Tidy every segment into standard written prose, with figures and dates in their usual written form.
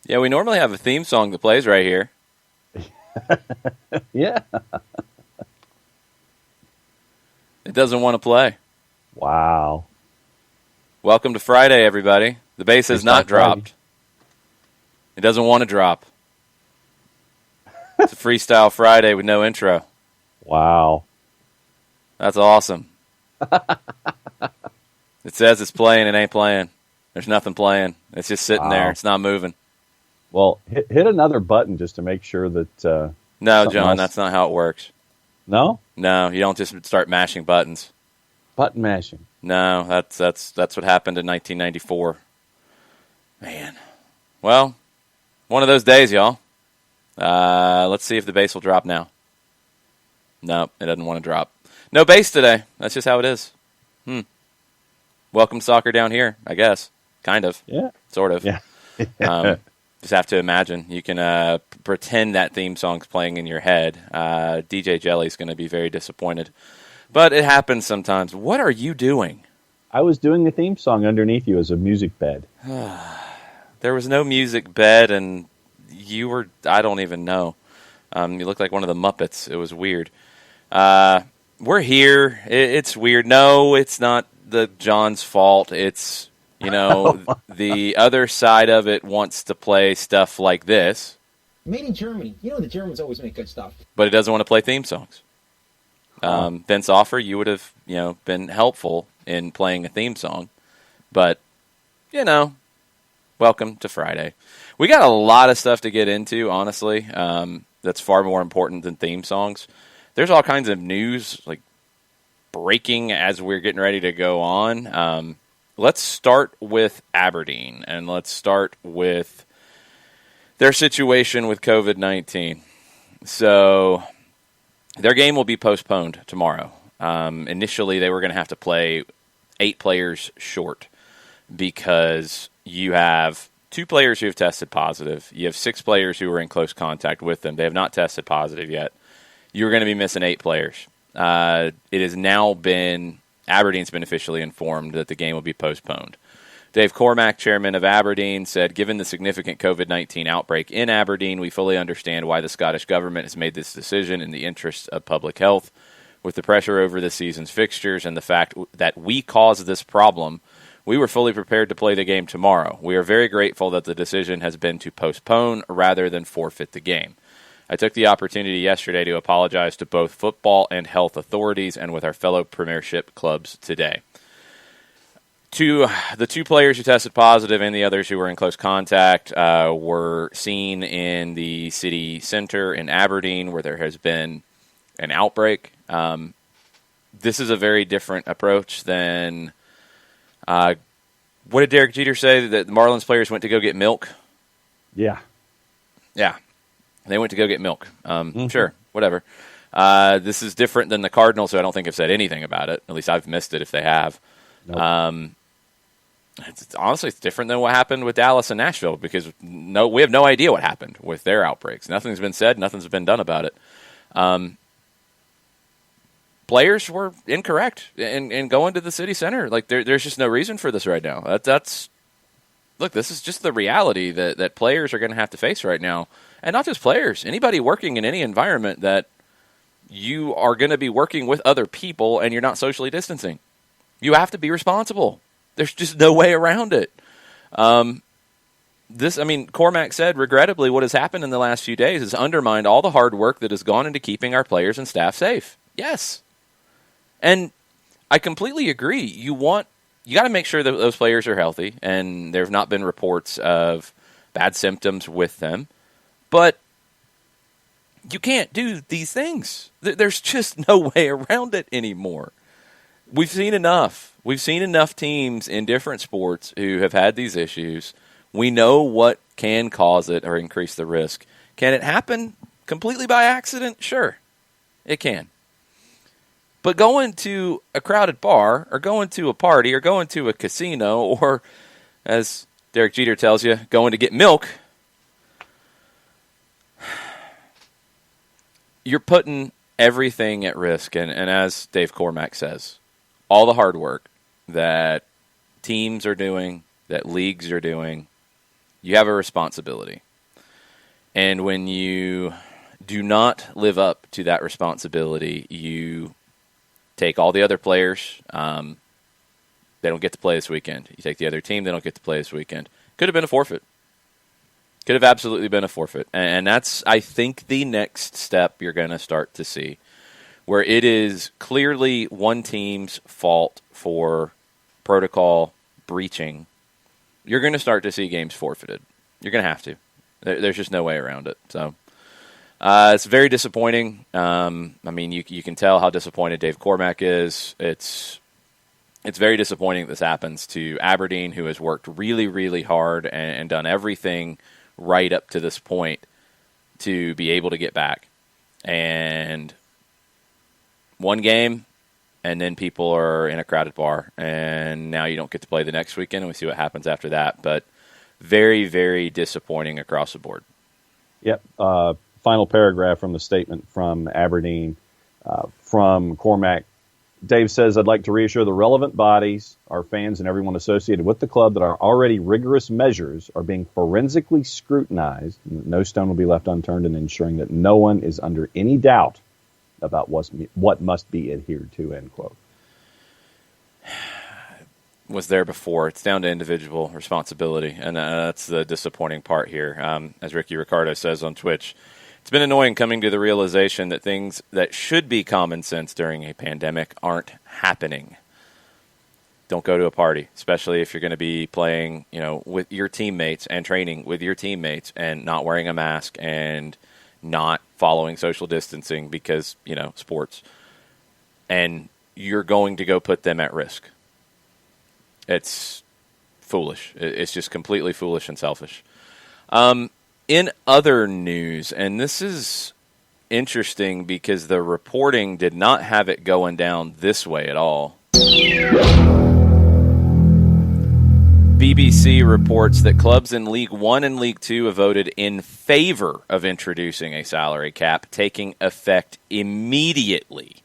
Yeah, we normally have a theme song that plays right here. Yeah. It doesn't want to play. Wow. Welcome to Friday, everybody. The bass has not Freestyle Friday. dropped. It doesn't want to drop. It's a Freestyle Friday with no intro. Wow. That's awesome. It says it's playing, it ain't playing. There's nothing playing. It's just sitting there. It's not moving. Well, hit another button just to make sure that. No, something John, else- that's not how it works. No? No, you don't just start mashing buttons. Button mashing. No, that's what happened in 1994. Man. Well, one of those days, y'all. Let's see if the bass will drop now. No, it doesn't want to drop. No bass today. That's just how it is. Welcome to soccer down here, I guess. Kind of. Yeah. Sort of. Yeah. Just have to imagine. You can pretend that theme song's playing in your head. DJ Jelly's going to be very disappointed. But it happens sometimes. What are you doing? I was doing the theme song underneath you as a music bed. There was no music bed, and you were, I don't even know. You looked like one of the Muppets. It was weird. We're here. It's weird. No, it's not John's fault. It's, the other side of it wants to play stuff like this. Made in Germany. You know the Germans always make good stuff. But it doesn't want to play theme songs. Vince Offer, you would have, been helpful in playing a theme song. But, welcome to Friday. We got a lot of stuff to get into, honestly. That's far more important than theme songs. There's all kinds of news, like, breaking as we're getting ready to go on. Let's start with Aberdeen, and let's start with their situation with COVID-19. So their game will be postponed tomorrow. Initially, they were going to have to play 8 players short because you have 2 players who have tested positive. You have 6 players who were in close contact with them. They have not tested positive yet. You're going to be missing 8 players. It has now been, Aberdeen's been officially informed that the game will be postponed. Dave Cormack, chairman of Aberdeen, said, given the significant COVID-19 outbreak in Aberdeen, we fully understand why the Scottish government has made this decision in the interest of public health. With the pressure over this season's fixtures and the fact that we caused this problem, we were fully prepared to play the game tomorrow. We are very grateful that the decision has been to postpone rather than forfeit the game. I took the opportunity yesterday to apologize to both football and health authorities and with our fellow Premiership clubs today. The 2 players who tested positive and the others who were in close contact were seen in the city center in Aberdeen where there has been an outbreak. This is a very different approach than what did Derek Jeter say, that the Marlins players went to go get milk? Yeah. Yeah. They went to go get milk. Sure, whatever. This is different than the Cardinals, who I don't think have said anything about it. At least I've missed it if they have. Nope. Honestly, it's different than what happened with Dallas and Nashville because we have no idea what happened with their outbreaks. Nothing's been said. Nothing's been done about it. Players were incorrect in going to the city center. Like there's just no reason for this right now. Look, this is just the reality that players are going to have to face right now. And not just players, anybody working in any environment that you are going to be working with other people and you're not socially distancing. You have to be responsible. There's just no way around it. Cormack said, regrettably, what has happened in the last few days has undermined all the hard work that has gone into keeping our players and staff safe. Yes. And I completely agree. You got to make sure that those players are healthy, and there have not been reports of bad symptoms with them. But you can't do these things. There's just no way around it anymore. We've seen enough. We've seen enough teams in different sports who have had these issues. We know what can cause it or increase the risk. Can it happen completely by accident? Sure, it can. But going to a crowded bar or going to a party or going to a casino or, as Derek Jeter tells you, going to get milk, you're putting everything at risk. And as Dave Cormack says, all the hard work that teams are doing, that leagues are doing, You have a responsibility. And when you do not live up to that responsibility, you take all the other players. They don't get to play this weekend. You take the other team, they don't get to play this weekend. Could have been a forfeit. Could have absolutely been a forfeit. And that's, I think, the next step you're going to start to see, where it is clearly one team's fault for protocol breaching. You're going to start to see games forfeited. You're going to have to. There's just no way around it. So it's very disappointing. I mean, you can tell how disappointed Dave Cormack is. It's very disappointing that this happens to Aberdeen, who has worked really, really hard and done everything right up to this point to be able to get back. And one game, and then people are in a crowded bar, and now you don't get to play the next weekend, and we see what happens after that. But very, very disappointing across the board. Yep. Final paragraph from the statement from Aberdeen, from Cormac. Dave says, I'd like to reassure the relevant bodies, our fans, and everyone associated with the club that our already rigorous measures are being forensically scrutinized, and that no stone will be left unturned in ensuring that no one is under any doubt about what must be adhered to, end quote. Was there before. It's down to individual responsibility, and that's the disappointing part here. As Ricky Ricardo says on Twitch, it's been annoying coming to the realization that things that should be common sense during a pandemic aren't happening. Don't go to a party, especially if you're going to be playing, with your teammates and training with your teammates and not wearing a mask and not following social distancing because, sports. And you're going to go put them at risk. It's foolish. It's just completely foolish and selfish. In other news, and this is interesting because the reporting did not have it going down this way at all. BBC reports that clubs in League One and League Two have voted in favor of introducing a salary cap, taking effect immediately.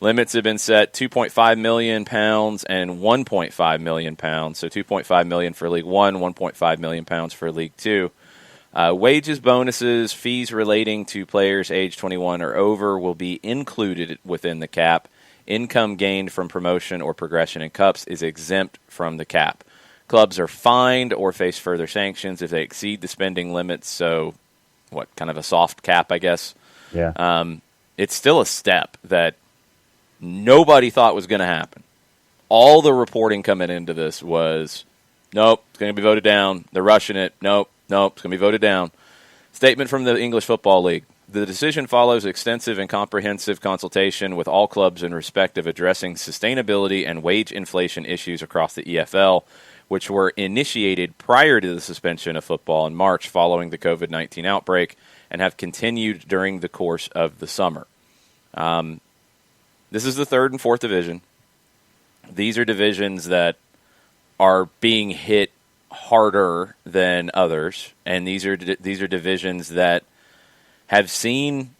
Limits have been set £2.5 million and £1.5 million. So £2.5 million for League One, £1.5 million for League Two. Wages, bonuses, fees relating to players age 21 or over will be included within the cap. Income gained from promotion or progression in cups is exempt from the cap. Clubs are fined or face further sanctions if they exceed the spending limits. So, kind of a soft cap, I guess. Yeah. It's still a step that nobody thought was going to happen. All the reporting coming into this was, nope, it's going to be voted down. They're rushing it. Nope, it's going to be voted down. Statement from the English Football League. The decision follows extensive and comprehensive consultation with all clubs in respect of addressing sustainability and wage inflation issues across the EFL, which were initiated prior to the suspension of football in March following the COVID-19 outbreak and have continued during the course of the summer. This is the third and fourth division. These are divisions that are being hit harder than others, and these are divisions that have seen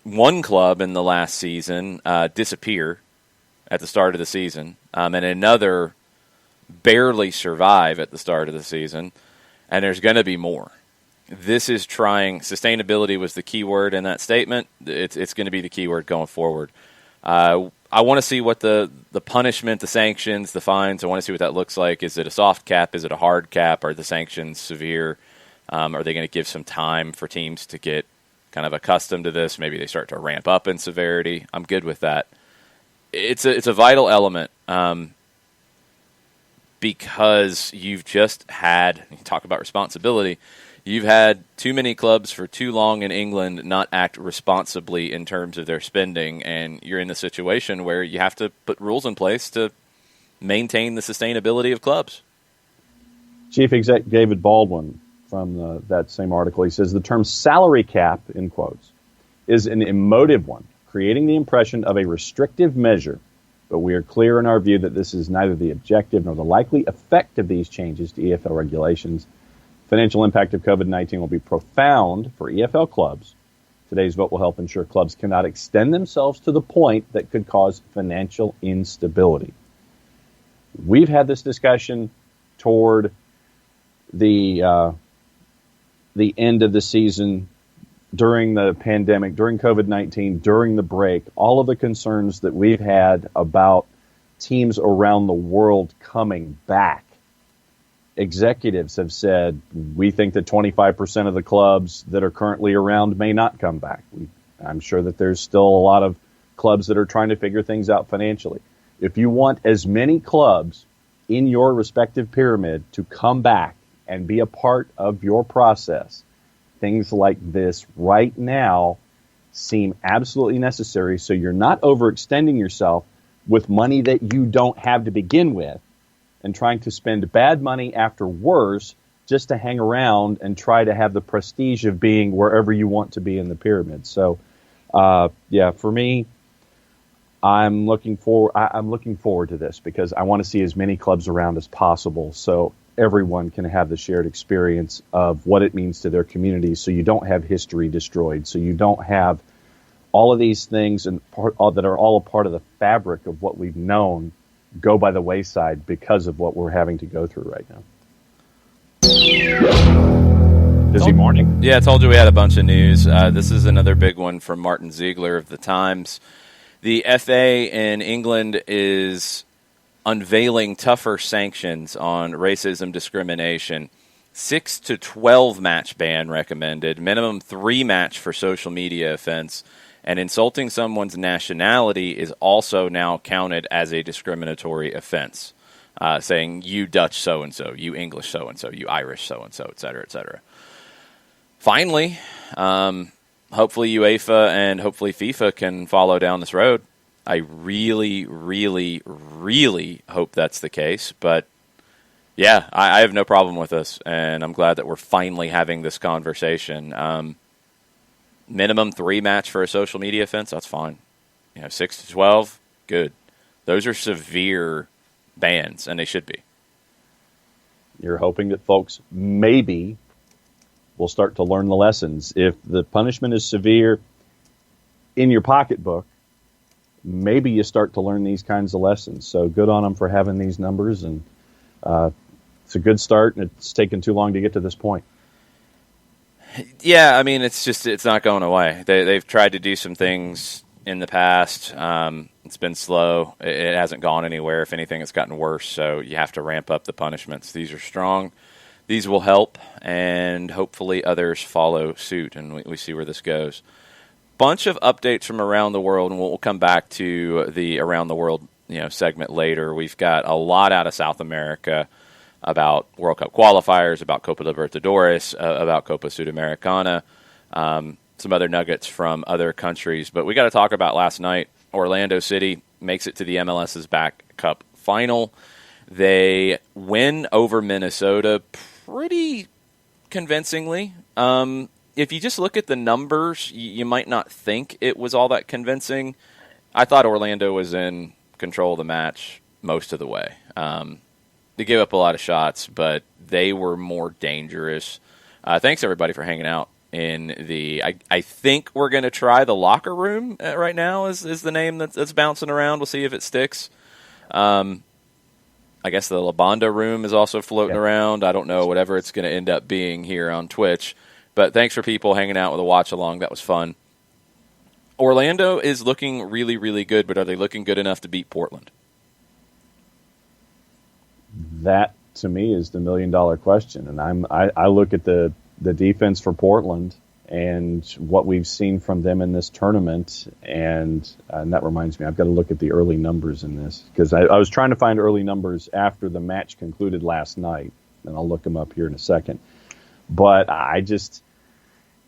one club in the last season disappear at the start of the season, and another barely survive at the start of the season, and there's going to be more. This is trying. Sustainability was the key word in that statement. It's going to be the key word going forward. I want to see what the punishment, the sanctions, the fines, I want to see what that looks like. Is it a soft cap? Is it a hard cap? Are the sanctions severe? Are they going to give some time for teams to get kind of accustomed to this? Maybe they start to ramp up in severity. I'm good with that. It's a vital element because you've just had, you talk about responsibility, you've had too many clubs for too long in England not act responsibly in terms of their spending, and you're in a situation where you have to put rules in place to maintain the sustainability of clubs. Chief Exec David Baldwin, from that same article, he says the term salary cap, in quotes, is an emotive one, creating the impression of a restrictive measure, but we are clear in our view that this is neither the objective nor the likely effect of these changes to EFL regulations. Financial impact of COVID-19 will be profound for EFL clubs. Today's vote will help ensure clubs cannot extend themselves to the point that could cause financial instability. We've had this discussion toward the end of the season, during the pandemic, during COVID-19, during the break, all of the concerns that we've had about teams around the world coming back. Executives have said, we think that 25% of the clubs that are currently around may not come back. I'm sure that there's still a lot of clubs that are trying to figure things out financially. If you want as many clubs in your respective pyramid to come back and be a part of your process, things like this right now seem absolutely necessary, so you're not overextending yourself with money that you don't have to begin with and trying to spend bad money after worse just to hang around and try to have the prestige of being wherever you want to be in the pyramid. So, for me, I'm looking forward to this because I want to see as many clubs around as possible so everyone can have the shared experience of what it means to their community, so you don't have history destroyed, so you don't have all of these things that are all a part of the fabric of what we've known go by the wayside because of what we're having to go through right now. Busy morning. Yeah, I told you we had a bunch of news. This is another big one from Martin Ziegler of the Times. The FA in England is unveiling tougher sanctions on racism discrimination. 6 to 12 match ban recommended, minimum 3 match for social media offense, and insulting someone's nationality is also now counted as a discriminatory offense, saying you Dutch so-and-so, you English so-and-so, you Irish so-and-so, et cetera, et cetera. Finally, hopefully UEFA and hopefully FIFA can follow down this road. I really, really, really hope that's the case. But, yeah, I have no problem with this, and I'm glad that we're finally having this conversation. Minimum 3 match for a social media offense, that's fine. 6 to 12, good. Those are severe bans, and they should be. You're hoping that folks maybe will start to learn the lessons. If the punishment is severe in your pocketbook, maybe you start to learn these kinds of lessons. So good on them for having these numbers, and it's a good start, and it's taken too long to get to this point. Yeah, I mean, it's not going away. They've tried to do some things in the past. It's been slow. It hasn't gone anywhere. If anything, it's gotten worse. So you have to ramp up the punishments. These are strong. These will help, and hopefully others follow suit, and we see where this goes. Bunch of updates from around the world, and we'll come back to the around the world segment later. We've got a lot out of South America about World Cup qualifiers, about Copa Libertadores, about Copa Sudamericana, some other nuggets from other countries. But we got to talk about last night. Orlando City makes it to the MLS's back cup final. They win over Minnesota pretty convincingly. If you just look at the numbers, you might not think it was all that convincing. I thought Orlando was in control of the match most of the way. They gave up a lot of shots, but they were more dangerous. Thanks, everybody, for hanging out in the... I think we're going to try the locker room right now is the name that's bouncing around. We'll see if it sticks. I guess the La Banda room is also floating around. I don't know, whatever it's going to end up being here on Twitch. But thanks for people hanging out with a watch-along. That was fun. Orlando is looking really, really good, but are they looking good enough to beat Portland? That, to me, is the million-dollar question. And I look at the defense for Portland and what we've seen from them in this tournament, and that reminds me, I've got to look at the early numbers in this, because I was trying to find early numbers after the match concluded last night, and I'll look them up here in a second. But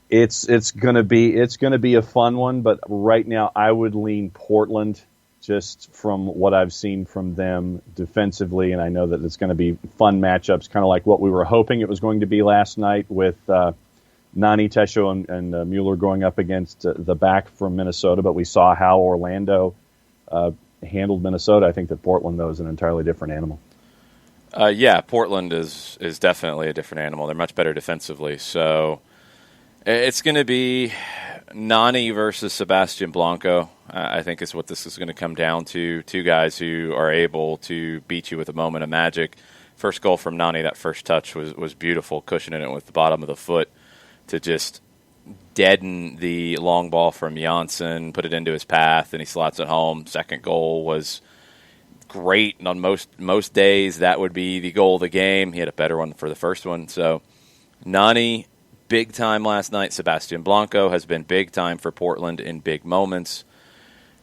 it's gonna be a fun one. But right now, I would lean Portland, just from what I've seen from them defensively, and I know that it's going to be fun matchups, kind of like what we were hoping it was going to be last night with Nani, Tesho, and Mueller going up against the back from Minnesota. But we saw how Orlando handled Minnesota. I think that Portland, though, is an entirely different animal. Yeah, Portland is definitely a different animal. They're much better defensively. So it's going to be Nani versus Sebastian Blanco, I think is what this is going to come down to. Two guys who are able to beat you with a moment of magic. First goal from Nani, that first touch was beautiful, cushioning it with the bottom of the foot to just deaden the long ball from Janssen, put it into his path, and he slots it home. Second goal was great, and on most days that would be the goal of the game. He had a better one for the first one. So Nani, big time last night. Sebastian Blanco has been big time for Portland in big moments.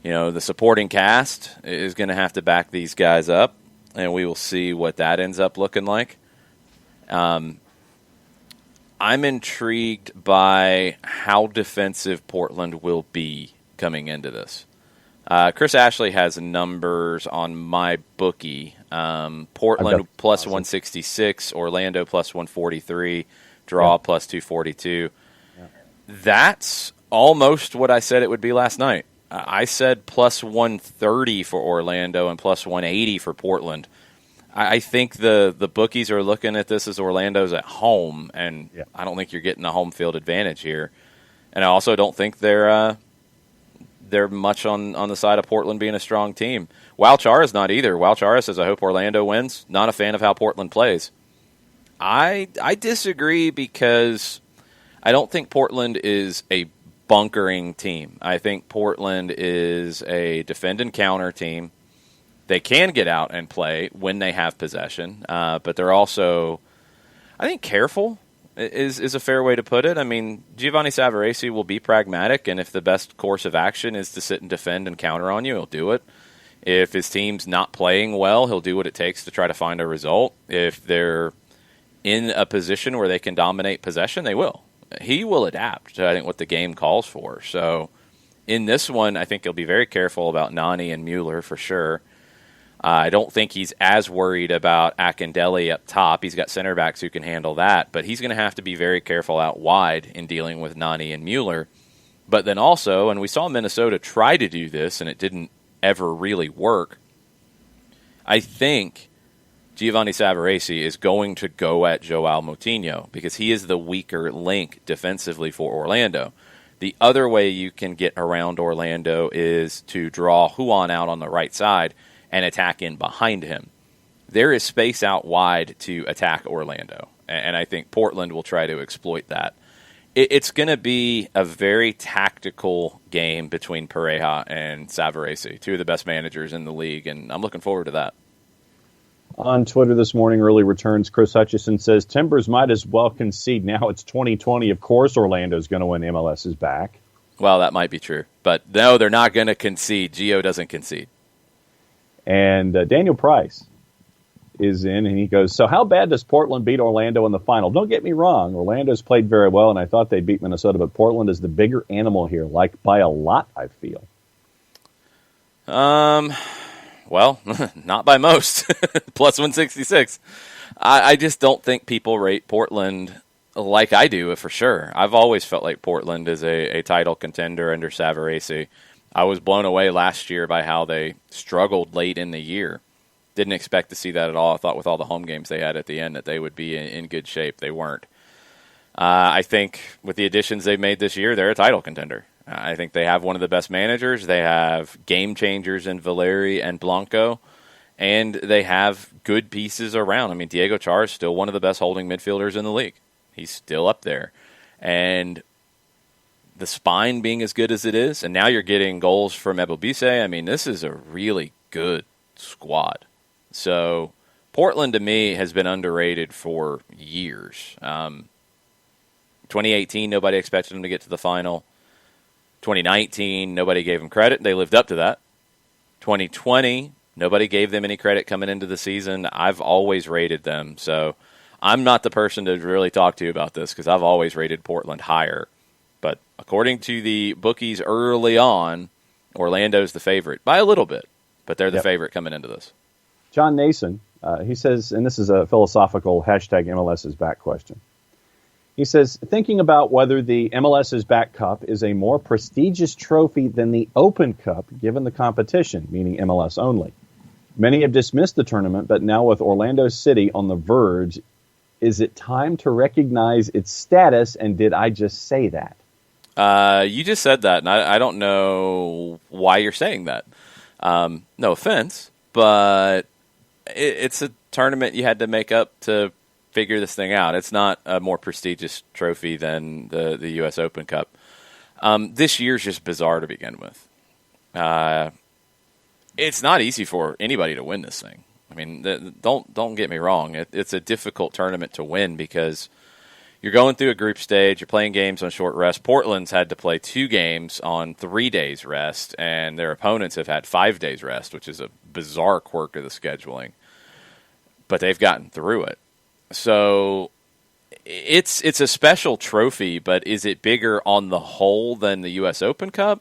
The supporting cast is going to have to back these guys up, and we will see what that ends up looking like. I'm intrigued by how defensive Portland will be coming into this. Chris Ashley has numbers on my bookie. Portland plus 166, Orlando plus 143, draw plus 242. Yeah. That's almost what I said it would be last night. I said plus 130 for Orlando and plus 180 for Portland. I think the bookies are looking at this as Orlando's at home, and I don't think you're getting a home field advantage here. And I also don't think they're much on the side of Portland being a strong team. Wal Chara's not either. Wal Chara says, I hope Orlando wins. Not a fan of how Portland plays. I disagree because I don't think Portland is a bunkering team. I think Portland is a defend and counter team. They can get out and play when they have possession, but they're also, I think, careful is a fair way to put it. I mean, Giovanni Savarese will be pragmatic, and if the best course of action is to sit and defend and counter on you, he'll do it. If his team's not playing well, he'll do what it takes to try to find a result. If they're in a position where they can dominate possession, they will. He will adapt to, I think, what the game calls for. So in this one, I think he'll be very careful about Nani and Mueller for sure. I don't think he's as worried about Akindele up top. He's got center backs who can handle that, but he's going to have to be very careful out wide in dealing with Nani and Mueller. But then also, and we saw Minnesota try to do this, and it didn't ever really work, I think Giovanni Savarese is going to go at Joao Moutinho because he is the weaker link defensively for Orlando. The other way you can get around Orlando is to draw Juan out on the right side and attack in behind him. There is space out wide to attack Orlando, and I think Portland will try to exploit that. It's going to be a very tactical game between Pareja and Savarese, two of the best managers in the league, and I'm looking forward to that. On Twitter this morning, early returns, Chris Hutchison says, Timbers might as well concede. Now it's 2020. Of course Orlando's going to win. MLS is back. Well, that might be true. But no, they're not going to concede. Gio doesn't concede. And Daniel Price is in, and he goes, so how bad does Portland beat Orlando in the final? Don't get me wrong. Orlando's played very well, and I thought they beat Minnesota, but Portland is the bigger animal here, like by a lot, I feel. Well, not by most. Plus 166. I just don't think people rate Portland like I do, for sure. I've always felt like Portland is a title contender under Savarese. I was blown away last year by how they struggled late in the year. Didn't expect to see that at all. I thought with all the home games they had at the end that they would be in good shape. They weren't. I think with the additions they've made this year, they're a title contender. I think they have one of the best managers. They have game changers in Valeri and Blanco, and they have good pieces around. I mean, Diego Char is still one of the best holding midfielders in the league. He's still up there. And the spine being as good as it is, and now you're getting goals from Ebobisse. I mean, this is a really good squad. So Portland, to me, has been underrated for years. 2018, nobody expected them to get to the final. 2019, nobody gave them credit. They lived up to that. 2020, nobody gave them any credit coming into the season. I've always rated them. So I'm not the person to really talk to you about this because I've always rated Portland higher. But according to the bookies early on, Orlando's the favorite by a little bit, but they're the favorite coming into this. John Nason, he says, and this is a philosophical hashtag MLS is back question. He says, thinking about whether the MLS is back Cup is a more prestigious trophy than the Open Cup given the competition, meaning MLS only. Many have dismissed the tournament, but now with Orlando City on the verge, is it time to recognize its status, and did I just say that? You just said that, and I don't know why you're saying that. No offense, but it's a tournament you had to make up to figure this thing out. It's not a more prestigious trophy than the U.S. Open Cup. This year's just bizarre to begin with. It's not easy for anybody to win this thing. I mean, don't get me wrong. It's a difficult tournament to win because you're going through a group stage. You're playing games on short rest. Portland's had to play 2 games on 3 days rest, and their opponents have had 5 days rest, which is a bizarre quirk of the scheduling. But they've gotten through it. So it's a special trophy, but is it bigger on the whole than the U.S. Open Cup?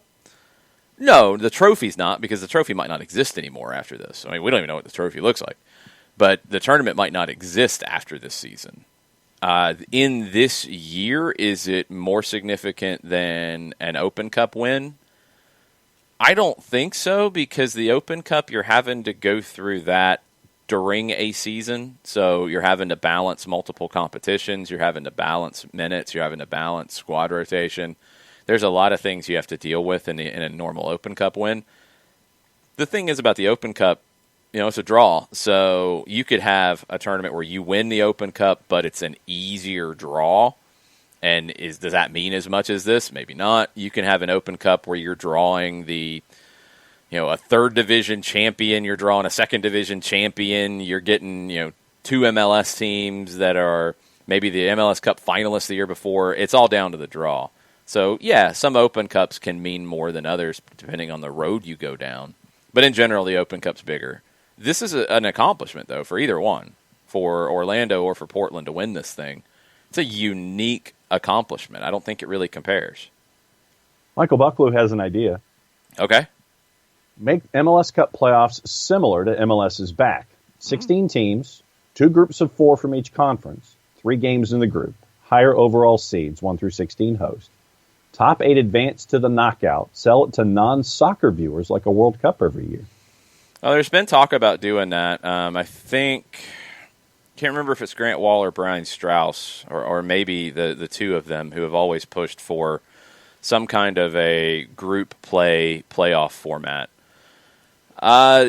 No, the trophy's not, because the trophy might not exist anymore after this. I mean, we don't even know what the trophy looks like. But the tournament might not exist after this season. In this year, is it more significant than an Open Cup win? I don't think so, because the Open Cup, you're having to go through that during a season. So you're having to balance multiple competitions. You're having to balance minutes. You're having to balance squad rotation. There's a lot of things you have to deal with in a normal Open Cup win. The thing is about the Open Cup, it's a draw. So you could have a tournament where you win the Open Cup, but it's an easier draw. And does that mean as much as this? Maybe not. You can have an Open Cup where you're drawing a third division champion. You're drawing a second division champion. You're getting, 2 MLS teams that are maybe the MLS Cup finalists the year before. It's all down to the draw. So, yeah, some Open Cups can mean more than others depending on the road you go down. But in general, the Open Cup's bigger. This is an accomplishment, though, for either one, for Orlando or for Portland to win this thing. It's a unique accomplishment. I don't think it really compares. Michael Bucklew has an idea. Okay. Make MLS Cup playoffs similar to MLS's back. 16 teams, 2 groups of 4 from each conference, 3 games in the group, higher overall seeds, 1 through 16 host. Top 8 advance to the knockout. Sell it to non-soccer viewers like a World Cup every year. Well, there's been talk about doing that. I think, can't remember if it's Grant Wall or Brian Strauss, or maybe the two of them who have always pushed for some kind of a group playoff format.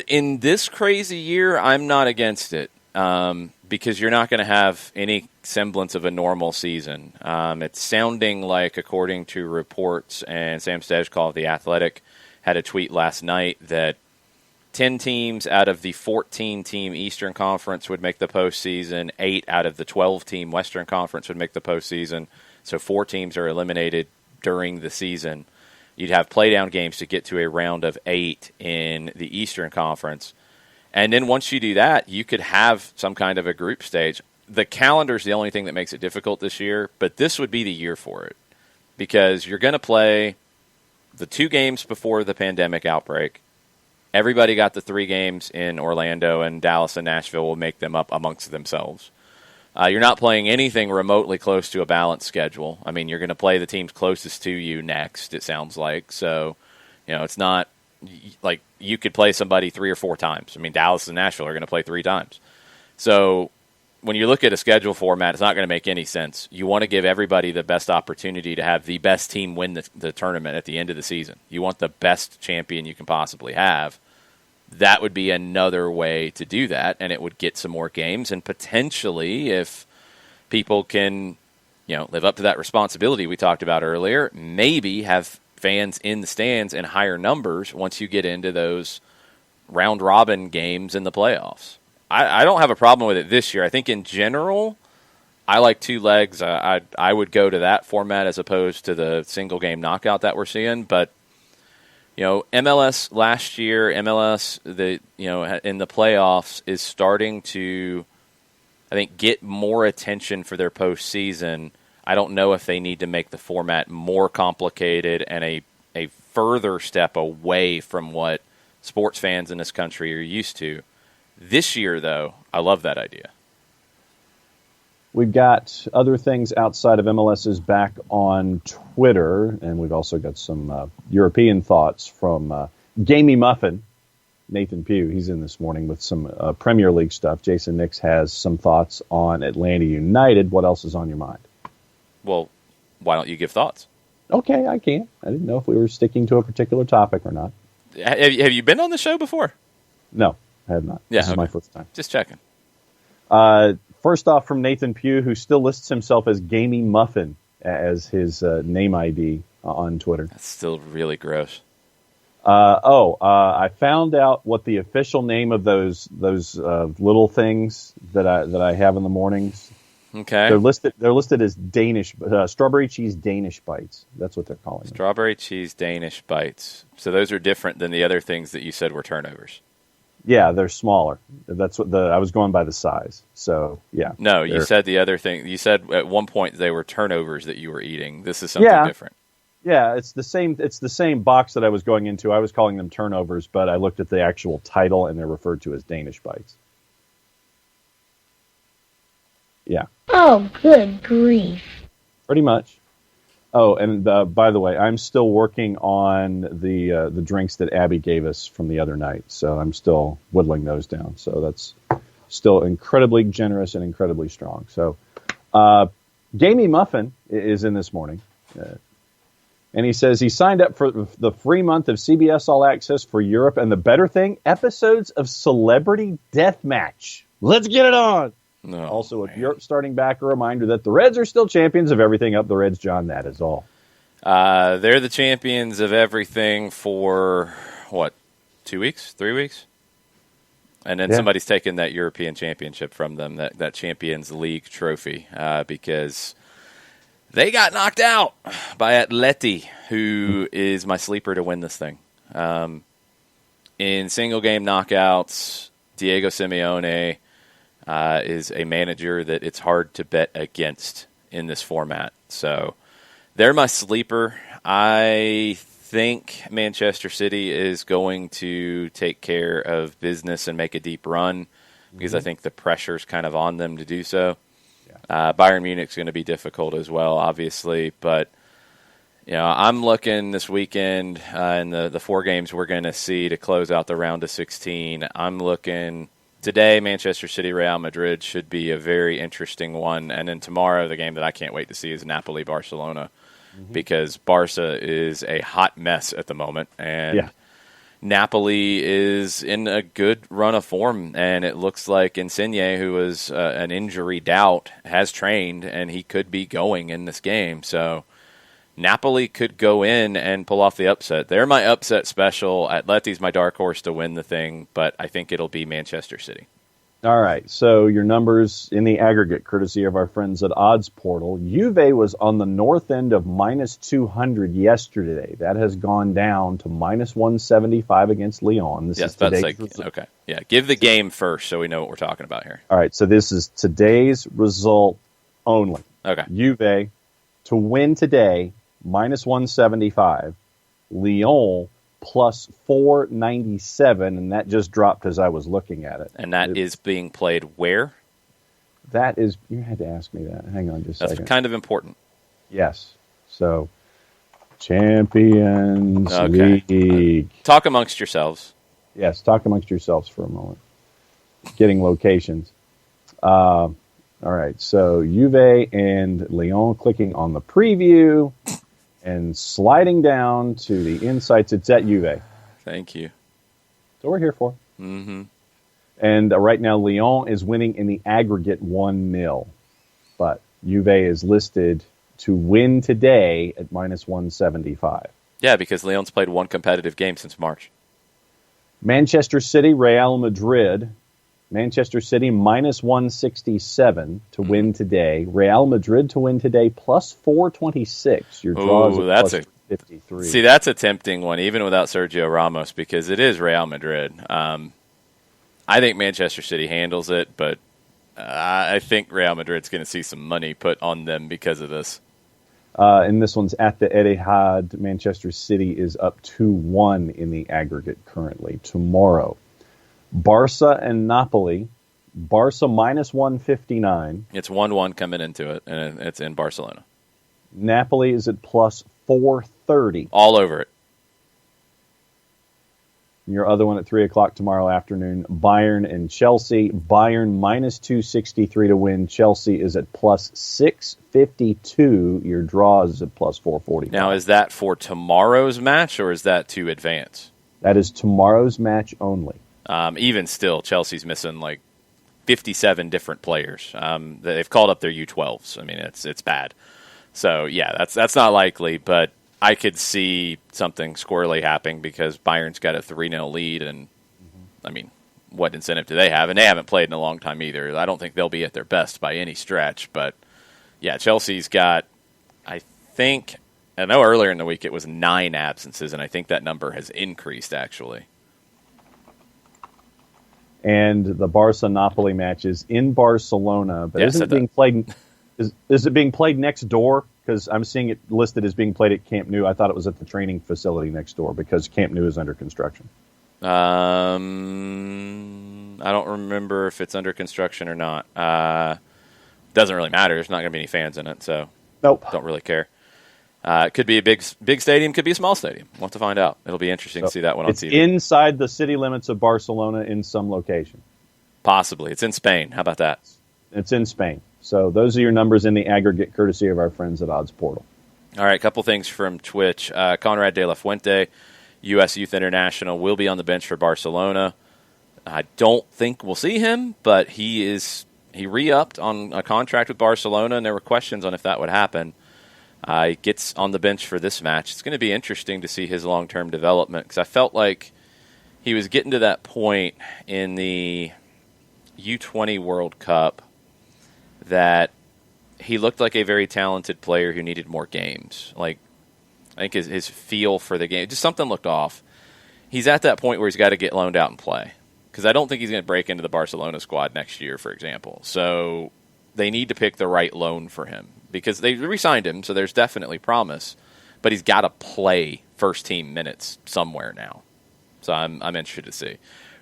In this crazy year, I'm not against it. Because you're not going to have any semblance of a normal season. It's sounding like, according to reports, and Sam Stejkal of The Athletic had a tweet last night that 10 teams out of the 14-team Eastern Conference would make the postseason. 8 out of the 12-team Western Conference would make the postseason. So 4 teams are eliminated during the season. You'd have play-down games to get to a round of 8 in the Eastern Conference. And then once you do that, you could have some kind of a group stage. The calendar is the only thing that makes it difficult this year, but this would be the year for it. Because you're going to play the 2 games before the pandemic outbreak. Everybody got the 3 games in Orlando, and Dallas and Nashville will make them up amongst themselves. You're not playing anything remotely close to a balanced schedule. I mean, you're going to play the teams closest to you next, it sounds like. So, it's not like you could play somebody 3 or 4 times. I mean, Dallas and Nashville are going to play 3 times. So when you look at a schedule format, it's not going to make any sense. You want to give everybody the best opportunity to have the best team win the tournament at the end of the season. You want the best champion you can possibly have. That would be another way to do that, and it would get some more games. And potentially, if people can, live up to that responsibility we talked about earlier, maybe have fans in the stands in higher numbers once you get into those round-robin games in the playoffs. I don't have a problem with it this year. I think in general, I like 2 legs. I would go to that format as opposed to the single-game knockout that we're seeing. But, MLS last year, in the playoffs is starting to, I think, get more attention for their postseason. I don't know if they need to make the format more complicated and a further step away from what sports fans in this country are used to. This year, though, I love that idea. We've got other things outside of MLS's back on Twitter, and we've also got some European thoughts from Gamey Muffin, Nathan Pugh. He's in this morning with some Premier League stuff. Jason Nix has some thoughts on Atlanta United. What else is on your mind? Well, why don't you give thoughts? Okay, I can. I didn't know if we were sticking to a particular topic or not. Have you been on the show before? No, I have not. Yeah, this is my first time. Just checking. First off, from Nathan Pugh, who still lists himself as Gamey Muffin as his name ID on Twitter. That's still really gross. I found out what the official name of those little things that I have in the mornings. Okay. They're listed as Danish strawberry cheese Danish bites. That's what they're calling them. Strawberry cheese Danish bites. So those are different than the other things that you said were turnovers. Yeah, they're smaller. That's what I was going by the size. So yeah. No, you said the other thing. You said at one point they were turnovers that you were eating. This is something different. Yeah, it's the same box that I was going into. I was calling them turnovers, but I looked at the actual title and they're referred to as Danish bites. Yeah. Oh, good grief. Pretty much. Oh, and by the way, I'm still working on the drinks that Abby gave us from the other night, so I'm still whittling those down. So that's still incredibly generous and incredibly strong. So, Gamey Muffin is in this morning, and he says he signed up for the free month of CBS All Access for Europe, and the better thing, episodes of Celebrity Deathmatch. Let's get it on. No, also, with Europe starting back, a reminder that the Reds are still champions of everything. Up the Reds, John, that is all. They're the champions of everything for, 2 weeks, 3 weeks? And then somebody's taken that European championship from them, that Champions League trophy, because they got knocked out by Atleti, who is my sleeper to win this thing. In single-game knockouts, Diego Simeone is a manager that it's hard to bet against in this format. So they're my sleeper. I think Manchester City is going to take care of business and make a deep run because I think the pressure's kind of on them to do so. Yeah. Bayern Munich's going to be difficult as well, obviously. But, I'm looking this weekend in the 4 games we're going to see to close out the round of 16. I'm looking... Today, Manchester City, Real Madrid should be a very interesting one. And then tomorrow, the game that I can't wait to see is Napoli-Barcelona because Barca is a hot mess at the moment. And Napoli is in a good run of form. And it looks like Insigne, who was an injury doubt, has trained, and he could be going in this game. So Napoli could go in and pull off the upset. They're my upset special. Atleti's my dark horse to win the thing, but I think it'll be Manchester City. All right, so your numbers in the aggregate, courtesy of our friends at Odds Portal. Juve was on the north end of minus 200 yesterday. That has gone down to minus 175 against Lyon. This is today's result. Okay. Yeah, give the game first so we know what we're talking about here. All right, so this is today's result only. Okay. Juve to win today, minus 175. Lyon plus 497, and that just dropped as I was looking at it. And that is being played where? That is, you had to ask me that. Hang on just a second. That's kind of important. Yes. So, Champions League. Talk amongst yourselves. Yes, talk amongst yourselves for a moment. Getting locations. All right, so Juve and Lyon, clicking on the preview and sliding down to the insights. It's at Juve. Thank you. That's what we're here for. Mm-hmm. And right now, Lyon is winning in the aggregate 1-0. But Juve is listed to win today at minus 175. Yeah, because Lyon's played one competitive game since March. Manchester City, Real Madrid. Manchester City minus 167 to win today. Real Madrid to win today plus 426. Your draws at plus 53. See, that's a tempting one, even without Sergio Ramos, because it is Real Madrid. I think Manchester City handles it, but I think Real Madrid's going to see some money put on them because of this. And this one's at the Etihad. Manchester City is up 2-1 in the aggregate currently. Tomorrow, Barca and Napoli. Barca minus 159. It's 1-1 coming into it, and it's in Barcelona. Napoli is at plus 430. All over it. Your other one at 3 o'clock tomorrow afternoon, Bayern and Chelsea. Bayern minus 263 to win. Chelsea is at plus 652. Your draw is at plus 440. Now, is that for tomorrow's match, or is that to advance? That is tomorrow's match only. Even still, Chelsea's missing like 57 different players. They've called up their U12s. I mean, it's bad. So, yeah, that's not likely, but I could see something squirrely happening because Bayern's got a 3-0 lead, and, I mean, what incentive do they have? And they haven't played in a long time either. I don't think they'll be at their best by any stretch, but, yeah, Chelsea's got, I know earlier in the week it was 9 absences, and I think that number has increased, actually. And the Barca-Napoli match is in Barcelona, but isn't it being played? Is it being played next door? Because I'm seeing it listed as being played at Camp Nou. I thought it was at the training facility next door because Camp Nou is under construction. I don't remember if it's under construction or not. Doesn't really matter. There's not going to be any fans in it, so nope. Don't really care. It could be a big stadium, could be a small stadium. We'll have to find out. It'll be interesting to see that one on TV. It's inside the city limits of Barcelona in some location. Possibly. It's in Spain. How about that? It's in Spain. So those are your numbers in the aggregate, courtesy of our friends at Odds Portal. All right, a couple things from Twitch. Conrad de la Fuente, U.S. Youth International, will be on the bench for Barcelona. I don't think we'll see him, but he re-upped on a contract with Barcelona, and there were questions on if that would happen. He gets on the bench for this match. It's going to be interesting to see his long-term development because I felt like he was getting to that point in the U20 World Cup that he looked like a very talented player who needed more games. Like, I think his feel for the game, just something looked off. He's at that point where he's got to get loaned out and play because I don't think he's going to break into the Barcelona squad next year, for example. So they need to pick the right loan for him because they re-signed him, so there's definitely promise. But he's got to play first-team minutes somewhere now. So I'm interested to see.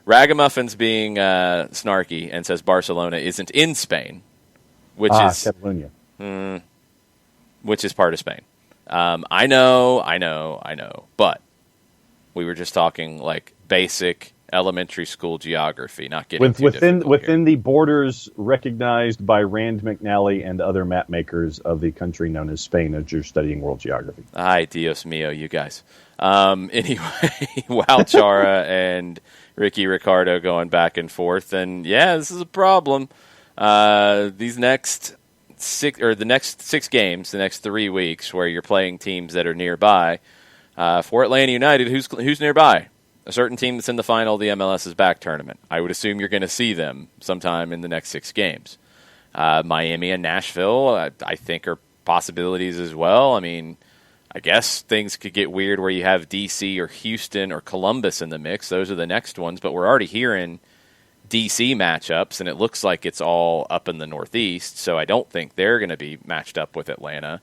Ragamuffins being snarky and says Barcelona isn't in Spain, which is Catalonia. Which is part of Spain. I know. But we were just talking like basic elementary school geography, not getting within the borders recognized by Rand McNally and other map makers of the country known as Spain as you're studying world geography. Ay, Dios mío, you guys. Anyway, Wow Chara and Ricky Ricardo going back and forth, and yeah, this is a problem. These next the next 6 games, the next 3 weeks, where you're playing teams that are nearby. For Atlanta United, who's nearby? A certain team that's in the final of the MLS's back tournament. I would assume you're going to see them sometime in the next 6 games. Miami and Nashville, I think, are possibilities as well. I mean, I guess things could get weird where you have D.C. or Houston or Columbus in the mix. Those are the next ones, but we're already hearing D.C. matchups, and it looks like it's all up in the Northeast, so I don't think they're going to be matched up with Atlanta.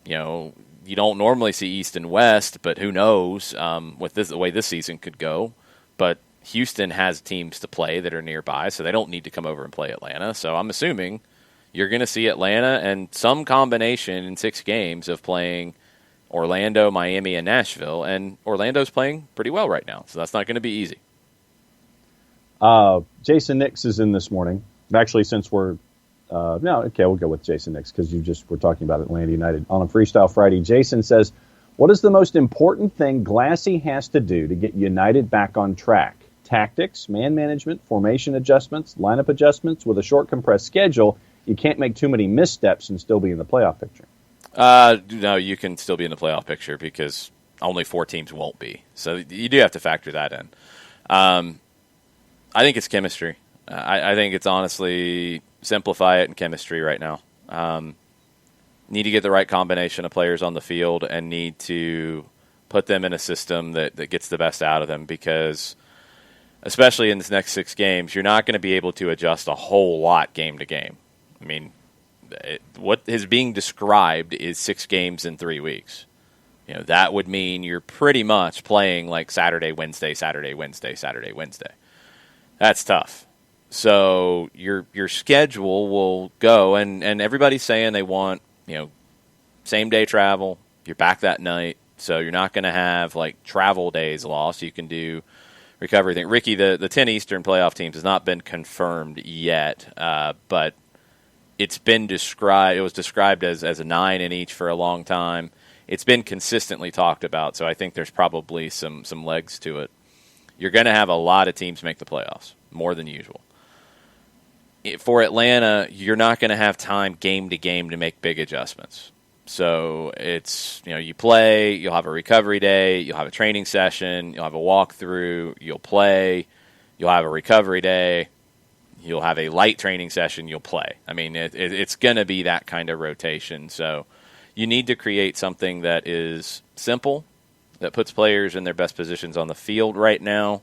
You know, you don't normally see East and West, but who knows with the way this season could go. But Houston has teams to play that are nearby, so they don't need to come over and play Atlanta. So I'm assuming you're going to see Atlanta and some combination in 6 games of playing Orlando, Miami, and Nashville. And Orlando's playing pretty well right now, so that's not going to be easy. Jason Nix is in this morning. Actually, since we're we'll go with Jason Nix because we're talking about Atlanta United on a Freestyle Friday. Jason says, what is the most important thing Glassy has to do to get United back on track? Tactics, man management, formation adjustments, lineup adjustments. With a short, compressed schedule, you can't make too many missteps and still be in the playoff picture. No, you can still be in the playoff picture because only 4 teams won't be. So you do have to factor that in. I think it's chemistry. I think it's honestly simplify it in chemistry right now. Need to get the right combination of players on the field and need to put them in a system that gets the best out of them because especially in this next 6 games, you're not going to be able to adjust a whole lot game to game. I mean, what is being described is 6 games in 3 weeks. You know, that would mean you're pretty much playing like Saturday, Wednesday, Saturday, Wednesday, Saturday, Wednesday. That's tough. So your schedule will go, and everybody's saying they want, same day travel. You're back that night, so you're not going to have like travel days lost. You can do recovery thing. Ricky, the 10 Eastern playoff teams has not been confirmed yet, but it's been described. It was described as a 9 in each for a long time. It's been consistently talked about, so I think there's probably some legs to it. You're going to have a lot of teams make the playoffs, more than usual. for Atlanta, you're not going to have time game to game to make big adjustments. So it's, you play, you'll have a recovery day, you'll have a training session, you'll have a walkthrough, you'll play, you'll have a recovery day, you'll have a light training session, you'll play. I mean, it's going to be that kind of rotation. So you need to create something that is simple, that puts players in their best positions on the field right now,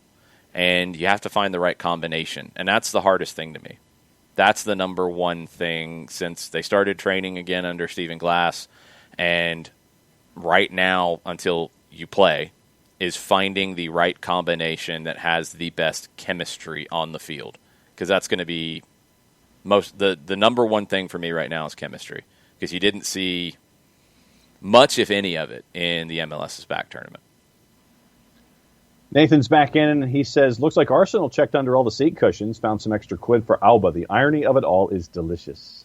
and you have to find the right combination. And that's the hardest thing to me. That's the number one thing since they started training again under Stephen Glass, and right now until you play is finding the right combination that has the best chemistry on the field, because that's going to be the number one thing for me right now is chemistry, because you didn't see much, if any, of it in the MLS's back tournament. Nathan's back in, and he says, looks like Arsenal checked under all the seat cushions, found some extra quid for Alba. The irony of it all is delicious.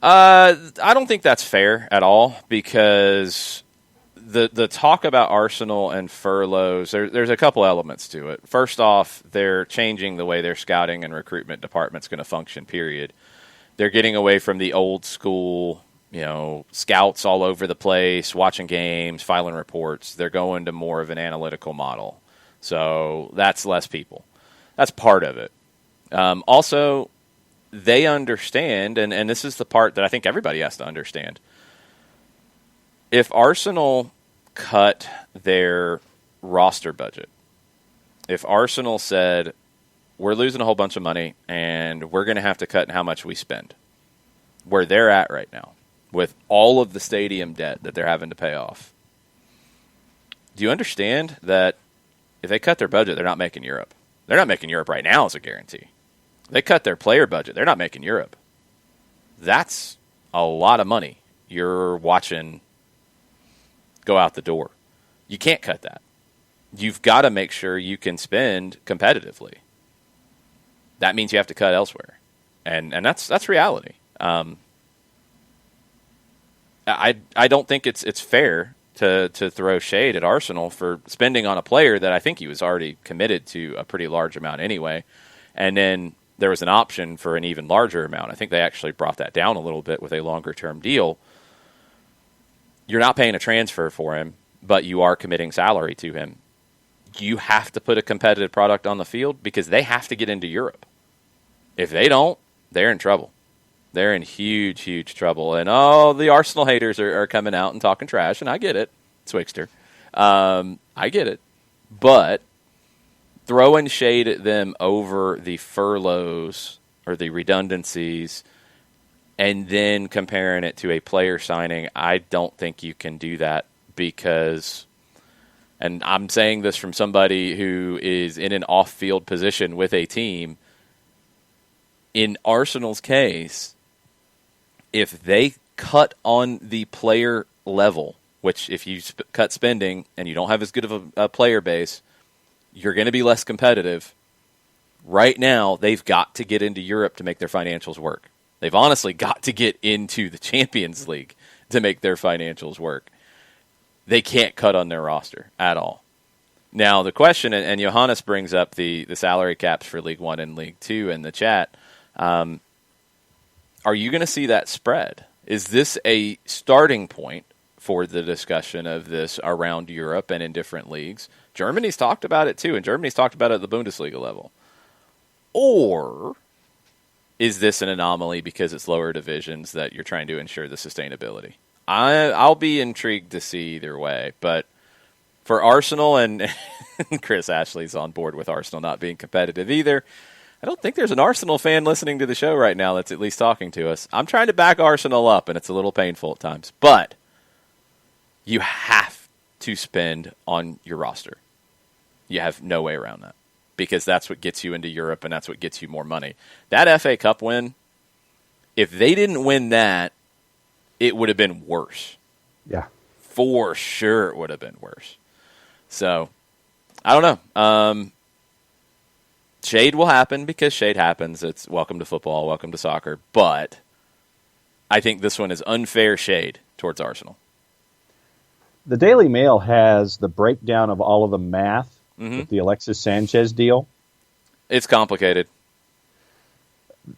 I don't think that's fair at all, because the talk about Arsenal and furloughs, there's a couple elements to it. First off, they're changing the way their scouting and recruitment department's going to function, period. They're getting away from the old school, scouts all over the place, watching games, filing reports. They're going to more of an analytical model. So that's less people. That's part of it. Also, they understand, and this is the part that I think everybody has to understand. If Arsenal cut their roster budget, if Arsenal said, we're losing a whole bunch of money and we're going to have to cut in how much we spend, where they're at right now, with all of the stadium debt that they're having to pay off. Do you understand that if they cut their budget, they're not making Europe? They're not making Europe right now as a guarantee. They cut their player budget, they're not making Europe. That's a lot of money you're watching go out the door. You can't cut that. You've got to make sure you can spend competitively. That means you have to cut elsewhere. And that's reality. I don't think it's fair to throw shade at Arsenal for spending on a player that I think he was already committed to a pretty large amount anyway. And then there was an option for an even larger amount. I think they actually brought that down a little bit with a longer-term deal. You're not paying a transfer for him, but you are committing salary to him. You have to put a competitive product on the field because they have to get into Europe. If they don't, they're in trouble. They're in huge, huge trouble. And, the Arsenal haters are coming out and talking trash, and I get it, Twixter. I get it. But throwing shade at them over the furloughs or the redundancies and then comparing it to a player signing, I don't think you can do that because, and I'm saying this from somebody who is in an off-field position with a team, in Arsenal's case, if they cut on the player level, which if you cut spending and you don't have as good of a player base, you're going to be less competitive. Right now, they've got to get into Europe to make their financials work. They've honestly got to get into the Champions League to make their financials work. They can't cut on their roster at all. Now, the question, and Johannes brings up the salary caps for League One and League Two in the chat, are you going to see that spread? Is this a starting point for the discussion of this around Europe and in different leagues? Germany's talked about it too, and Germany's talked about it at the Bundesliga level. Or is this an anomaly because it's lower divisions that you're trying to ensure the sustainability? I'll be intrigued to see either way, but for Arsenal, and Chris Ashley's on board with Arsenal not being competitive either, I don't think there's an Arsenal fan listening to the show right now that's at least talking to us. I'm trying to back Arsenal up, and it's a little painful at times. But you have to spend on your roster. You have no way around that because that's what gets you into Europe, and that's what gets you more money. That FA Cup win, if they didn't win that, it would have been worse. Yeah. For sure it would have been worse. So, I don't know. Shade will happen because shade happens. It's welcome to football, welcome to soccer. But I think this one is unfair shade towards Arsenal. The Daily Mail has the breakdown of all of the math with the Alexis Sanchez deal. It's complicated.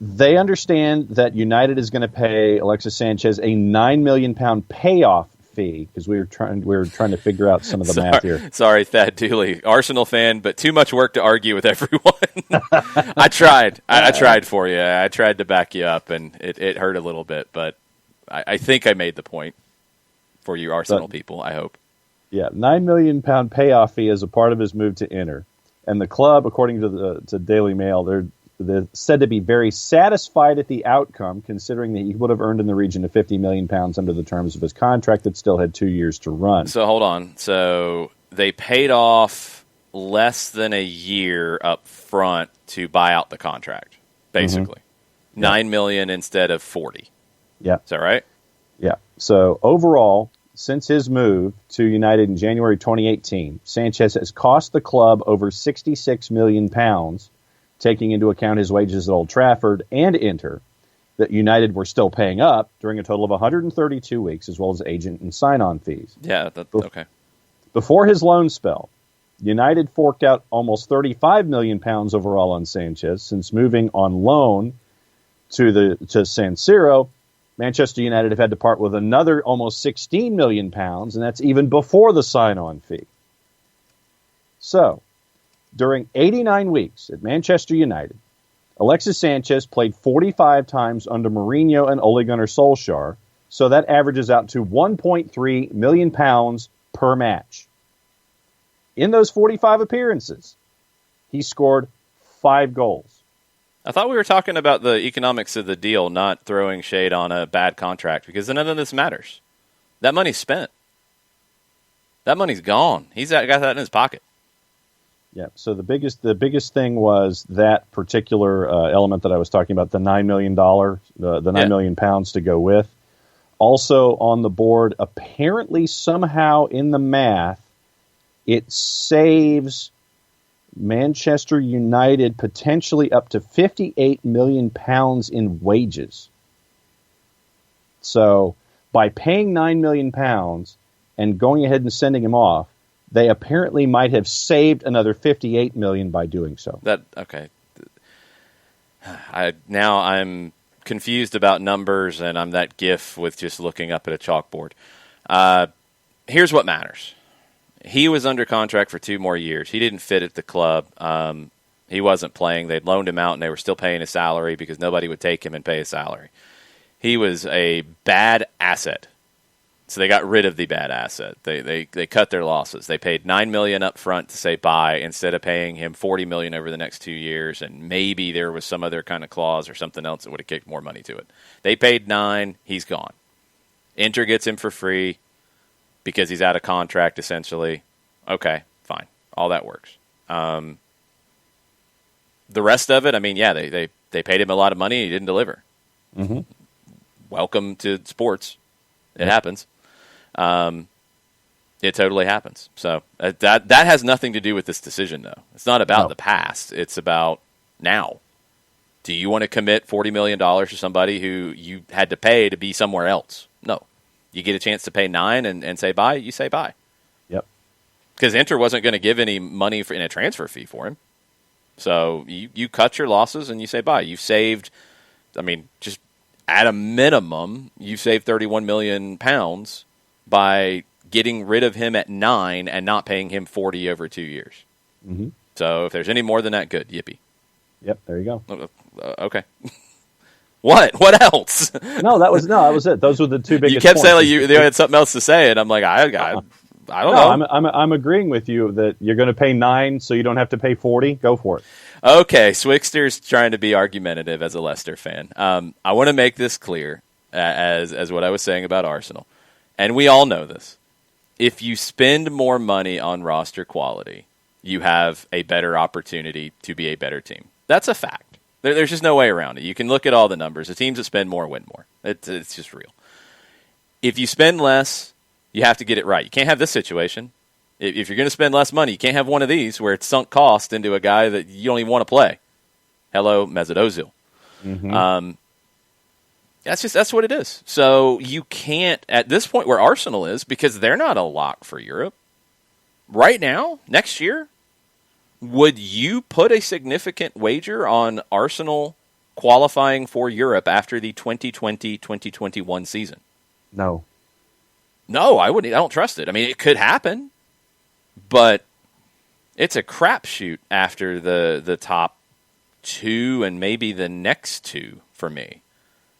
They understand that United is going to pay Alexis Sanchez a £9 million payoff fee, because we were trying to figure out some of the math here. Sorry, Thad Dooley, Arsenal fan, but too much work to argue with everyone. I tried. I tried for you. I tried to back you up, and it hurt a little bit, but I think I made the point for you Arsenal people, I hope. Yeah, £9 million payoff fee as a part of his move to Inter. And the club, according to Daily Mail, they're said to be very satisfied at the outcome, considering that he would have earned in the region of £50 million under the terms of his contract that still had 2 years to run. So hold on. So they paid off less than a year up front to buy out the contract, basically. Mm-hmm. $9 million instead of 40. Yeah. Is that right? Yeah. So overall, since his move to United in January 2018, Sanchez has cost the club over £66 million, taking into account his wages at Old Trafford and Inter, that United were still paying up during a total of 132 weeks, as well as agent and sign-on fees. Yeah, okay. Before his loan spell, United forked out almost £35 million overall on Sanchez. Since moving on loan to San Siro, Manchester United have had to part with another almost £16 million, and that's even before the sign-on fee. So, during 89 weeks at Manchester United, Alexis Sanchez played 45 times under Mourinho and Ole Gunnar Solskjaer, so that averages out to £1.3 million per match. In those 45 appearances, he scored 5 goals. I thought we were talking about the economics of the deal, not throwing shade on a bad contract, because none of this matters. That money's spent. That money's gone. He's got that in his pocket. Yeah. So the biggest thing was that particular element that I was talking about, the $9 million, the £9 million to go with. Also on the board, apparently somehow in the math, it saves Manchester United potentially up to £58 million in wages. So by paying £9 million and going ahead and sending him off, they apparently might have saved another $58 million by doing so. Okay. Now I'm confused about numbers, and I'm that gif with just looking up at a chalkboard. Here's what matters. He was under contract for 2 more years. He didn't fit at the club. He wasn't playing. They'd loaned him out, and they were still paying his salary because nobody would take him and pay his salary. He was a bad asset. So they got rid of the bad asset. They cut their losses. They paid $9 million up front to say bye instead of paying him $40 million over the next 2 years, and maybe there was some other kind of clause or something else that would have kicked more money to it. They paid $9 million. He's gone. Inter gets him for free because he's out of contract, essentially. Okay, fine. All that works. The rest of it, I mean, yeah, they paid him a lot of money and he didn't deliver. Mm-hmm. Welcome to sports. It happens. It totally happens. So that has nothing to do with this decision, though. It's not about the past. It's about now. Do you want to commit $40 million to somebody who you had to pay to be somewhere else? No. You get a chance to pay $9 million and say bye, you say bye. Yep. Because Inter wasn't going to give any money in a transfer fee for him. So you cut your losses and you say bye. You've saved, I mean, just at a minimum, you've saved £31 million by getting rid of him at 9 and not paying him 40 over 2 years. Mm-hmm. So if there's any more than that, good. Yippee. Yep, there you go. Okay. What else? No, that was it. Those were the two biggest. You kept points. saying like you had something else to say, and I'm like, I don't know. I'm agreeing with you that you're going to pay 9, so you don't have to pay 40. Go for it. Okay, Swickster's trying to be argumentative as a Leicester fan. I want to make this clear as what I was saying about Arsenal, and we all know this. If you spend more money on roster quality, you have a better opportunity to be a better team. That's a fact. There's just no way around it. You can look at all the numbers. The teams that spend more win more. It's just real. If you spend less, you have to get it right. You can't have this situation. If you're going to spend less money, you can't have one of these where it's sunk cost into a guy that you don't even want to play. Hello, Mesut Ozil. Mm-hmm. That's what it is. So you can't, at this point where Arsenal is, because they're not a lock for Europe, right now, next year, would you put a significant wager on Arsenal qualifying for Europe after the 2020-2021 season? No. No, I wouldn't. I don't trust it. I mean, it could happen, but it's a crapshoot after the top two and maybe the next two for me.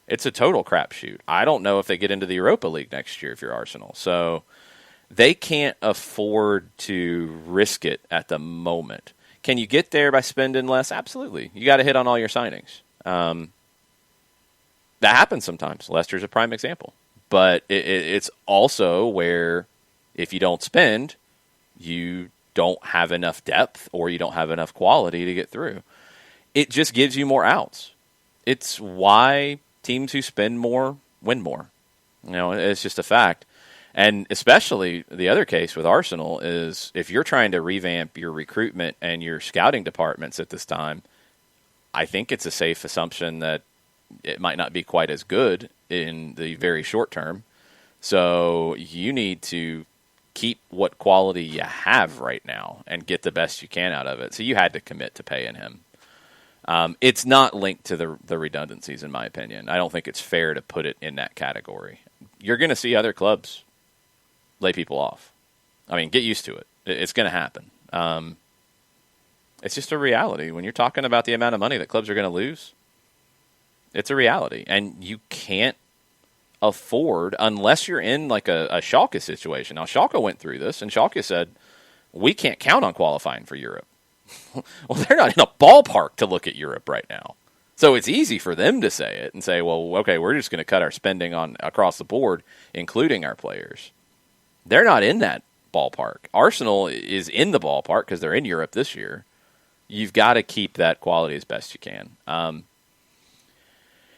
It's a total crapshoot. I don't know if they get into the Europa League next year if you're Arsenal. So they can't afford to risk it at the moment. Can you get there by spending less? Absolutely. You got to hit on all your signings. That happens sometimes. Leicester's a prime example. But it's also where if you don't spend, you don't have enough depth or you don't have enough quality to get through. It just gives you more outs. It's why teams who spend more win more. You know, it's just a fact. And especially the other case with Arsenal is if you're trying to revamp your recruitment and your scouting departments at this time, I think it's a safe assumption that it might not be quite as good in the very short term. So you need to keep what quality you have right now and get the best you can out of it. So you had to commit to paying him. It's not linked to the redundancies, in my opinion. I don't think it's fair to put it in that category. You're going to see other clubs lay people off. I mean, get used to it. It's going to happen. It's just a reality. When you're talking about the amount of money that clubs are going to lose, it's a reality. And you can't afford, unless you're in like a Schalke situation. Now, Schalke went through this, and Schalke said, we can't count on qualifying for Europe. Well, they're not in a ballpark to look at Europe right now. So it's easy for them to say it and say, well, okay, we're just going to cut our spending on across the board, including our players. They're not in that ballpark. Arsenal is in the ballpark because they're in Europe this year. You've got to keep that quality as best you can.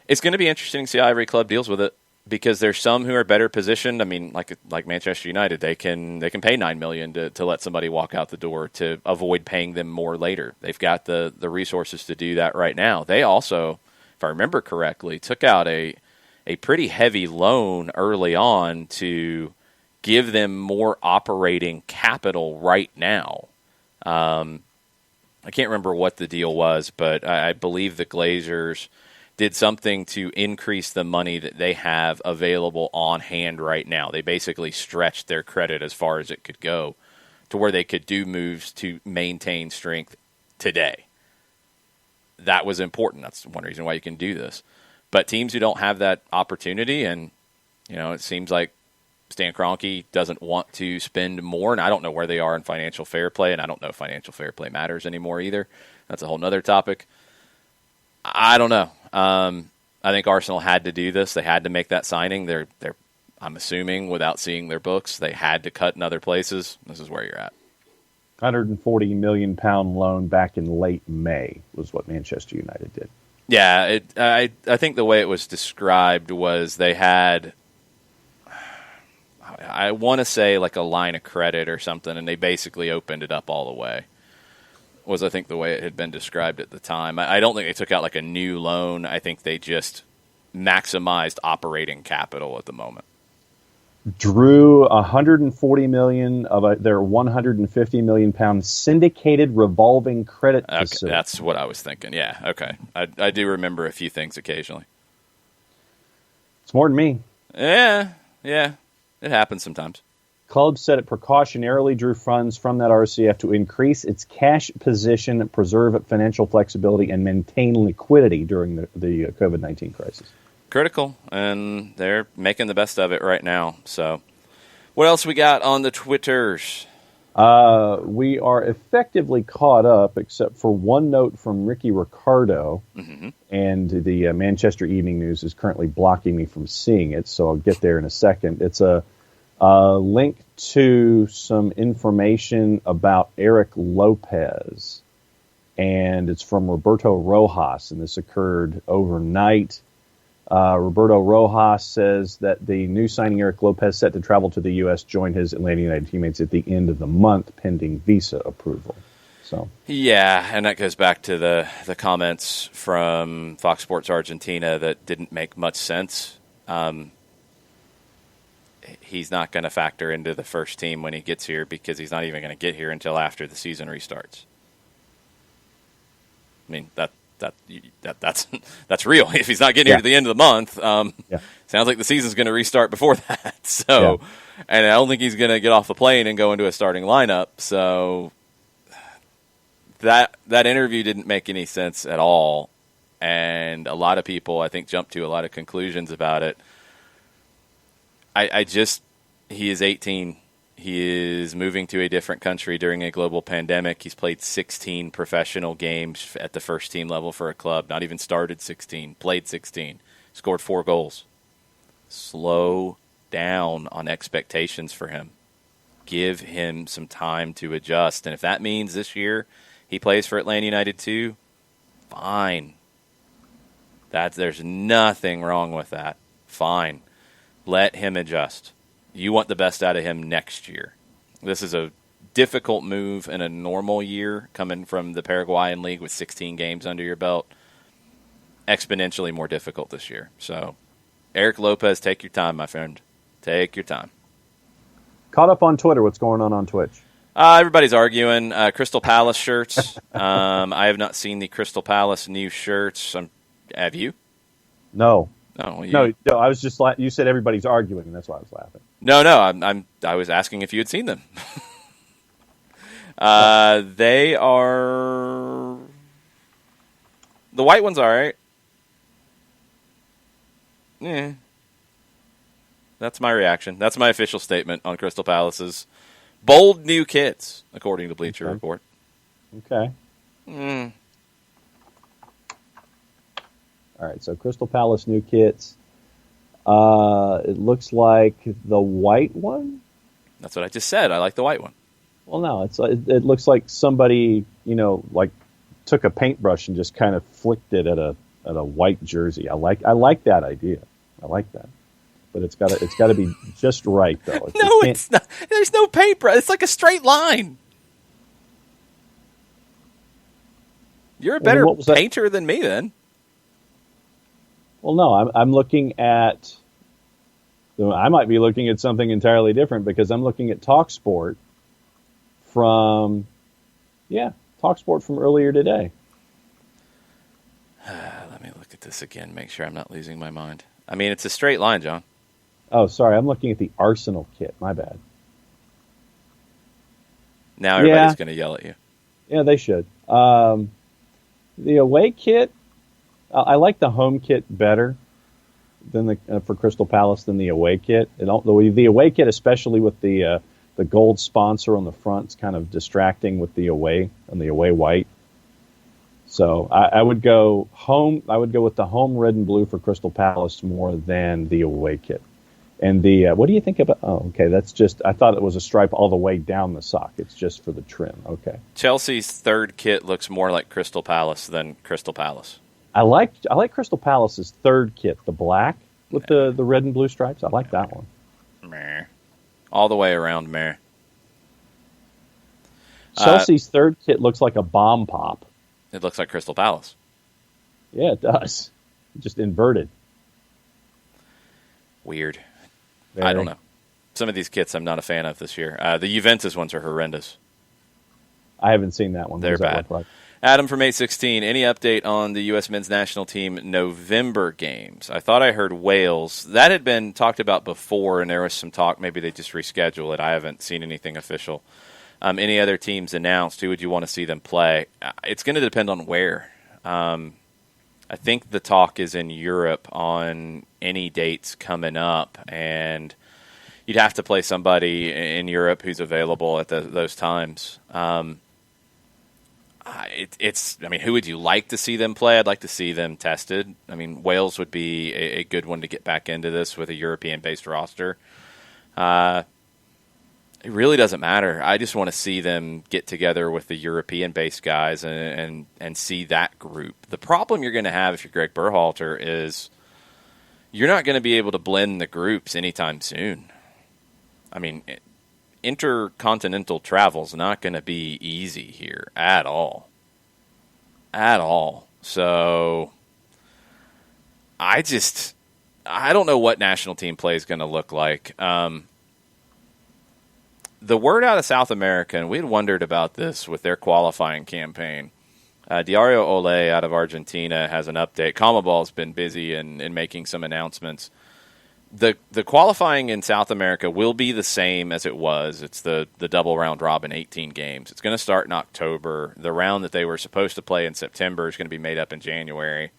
It's going to be interesting to see how every club deals with it because there's some who are better positioned. I mean, like Manchester United, they can pay $9 million to let somebody walk out the door to avoid paying them more later. They've got the resources to do that right now. They also, if I remember correctly, took out a pretty heavy loan early on to give them more operating capital right now. I can't remember what the deal was, but I believe the Glazers did something to increase the money that they have available on hand right now. They basically stretched their credit as far as it could go to where they could do moves to maintain strength today. That was important. That's one reason why you can do this. But teams who don't have that opportunity, and it seems like Stan Kroenke doesn't want to spend more, and I don't know where they are in financial fair play, and I don't know if financial fair play matters anymore either. That's a whole nother topic. I don't know. I think Arsenal had to do this. They had to make that signing. They're I'm assuming, without seeing their books, they had to cut in other places. This is where you're at. £140 million loan back in late May was what Manchester United did. Yeah, I think the way it was described was they had, I want to say like a line of credit or something, and they basically opened it up all the way. Was, I think, the way it had been described at the time. I don't think they took out like a new loan. I think they just maximized operating capital at the moment. Drew $140 million of their £150 million syndicated revolving credit facility. Okay, that's what I was thinking. Yeah, okay. I do remember a few things occasionally. It's more than me. Yeah, it happens sometimes. Club said it precautionarily drew funds from that RCF to increase its cash position, preserve financial flexibility, and maintain liquidity during the COVID-19 crisis. Critical, and they're making the best of it right now. So, what else we got on the Twitters? We are effectively caught up, except for one note from Ricky Ricardo, and the Manchester Evening News is currently blocking me from seeing it, so I'll get there in a second. It's a link to some information about Eric Lopez, and it's from Roberto Rojas, and this occurred overnight. Roberto Rojas says that the new signing Eric Lopez set to travel to the U.S. joined his Atlanta United teammates at the end of the month pending visa approval. So yeah, and that goes back to the comments from Fox Sports Argentina that didn't make much sense. He's not going to factor into the first team when he gets here because he's not even going to get here until after the season restarts. I mean, that's real. If he's not getting here to the end of the month, Yeah. sounds like the season's going to restart before that. So, and I don't think he's going to get off the plane and go into a starting lineup. So that interview didn't make any sense at all, and a lot of people, I think, jumped to a lot of conclusions about it. He is 18. He is moving to a different country during a global pandemic. He's played 16 professional games at the first team level for a club. Not even started 16, played 16, scored 4 goals. Slow down on expectations for him. Give him some time to adjust. And if that means this year he plays for Atlanta United too, fine. There's nothing wrong with that. Fine. Let him adjust. You want the best out of him next year. This is a difficult move in a normal year, coming from the Paraguayan League with 16 games under your belt. Exponentially more difficult this year. So, Eric Lopez, take your time, my friend. Take your time. Caught up on Twitter. What's going on Twitch? Everybody's arguing. Crystal Palace shirts. I have not seen the Crystal Palace new shirts. Have you? No. Oh, No, I was just like, you said everybody's arguing, and that's why I was laughing. No, I was asking if you had seen them. They are, the white one's all right. Yeah, that's my reaction. That's my official statement on Crystal Palace's bold new kits, according to Bleacher Report. Okay. All right, so Crystal Palace new kits. It looks like the white one. That's what I just said. I like the white one. Well, no, it looks like somebody, like took a paintbrush and just kind of flicked it at a white jersey. I like that idea. I like that, but it's got to be just right though. No, it's not. There's no paintbrush. It's like a straight line. You're a better painter than me, then. Well, no, I'm looking at. I might be looking at something entirely different because I'm looking at TalkSport from earlier today. Let me look at this again, make sure I'm not losing my mind. I mean, it's a straight line, John. Oh, sorry, I'm looking at the Arsenal kit. My bad. Now everybody's going to yell at you. Yeah, they should. The away kit. I like the home kit better than for Crystal Palace than the away kit. The away kit, especially with the gold sponsor on the front, is kind of distracting with the away and the away white. So I would go home. I would go with the home red and blue for Crystal Palace more than the away kit. And what do you think about? Oh, okay, that's just. I thought it was a stripe all the way down the sock. It's just for the trim. Okay. Chelsea's third kit looks more like Crystal Palace than Crystal Palace. I like Crystal Palace's third kit, the black with the red and blue stripes. I like that one. Meh. All the way around, meh. Chelsea's third kit looks like a bomb pop. It looks like Crystal Palace. Yeah, it does. Just inverted. Weird. Very. I don't know. Some of these kits I'm not a fan of this year. The Juventus ones are horrendous. I haven't seen that one. They're bad. Adam from 816, any update on the U.S. men's national team November games? I thought I heard Wales. That had been talked about before, and there was some talk. Maybe they just reschedule it. I haven't seen anything official. Any other teams announced? Who would you want to see them play? It's going to depend on where. I think the talk is in Europe on any dates coming up, and you'd have to play somebody in Europe who's available at those times. Who would you like to see them play? I'd like to see them tested. I mean, Wales would be a good one to get back into this with a European-based roster. It really doesn't matter. I just want to see them get together with the European-based guys and see that group. The problem you're going to have if you're Greg Berhalter is you're not going to be able to blend the groups anytime soon. I mean, intercontinental travel is not going to be easy here at all. At all. So I don't know what national team play is going to look like. The word out of South America, and we had wondered about this with their qualifying campaign, Diario Ole out of Argentina has an update. CONMEBOL's been busy in making some announcements. The qualifying in South America will be the same as it was. It's the double round robin, 18 games. It's going to start in October. The round that they were supposed to play in September is going to be made up in January.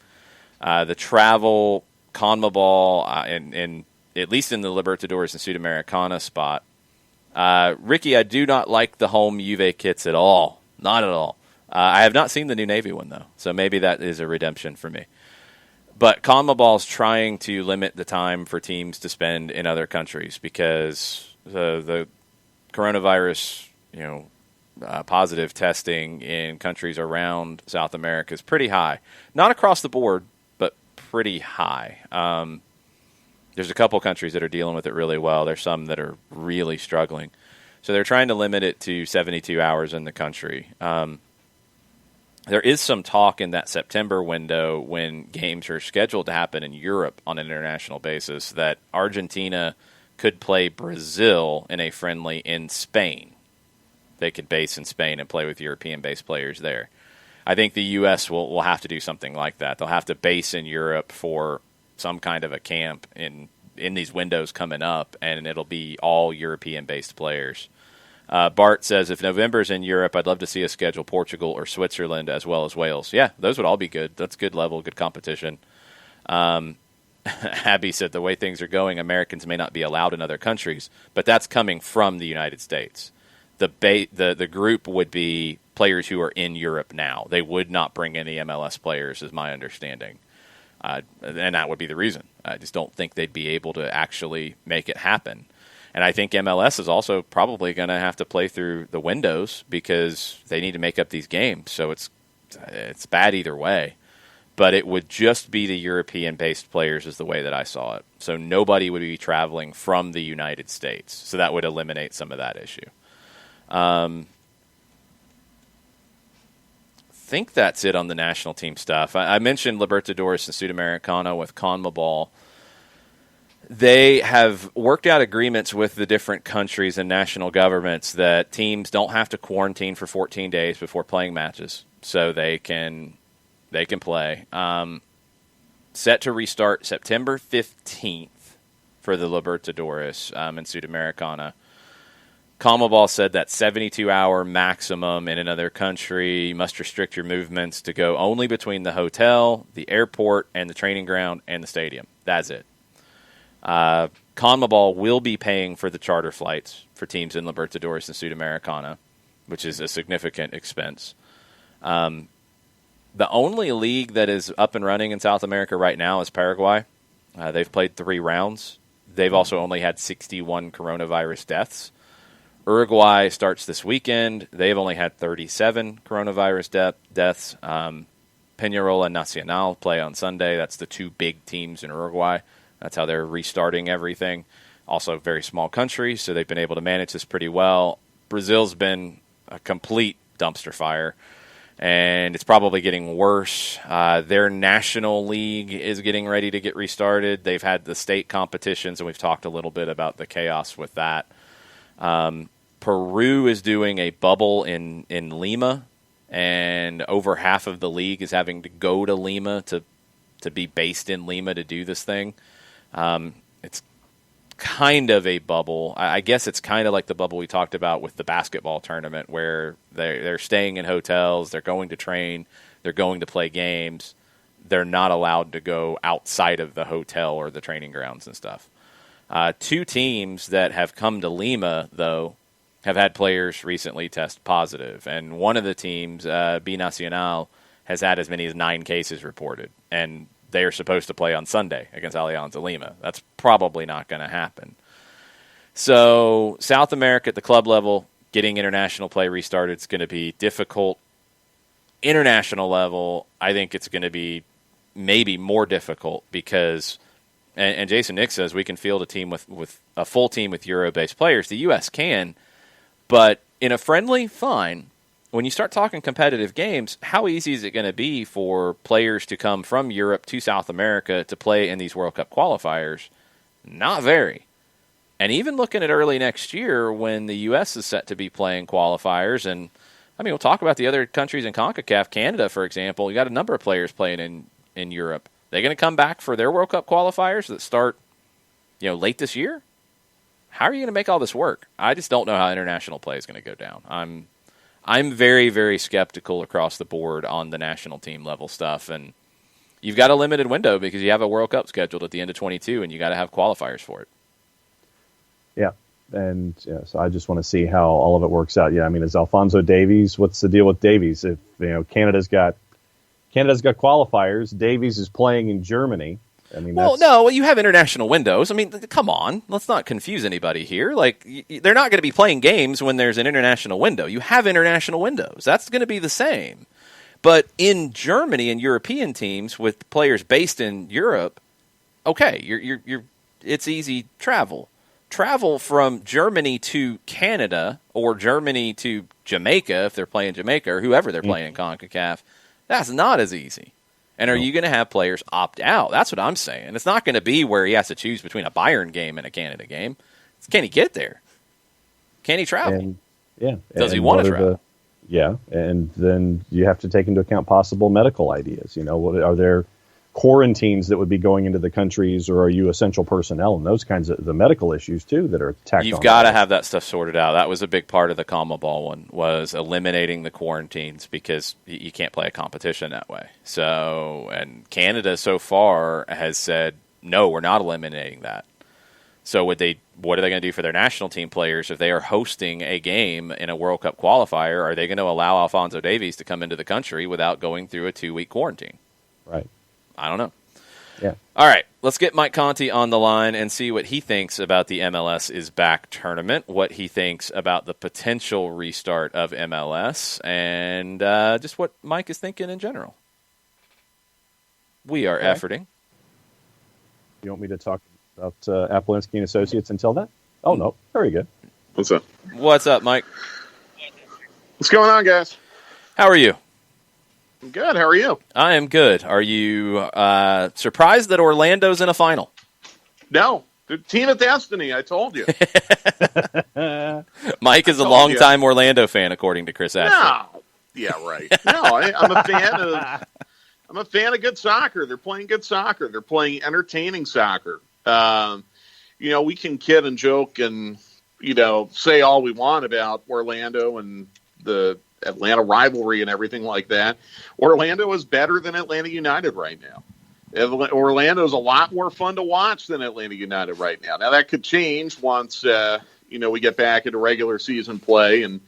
The travel, CONMEBOL, and at least in the Libertadores and Sudamericana spot. Ricky, I do not like the home Juve kits at all. Not at all. I have not seen the new Navy one, though, so maybe that is a redemption for me. But CONMEBOL's trying to limit the time for teams to spend in other countries because the coronavirus, positive testing in countries around South America is pretty high. Not across the board, but pretty high. There's a couple countries that are dealing with it really well. There's some that are really struggling. So they're trying to limit it to 72 hours in the country. There is some talk in that September window when games are scheduled to happen in Europe on an international basis that Argentina could play Brazil in a friendly in Spain. They could base in Spain and play with European-based players there. I think the U.S. will have to do something like that. They'll have to base in Europe for some kind of a camp in these windows coming up, and it'll be all European-based players. Bart says, if November's in Europe, I'd love to see us schedule Portugal or Switzerland as well as Wales. Yeah, those would all be good. That's good level, good competition. Abby said, the way things are going, Americans may not be allowed in other countries, but that's coming from the United States. The group would be players who are in Europe now. They would not bring any MLS players, is my understanding. And that would be the reason. I just don't think they'd be able to actually make it happen. And I think MLS is also probably going to have to play through the windows because they need to make up these games. So it's bad either way. But it would just be the European-based players is the way that I saw it. So nobody would be traveling from the United States. So that would eliminate some of that issue. I think that's it on the national team stuff. I mentioned Libertadores and Sudamericana with CONMEBOL. They have worked out agreements with the different countries and national governments that teams don't have to quarantine for 14 days before playing matches, so they can play. Set to restart September 15th for the Libertadores and Sudamericana. CONMEBOL said that 72-hour maximum in another country. You must restrict your movements to go only between the hotel, the airport, and the training ground and the stadium. That's it. CONMEBOL will be paying for the charter flights for teams in Libertadores and Sudamericana, which is a significant expense. The only league that is up and running in South America right now is Paraguay. They've played 3 rounds. They've also only had 61 coronavirus deaths. Uruguay starts this weekend. They've only had 37 coronavirus deaths. Peñarol and Nacional play on Sunday. That's the 2 big teams in Uruguay. That's how they're restarting everything. Also, a very small country, so they've been able to manage this pretty well. Brazil's been a complete dumpster fire, and it's probably getting worse. Their national league is getting ready to get restarted. They've had the state competitions, and we've talked a little bit about the chaos with that. Peru is doing a bubble in Lima, and over half of the league is having to go to Lima to be based in Lima to do this thing. It's kind of a bubble. I guess it's kind of like the bubble we talked about with the basketball tournament where they're staying in hotels, they're going to train, they're going to play games. They're not allowed to go outside of the hotel or the training grounds and stuff. 2 teams that have come to Lima, though, have had players recently test positive. And one of the teams, Binacional, has had as many as 9 cases reported. And they are supposed to play on Sunday against Alianza Lima. That's probably not going to happen. So South America at the club level, getting international play restarted is going to be difficult. International level, I think it's going to be maybe more difficult because, and Jason Nick says we can field a team with a full team with Euro-based players. The U.S. can, but in a friendly, fine. When you start talking competitive games, how easy is it going to be for players to come from Europe to South America to play in these World Cup qualifiers? Not very. And even looking at early next year when the U.S. is set to be playing qualifiers and I mean, we'll talk about the other countries in CONCACAF. Canada, for example, you got a number of players playing in Europe. They're going to come back for their World Cup qualifiers that start, late this year. How are you going to make all this work? I just don't know how international play is going to go down. I'm very, very skeptical across the board on the national team level stuff, and you've got a limited window because you have a World Cup scheduled at the end of 22, and you got to have qualifiers for it. Yeah. And so I just want to see how all of it works out. Yeah, I mean, is Alphonso Davies? What's the deal with Davies? If Canada's got qualifiers, Davies is playing in Germany. I mean, you have international windows. I mean, come on, let's not confuse anybody here. Like, they're not going to be playing games when there's an international window. You have international windows. That's going to be the same. But in Germany and European teams with players based in Europe, okay, it's easy travel. Travel from Germany to Canada or Germany to Jamaica, if they're playing Jamaica or whoever they're playing in CONCACAF, that's not as easy. And are you going to have players opt out? That's what I'm saying. It's not going to be where he has to choose between a Bayern game and a Canada game. Can he get there? Can he travel? Does he want to travel? And then you have to take into account possible medical ideas. Are there quarantines that would be going into the countries, or are you essential personnel, and those kinds of the medical issues too that are tacked on. You've got to have that stuff sorted out. That was a big part of the CONMEBOL one, was eliminating the quarantines because you can't play a competition that way. So, and Canada so far has said, no, we're not eliminating that. So what are they going to do for their national team players if they are hosting a game in a World Cup qualifier? Are they going to allow Alphonso Davies to come into the country without going through a 2-week quarantine? Right. I don't know. Yeah. All right, let's get Mike Conti on the line and see what he thinks about the MLS is Back tournament, what he thinks about the potential restart of MLS, and just what Mike is thinking in general. We are efforting. You want me to talk about Apolinski and Associates until then? Oh, no. Very good. What's up? What's up, Mike? What's going on, guys? How are you? I'm good. How are you? I am good. Are you surprised that Orlando's in a final? No. The team of destiny, I told you. Mike is a longtime Orlando fan, according to Chris Ashley. No. Yeah, right. No, I'm a fan of good soccer. They're playing good soccer. They're playing entertaining soccer. We can kid and joke and, say all we want about Orlando and the Atlanta rivalry and everything like that. Orlando is better than Atlanta United right now. Orlando is a lot more fun to watch than Atlanta United right now. Now, that could change once, we get back into regular season play and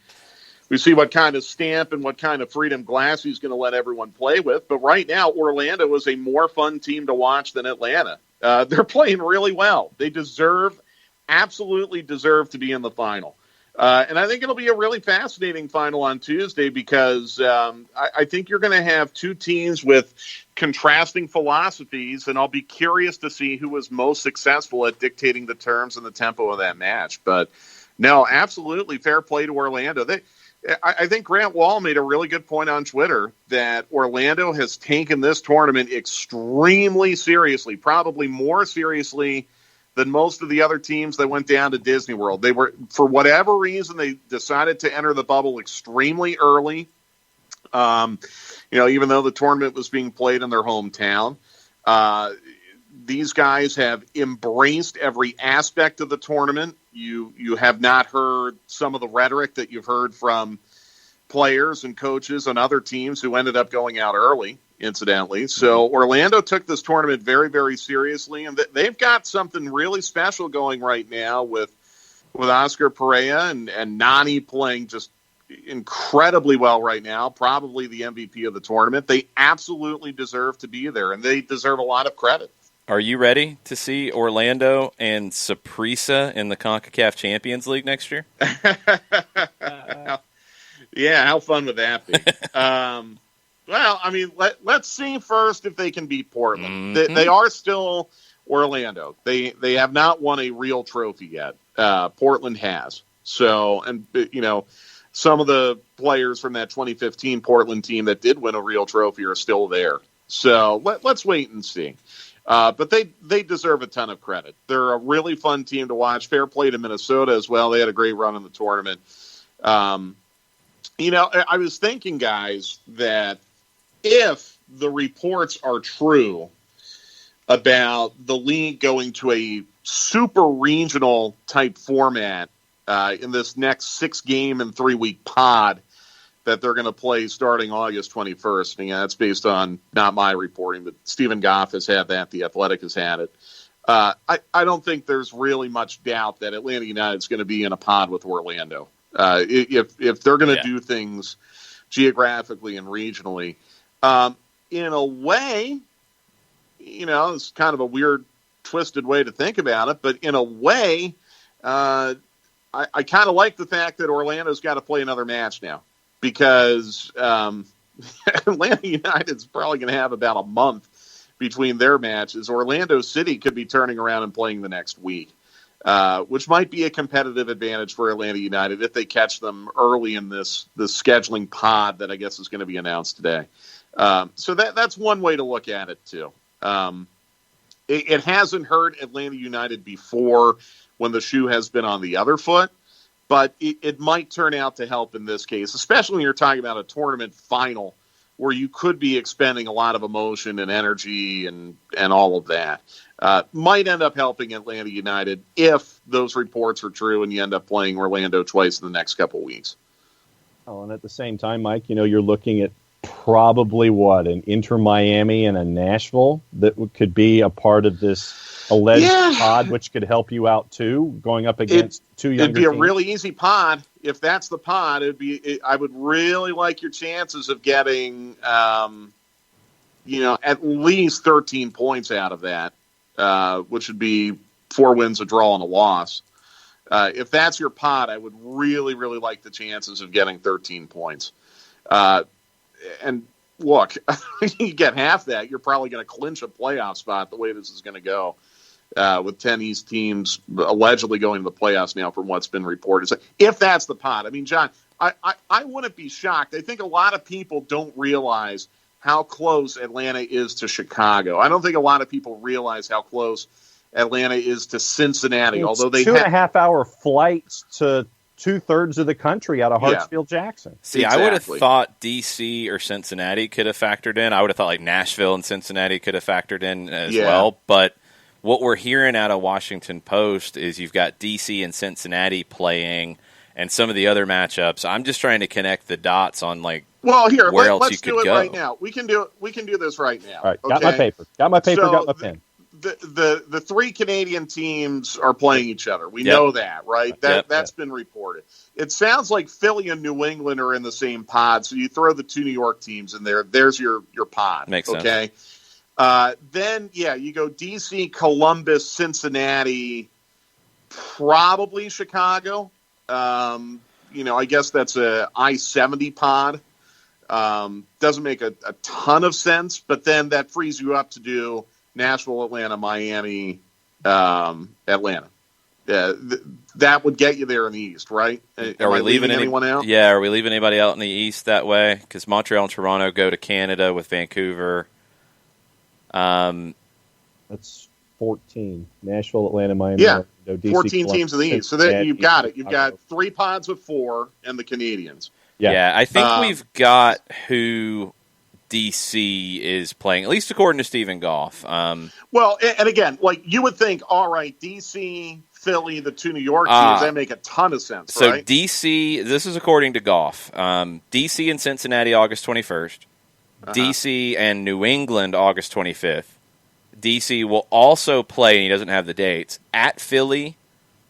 we see what kind of stamp and what kind of freedom Glass he's going to let everyone play with. But right now, Orlando is a more fun team to watch than Atlanta. They're playing really well. They absolutely deserve to be in the final. And I think it'll be a really fascinating final on Tuesday because I think you're going to have two teams with contrasting philosophies, and I'll be curious to see who was most successful at dictating the terms and the tempo of that match. But no, absolutely fair play to Orlando. I think Grant Wall made a really good point on Twitter that Orlando has taken this tournament extremely seriously, probably more seriously than most of the other teams that went down to Disney World. They were, for whatever reason, they decided to enter the bubble extremely early. Even though the tournament was being played in their hometown, these guys have embraced every aspect of the tournament. You have not heard some of the rhetoric that you've heard from players and coaches on other teams who ended up going out early, incidentally. So Orlando took this tournament very, very seriously, and they've got something really special going right now with Oscar Pereira and Nani playing just incredibly well right now, probably the MVP of the tournament. They absolutely deserve to be there, and they deserve a lot of credit. Are you ready to see Orlando and Saprissa in the CONCACAF Champions League next year? Yeah, how fun would that be? Well, I mean, let's see first if they can beat Portland. Mm-hmm. They are still Orlando. They have not won a real trophy yet. Portland has. So, and some of the players from that 2015 Portland team that did win a real trophy are still there. So let's wait and see. But they deserve a ton of credit. They're a really fun team to watch. Fair play to Minnesota as well. They had a great run in the tournament. I was thinking, guys, that if the reports are true about the league going to a super regional type format in this next 6-game and 3-week pod that they're going to play starting August 21st. And that's based on not my reporting, but Stephen Goff has had that. The Athletic has had it. I don't think there's really much doubt that Atlanta United is going to be in a pod with Orlando. If they're going to do things geographically and regionally, in a way, it's kind of a weird, twisted way to think about it, but in a way, I kind of like the fact that Orlando's got to play another match now, because Atlanta United's probably going to have about a month between their matches. Orlando City could be turning around and playing the next week, which might be a competitive advantage for Atlanta United if they catch them early in this scheduling pod that I guess is going to be announced today. So that's one way to look at it, too. It hasn't hurt Atlanta United before when the shoe has been on the other foot, but it might turn out to help in this case, especially when you're talking about a tournament final where you could be expending a lot of emotion and energy and all of that. Might end up helping Atlanta United if those reports are true and you end up playing Orlando twice in the next couple of weeks. Oh, and at the same time, Mike, you're looking at probably an Inter Miami and a Nashville that could be a part of this alleged pod, which could help you out too, going up against two younger teams. It'd be teams. A really easy pod. If that's the pod, I would really like your chances of getting, at least 13 points out of that, which would be 4 wins, a draw, and a loss. If that's your pod, I would really, really like the chances of getting 13 points. And look, you get half that, you're probably going to clinch a playoff spot the way this is going to go, with 10 East teams allegedly going to the playoffs now from what's been reported. So if that's the pot, I mean, John, I wouldn't be shocked. I think a lot of people don't realize how close Atlanta is to Chicago. I don't think a lot of people realize how close Atlanta is to Cincinnati, it's although they 2.5-hour flights to 2/3 of the country out of Hartsfield-Jackson. See, exactly. I would have thought D.C. or Cincinnati could have factored in. I would have thought like Nashville and Cincinnati could have factored in as well. But what we're hearing out of Washington Post is you've got D.C. and Cincinnati playing, and some of the other matchups. I'm just trying to connect the dots on where else you could do it go. Right now. We can do this right now. All right, got my paper, got my pen. The 3 Canadian teams are playing each other. We know that, right? That's been reported. It sounds like Philly and New England are in the same pod, so you throw the 2 New York teams in there. There's your pod. Makes sense. Okay. Then you go DC, Columbus, Cincinnati, probably Chicago. I guess that's a I-70 pod. Doesn't make a ton of sense, but then that frees you up to do Nashville, Atlanta, Miami, Atlanta. That would get you there in the East, right? Are we leaving anyone out? Yeah, are we leaving anybody out in the East that way? Because Montreal and Toronto go to Canada with Vancouver. That's 14. Nashville, Atlanta, Miami. Yeah, DC, 14 Columbus, teams in the East. So then you've got it. You've got 3 pods with 4 and the Canadians. Yeah, I think we've got who DC is playing, at least according to Stephen Goff. Well, and again, you would think, all right, DC, Philly, the 2 New York teams, that make a ton of sense, so right? DC, this is according to Goff, DC and Cincinnati, August 21st. DC and New England, August 25th. DC will also play, and he doesn't have the dates, at Philly,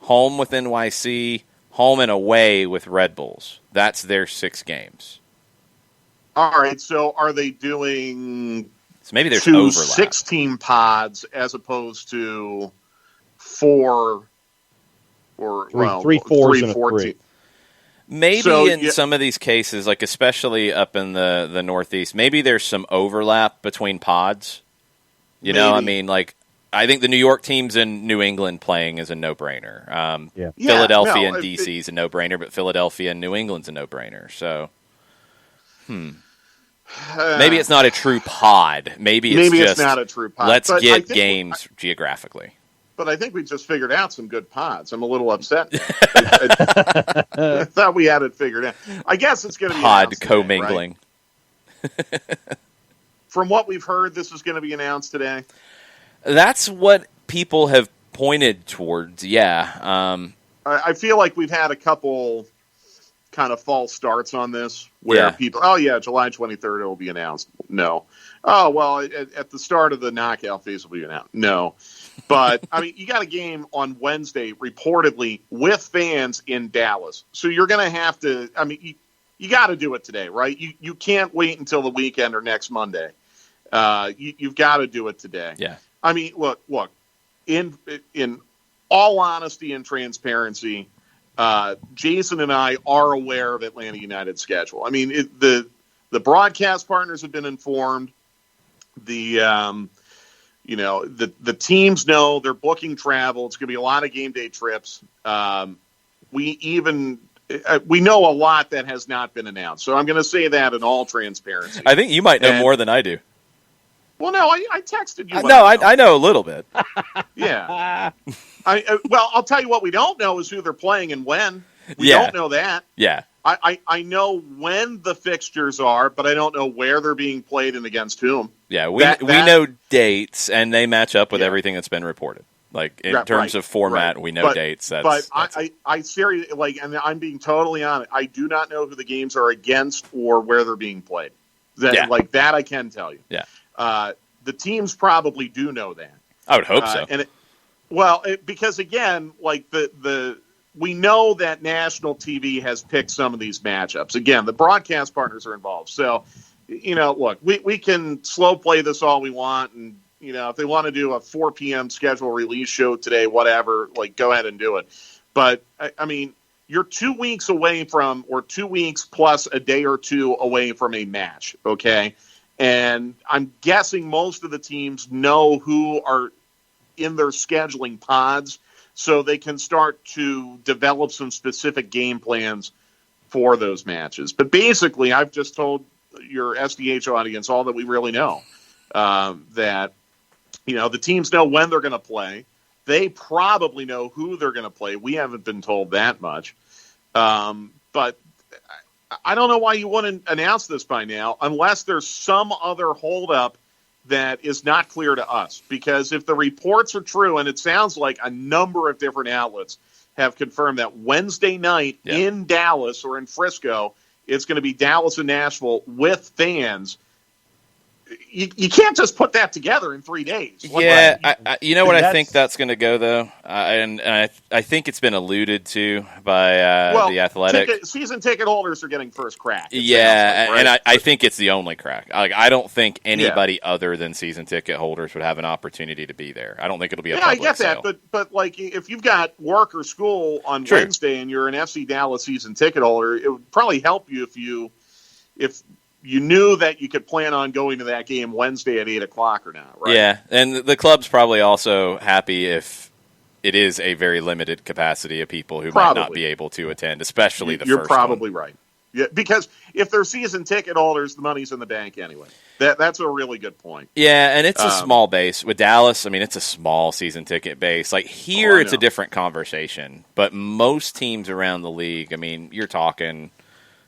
home with NYC, home and away with Red Bulls. That's their 6 games. All right, so are they doing so maybe there's 2 overlap. 16 pods as opposed to 4 or 3 4s and a 14? 3? Maybe in some of these cases, especially up in the Northeast, maybe there's some overlap between pods. You know, I mean, I think the New York teams in New England playing is a no-brainer. Philadelphia and DC is a no-brainer, but Philadelphia and New England's a no-brainer. So, maybe it's not a true pod. Maybe it's just not a true pod. Let's get games geographically. but I think we just figured out some good pods. I'm a little upset. I thought we had it figured out. I guess it's going to be pod commingling. Today, right? From what we've heard, this is going to be announced today. That's what people have pointed towards. Yeah. I feel like we've had a couple kind of false starts on this where people, July 23rd it will be announced. No. Oh, well, at the start of the knockout phase it will be announced. No. But, I mean, you got a game on Wednesday, reportedly, with fans in Dallas. So you're going to have to, I mean, you got to do it today, right? You can't wait until the weekend or next Monday. You've got to do it today. Yeah. I mean, look, in all honesty and transparency, Jason and I are aware of Atlanta United's schedule. I mean, the broadcast partners have been informed. The teams know they're booking travel. It's going to be a lot of game day trips. We know a lot that has not been announced. So I'm going to say that in all transparency. I think you might know more than I do. Well, no, I texted you. No, I know a little bit. Yeah. I'll tell you what we don't know is who they're playing and when. We don't know that. Yeah. I know when the fixtures are, but I don't know where they're being played and against whom. Yeah, we know dates, and they match up with everything that's been reported. Like, in terms of format, we know dates. That's I seriously, and I'm being totally honest, I do not know who the games are against or where they're being played. That I can tell you. Yeah. The teams probably do know that. I would hope so. Because again, like we know that national TV has picked some of these matchups. Again, the broadcast partners are involved. So, look, we can slow play this all we want. And, if they want to do a 4 p.m. schedule release show today, whatever, like, go ahead and do it. But, I mean, you're 2 weeks away from, or 2 weeks plus a day or two away from a match, okay? And I'm guessing most of the teams know who are in their scheduling pods, so they can start to develop some specific game plans for those matches. But basically, I've just told your SDH audience all that we really know, that, the teams know when they're going to play. They probably know who they're going to play. We haven't been told that much. But I don't know why you wouldn't announce this by now, unless there's some other holdup that is not clear to us. Because if the reports are true, and it sounds like a number of different outlets have confirmed that Wednesday night in Dallas or in Frisco, it's going to be Dallas and Nashville with fans. You can't just put that together in 3 days. You know what I think that's going to go, though? And I think it's been alluded to by The Athletic. Season ticket holders are getting first crack. And I think it's the only crack. Like, I don't think anybody other than season ticket holders would have an opportunity to be there. I don't think it'll be a public I get sale. that, but like, if you've got work or school on Wednesday and you're an FC Dallas season ticket holder, it would probably help you if you knew that you could plan on going to that game Wednesday at 8 o'clock or not, right? Yeah, and the club's probably also happy if it is a very limited capacity of people who might not be able to attend, especially the first one. You're probably right. Yeah, because if they're season ticket holders, the money's in the bank anyway. That's a really good point. Yeah, and it's a small base. With Dallas, I mean, it's a small season ticket base. Like, here it's a different conversation. But most teams around the league, I mean, you're talking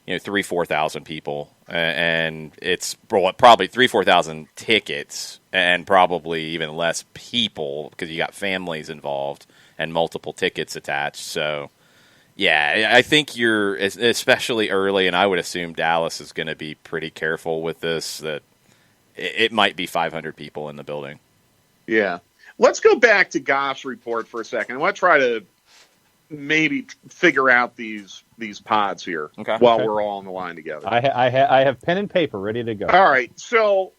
3,000-4,000 people, and it's probably 3,000-4,000 tickets, and probably even less people because you got families involved and multiple tickets attached. So, yeah, I think you're especially early, and I would assume Dallas is going to be pretty careful with this. That it might be 500 people in the building. Yeah, let's go back to Goff's report for a second. I want to try to maybe figure out these pods here while we're all on the line together. I have pen and paper ready to go. All right, so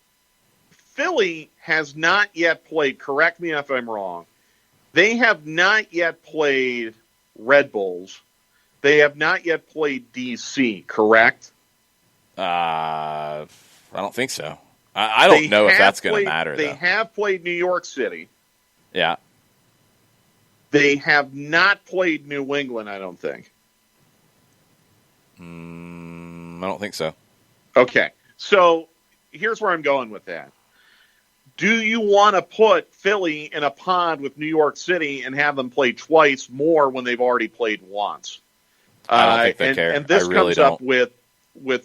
Philly has not yet played, correct me if I'm wrong, they have not yet played Red Bulls. They have not yet played DC, correct? I don't think so. I don't know if that's going to matter, They have played New York City. Yeah. They have not played New England, I don't think. I don't think so. Okay, so here's where I'm going with that. do you want to put Philly in a pod with New York City and have them play twice more when they've already played once? I don't think they care. And this really comes up with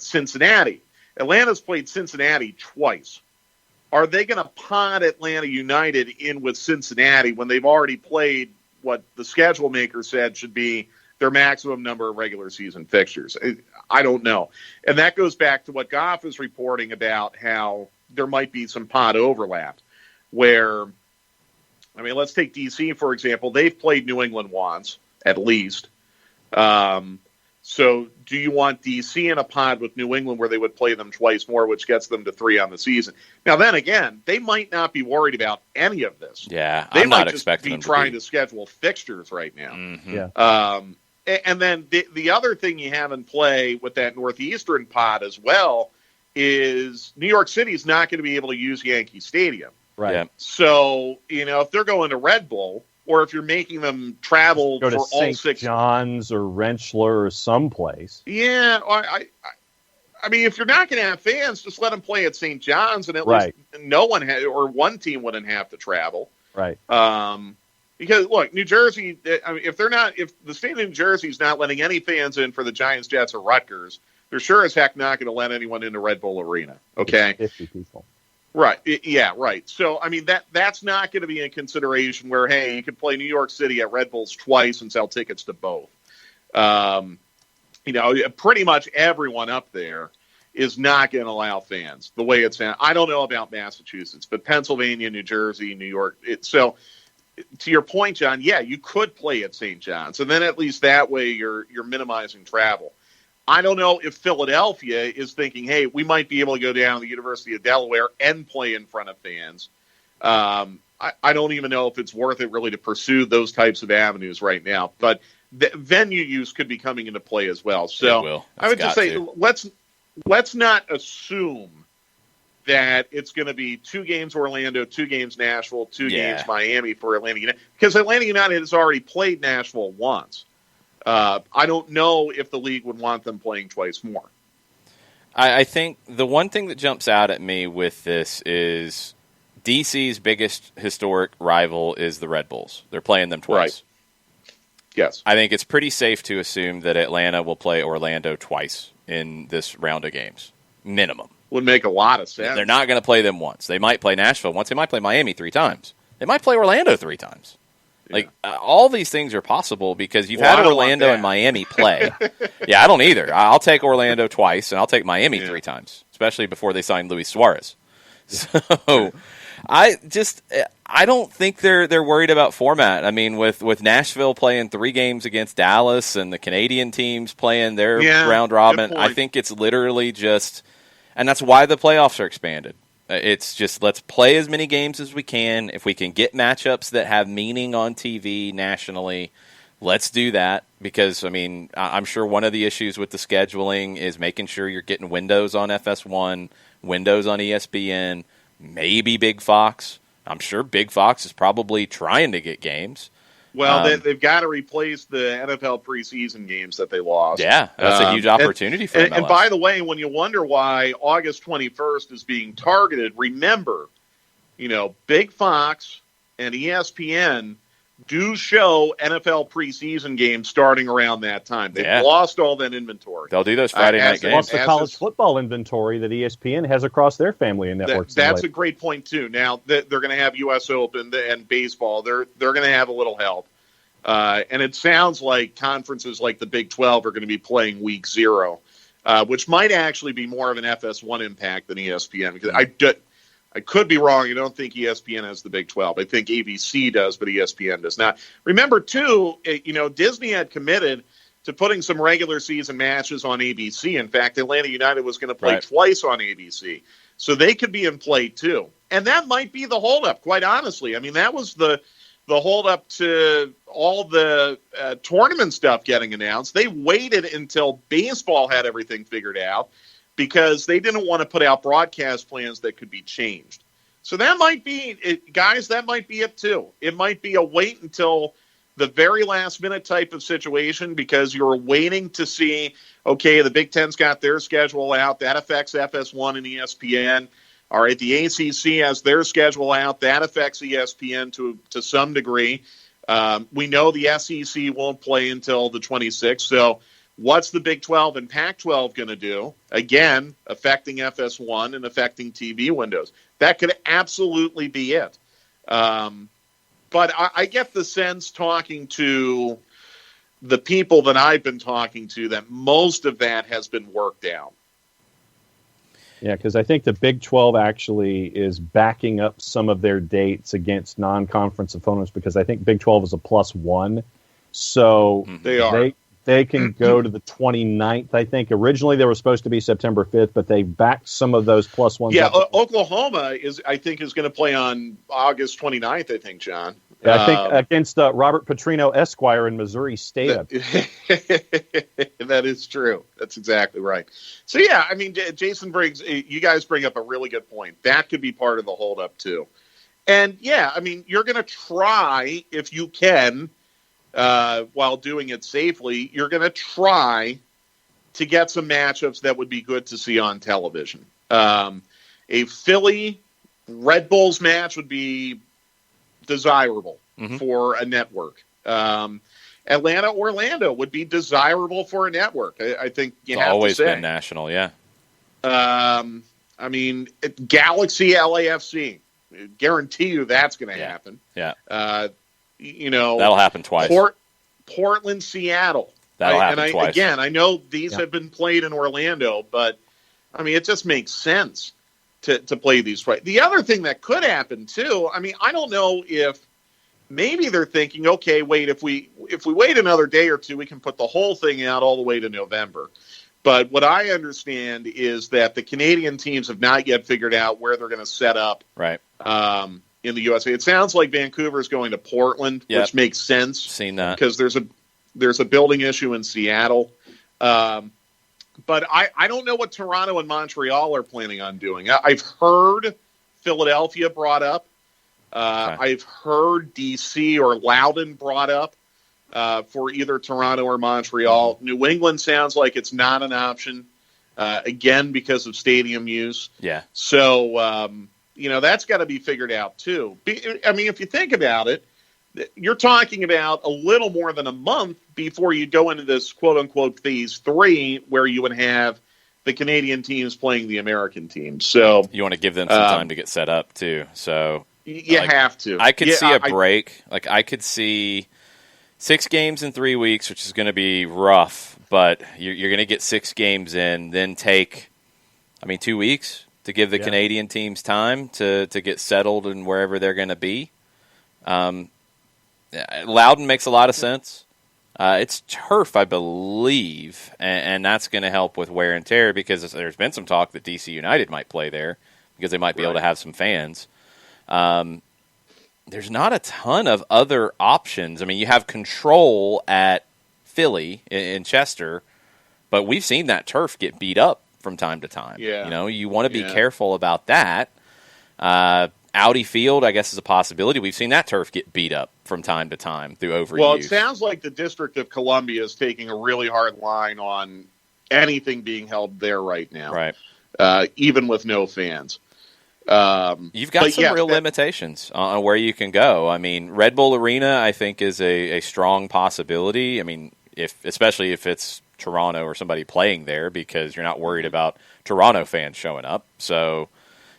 Cincinnati. Atlanta's played Cincinnati twice. Are they going to pod Atlanta United in with Cincinnati when they've already played what the schedule maker said should be their maximum number of regular season fixtures? I don't know. And that goes back to what Goff is reporting about how there might be some pod overlap where, I mean, let's take DC, for example. They've played New England once, at least. So do you want DC in a pod with New England where they would play them twice more, which gets them to 3 on the season? Now, then again, they might not be worried about any of this. Yeah, they I'm might not just expecting be them trying to to schedule fixtures right now. Mm-hmm. Yeah. And then the other thing you have in play with that Northeastern pod as well is New York City is not going to be able to use Yankee Stadium. Right. Yeah. So, if they're going to Red Bull, or if you're making them travel Go for to all St. 6 John's or Rentschler or someplace. Yeah, I mean, if you're not going to have fans, just let them play at St. John's, and at Right. least no one or one team wouldn't have to travel. Right. Because look, New Jersey, I mean, if the state of New Jersey is not letting any fans in for the Giants, Jets, or Rutgers, they're sure as heck not going to let anyone into Red Bull Arena. Okay. 50 people. Right. Yeah, right. So, I mean, that's not going to be a consideration where, hey, you can play New York City at Red Bulls twice and sell tickets to both. Pretty much everyone up there is not going to allow fans the way it's. I don't know about Massachusetts, but Pennsylvania, New Jersey, New York. So, to your point, John, yeah, you could play at St. John's, and then at least that way you're minimizing travel. I don't know if Philadelphia is thinking, hey, we might be able to go down to the University of Delaware and play in front of fans. I don't even know if it's worth it really to pursue those types of avenues right now. But the venue use could be coming into play as well. So I would just say let's not assume that it's going to be 2 games Orlando, 2 games Nashville, 2 games Miami for Atlanta United. Because Atlanta United has already played Nashville once. I don't know if the league would want them playing twice more. I think the one thing that jumps out at me with this is DC's biggest historic rival is the Red Bulls. They're playing them twice. Right. Yes. I think it's pretty safe to assume that Atlanta will play Orlando twice in this round of games. Minimum. Would make a lot of sense. They're not going to play them once. They might play Nashville once. They might play Miami 3 times. They might play Orlando 3 times. All these things are possible because you've had Orlando and Miami play. Yeah, I don't either. I'll take Orlando twice, and I'll take Miami 3 times, especially before they signed Luis Suarez. So I don't think they're worried about format. I mean, with Nashville playing 3 games against Dallas and the Canadian teams playing their round robin, I think it's literally just, and that's why the playoffs are expanded. It's just let's play as many games as we can. If we can get matchups that have meaning on TV nationally, let's do that. Because, I mean, I'm sure one of the issues with the scheduling is making sure you're getting windows on FS1, windows on ESPN, maybe Big Fox. I'm sure Big Fox is probably trying to get games. Well, they've got to replace the NFL preseason games that they lost. Yeah, that's a huge opportunity for them. And by the way, when you wonder why August 21st is being targeted, remember, Big Fox and ESPN do show NFL preseason games starting around that time. They've lost all that inventory. They'll do those Friday night games. Lost the college football inventory that ESPN has across their family of networks. That's a great point, too. Now, they're going to have U.S. Open and baseball. They're going to have a little help. And it sounds like conferences like the Big 12 are going to be playing week 0, which might actually be more of an FS1 impact than ESPN. Because I could be wrong. I don't think ESPN has the Big 12. I think ABC does, but ESPN does not. Remember, too, Disney had committed to putting some regular season matches on ABC. In fact, Atlanta United was going to play twice on ABC. So they could be in play, too. And that might be the holdup, quite honestly. I mean, that was the holdup to all the tournament stuff getting announced. They waited until baseball had everything figured out, because they didn't want to put out broadcast plans that could be changed. So that might be it, guys, that might be it too. It might be a wait until the very last minute type of situation, because you're waiting to see, okay, the Big Ten's got their schedule out. That affects FS1 and ESPN. All right, the ACC has their schedule out. That affects ESPN to some degree. We know the SEC won't play until the 26th. So what's the Big 12 and Pac-12 going to do? Again, affecting FS1 and affecting TV windows. That could absolutely be it. But I get the sense talking to the people that I've been talking to that most of that has been worked out. Yeah, because I think the Big 12 actually is backing up some of their dates against non-conference opponents because I think Big 12 is a +1. So they can go to the 29th, I think. Originally, they were supposed to be September 5th, but they backed some of those +1s. Yeah, Oklahoma is going to play on August 29th, I think, John. Yeah, I think against Robert Petrino Esquire in Missouri State. That is true. That's exactly right. So, yeah, I mean, Jason Briggs, you guys bring up a really good point. That could be part of the holdup, too. And, yeah, I mean, you're going to try, if you can, while doing it safely, you're going to try to get some matchups that would be good to see on television. A Philly Red Bulls match would be desirable for a network. Atlanta Orlando would be desirable for a network. I think you have always to say. been national, yeah. I mean, Galaxy LAFC. Guarantee you that's going to happen. Yeah. That'll happen twice. Portland, Seattle. That'll happen twice. Again, I know these have been played in Orlando, but I mean, it just makes sense to play these twice. The other thing that could happen too, I mean, I don't know if maybe they're thinking, okay, wait, if we wait another day or two, we can put the whole thing out all the way to November. But what I understand is that the Canadian teams have not yet figured out where they're going to set up. Right. In the USA, it sounds like Vancouver is going to Portland, which makes sense. Seen that because there's a building issue in Seattle. But I don't know what Toronto and Montreal are planning on doing. I've heard Philadelphia brought up. I've heard DC or Loudoun brought up for either Toronto or Montreal. New England sounds like it's not an option, again, because of stadium use. Yeah. So, that's got to be figured out, too. I mean, if you think about it, you're talking about a little more than a month before you go into this quote-unquote phase 3 where you would have the Canadian teams playing the American teams. So you want to give them some time to get set up, too. So you have to. I could see a break. I could see 6 games in 3 weeks, which is going to be rough, but you're going to get 6 games in, then take, 2 weeks to give the Canadian teams time to get settled in wherever they're going to be. Loudoun makes a lot of sense. It's turf, I believe, and that's going to help with wear and tear because there's been some talk that DC United might play there because they might be able to have some fans. There's not a ton of other options. I mean, you have Control at Philly in Chester, but we've seen that turf get beat up from time to time. Yeah. You want to be careful about that. Audi Field, I guess, is a possibility. We've seen that turf get beat up from time to time through overuse. Well, it sounds like the District of Columbia is taking a really hard line on anything being held there right now. Right. Even with no fans. You've got some real limitations on where you can go. I mean, Red Bull Arena, I think, is a strong possibility. I mean, especially if it's Toronto or somebody playing there because you're not worried about Toronto fans showing up. So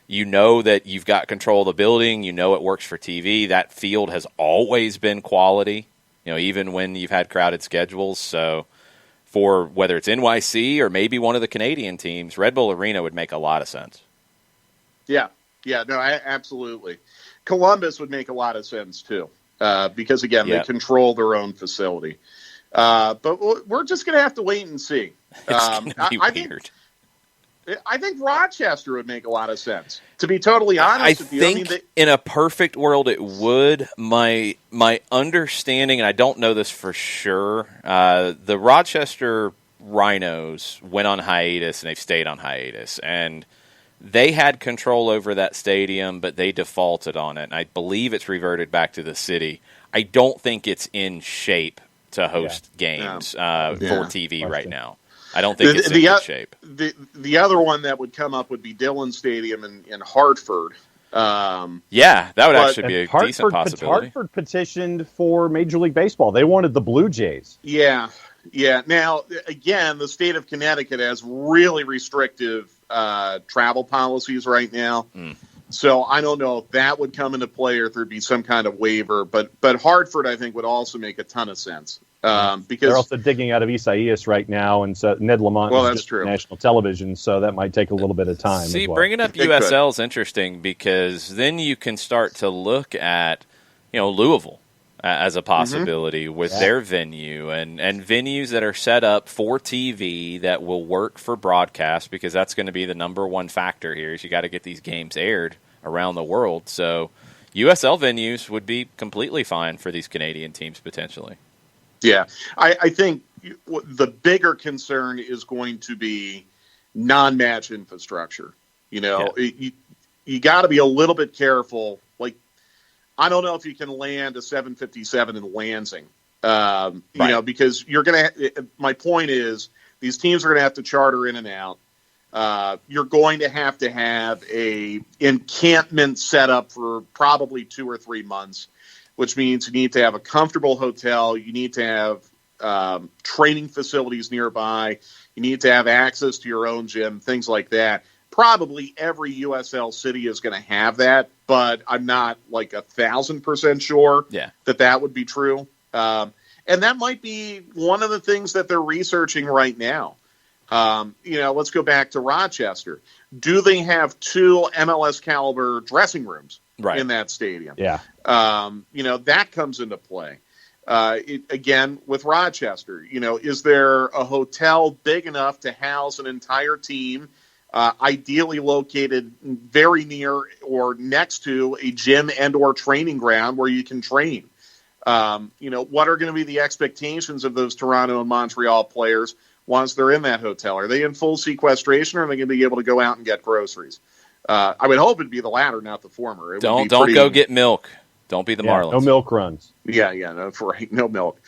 you know that you've got control of the building. You know it works for TV. That field has always been quality, even when you've had crowded schedules. So for whether it's NYC or maybe one of the Canadian teams, Red Bull Arena would make a lot of sense. Yeah, absolutely. Columbus would make a lot of sense, too, because, again, they control their own facility. But we're just going to have to wait and see. It's going to be weird. I think Rochester would make a lot of sense. To be totally honest with you, I think in a perfect world it would. My understanding, and I don't know this for sure, the Rochester Rhinos went on hiatus and they've stayed on hiatus, and they had control over that stadium, but they defaulted on it. And I believe it's reverted back to the city. I don't think it's in shape to host games for TV right now. I don't think it's in good shape. The other one that would come up would be Dillon Stadium in Hartford. Yeah, that would actually be a decent possibility. Hartford petitioned for Major League Baseball. They wanted the Blue Jays. Yeah. Now, again, the state of Connecticut has really restrictive travel policies right now. So I don't know if that would come into play or if there'd be some kind of waiver. But Hartford, I think, would also make a ton of sense. Because they're also digging out of Isaias right now, and so Ned Lamont is just true. National television, so that might take a little bit of time. See, as well. Bringing up USL is interesting because then you can start to look at, Louisville as a possibility with their venue and venues that are set up for TV that will work for broadcast, because that's going to be the number one factor here is you got to get these games aired around the world. So USL venues would be completely fine for these Canadian teams potentially. Yeah, I think the bigger concern is going to be non-match infrastructure. You got to be a little bit careful. Like, I don't know if you can land a 757 in Lansing, because you're going to. My point is, these teams are going to have to charter in and out. You're going to have a encampment set up for probably 2 or 3 months, which means you need to have a comfortable hotel. You need to have training facilities nearby. You need to have access to your own gym, things like that. Probably every USL city is going to have that, but I'm not like 1,000% sure that would be true. And that might be one of the things that they're researching right now. Let's go back to Rochester. Do they have 2 MLS caliber dressing rooms in that stadium? Yeah. That comes into play. Again, with Rochester, is there a hotel big enough to house an entire team, ideally located very near or next to a gym and or training ground where you can train? What are going to be the expectations of those Toronto and Montreal players once they're in that hotel? Are they in full sequestration, or are they going to be able to go out and get groceries? I would hope it'd be the latter, not the former. Don't go get milk. Don't be the Marlins. No milk runs. No milk.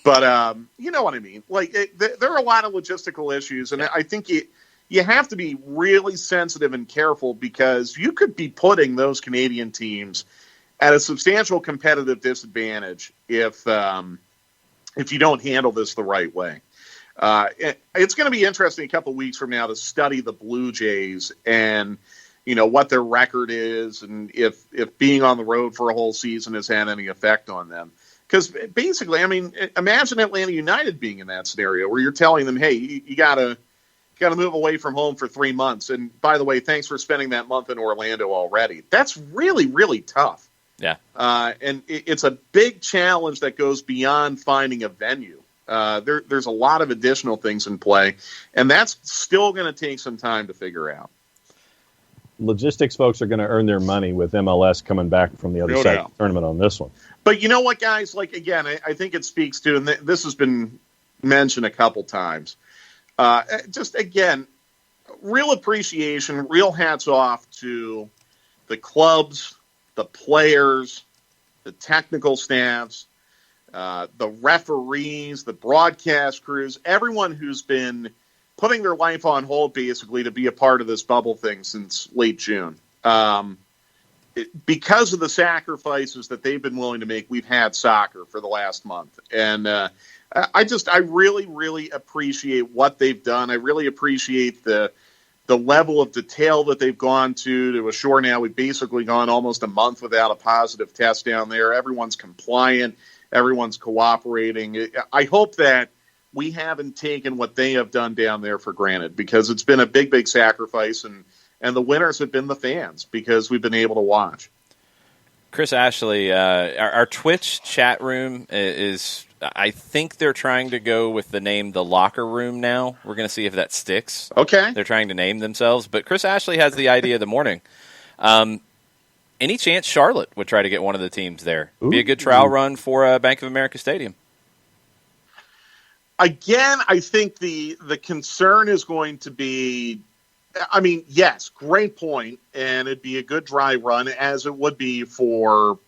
But you know what I mean. Like, there are a lot of logistical issues, and I think you have to be really sensitive and careful, because you could be putting those Canadian teams at a substantial competitive disadvantage if you don't handle this the right way. It's going to be interesting a couple of weeks from now to study the Blue Jays and what their record is, and if being on the road for a whole season has had any effect on them. Because basically, imagine Atlanta United being in that scenario where you're telling them, hey, you gotta move away from home for 3 months. And by the way, thanks for spending that month in Orlando already. That's really, really tough. Yeah. And it's a big challenge that goes beyond finding a venue. There's a lot of additional things in play, and that's still going to take some time to figure out. Logistics folks are going to earn their money with MLS coming back from the other side of the tournament on this one. But you know what, guys? Like, again, I think it speaks to, and this has been mentioned a couple times, just, again, real appreciation, real hats off to the clubs, the players, the technical staffs, the referees, the broadcast crews, everyone who's been putting their life on hold, basically, to be a part of this bubble thing since late June. Because of the sacrifices that they've been willing to make, we've had soccer for the last month. And I really, really appreciate what they've done. I really appreciate the level of detail that they've gone to assure now we've basically gone almost a month without a positive test down there. Everyone's compliant. Everyone's cooperating. I hope that we haven't taken what they have done down there for granted, because it's been a big, big sacrifice, and the winners have been the fans, because we've been able to watch. Chris Ashley, our Twitch chat room is, I think they're trying to go with the name The Locker Room now. We're going to see if that sticks. Okay. They're trying to name themselves, but Chris Ashley has the idea of the morning. Any chance Charlotte would try to get one of the teams there? Be a good trial run for Bank of America Stadium. Again, I think the concern is going to be, yes, great point, and it'd be a good dry run, as it would be for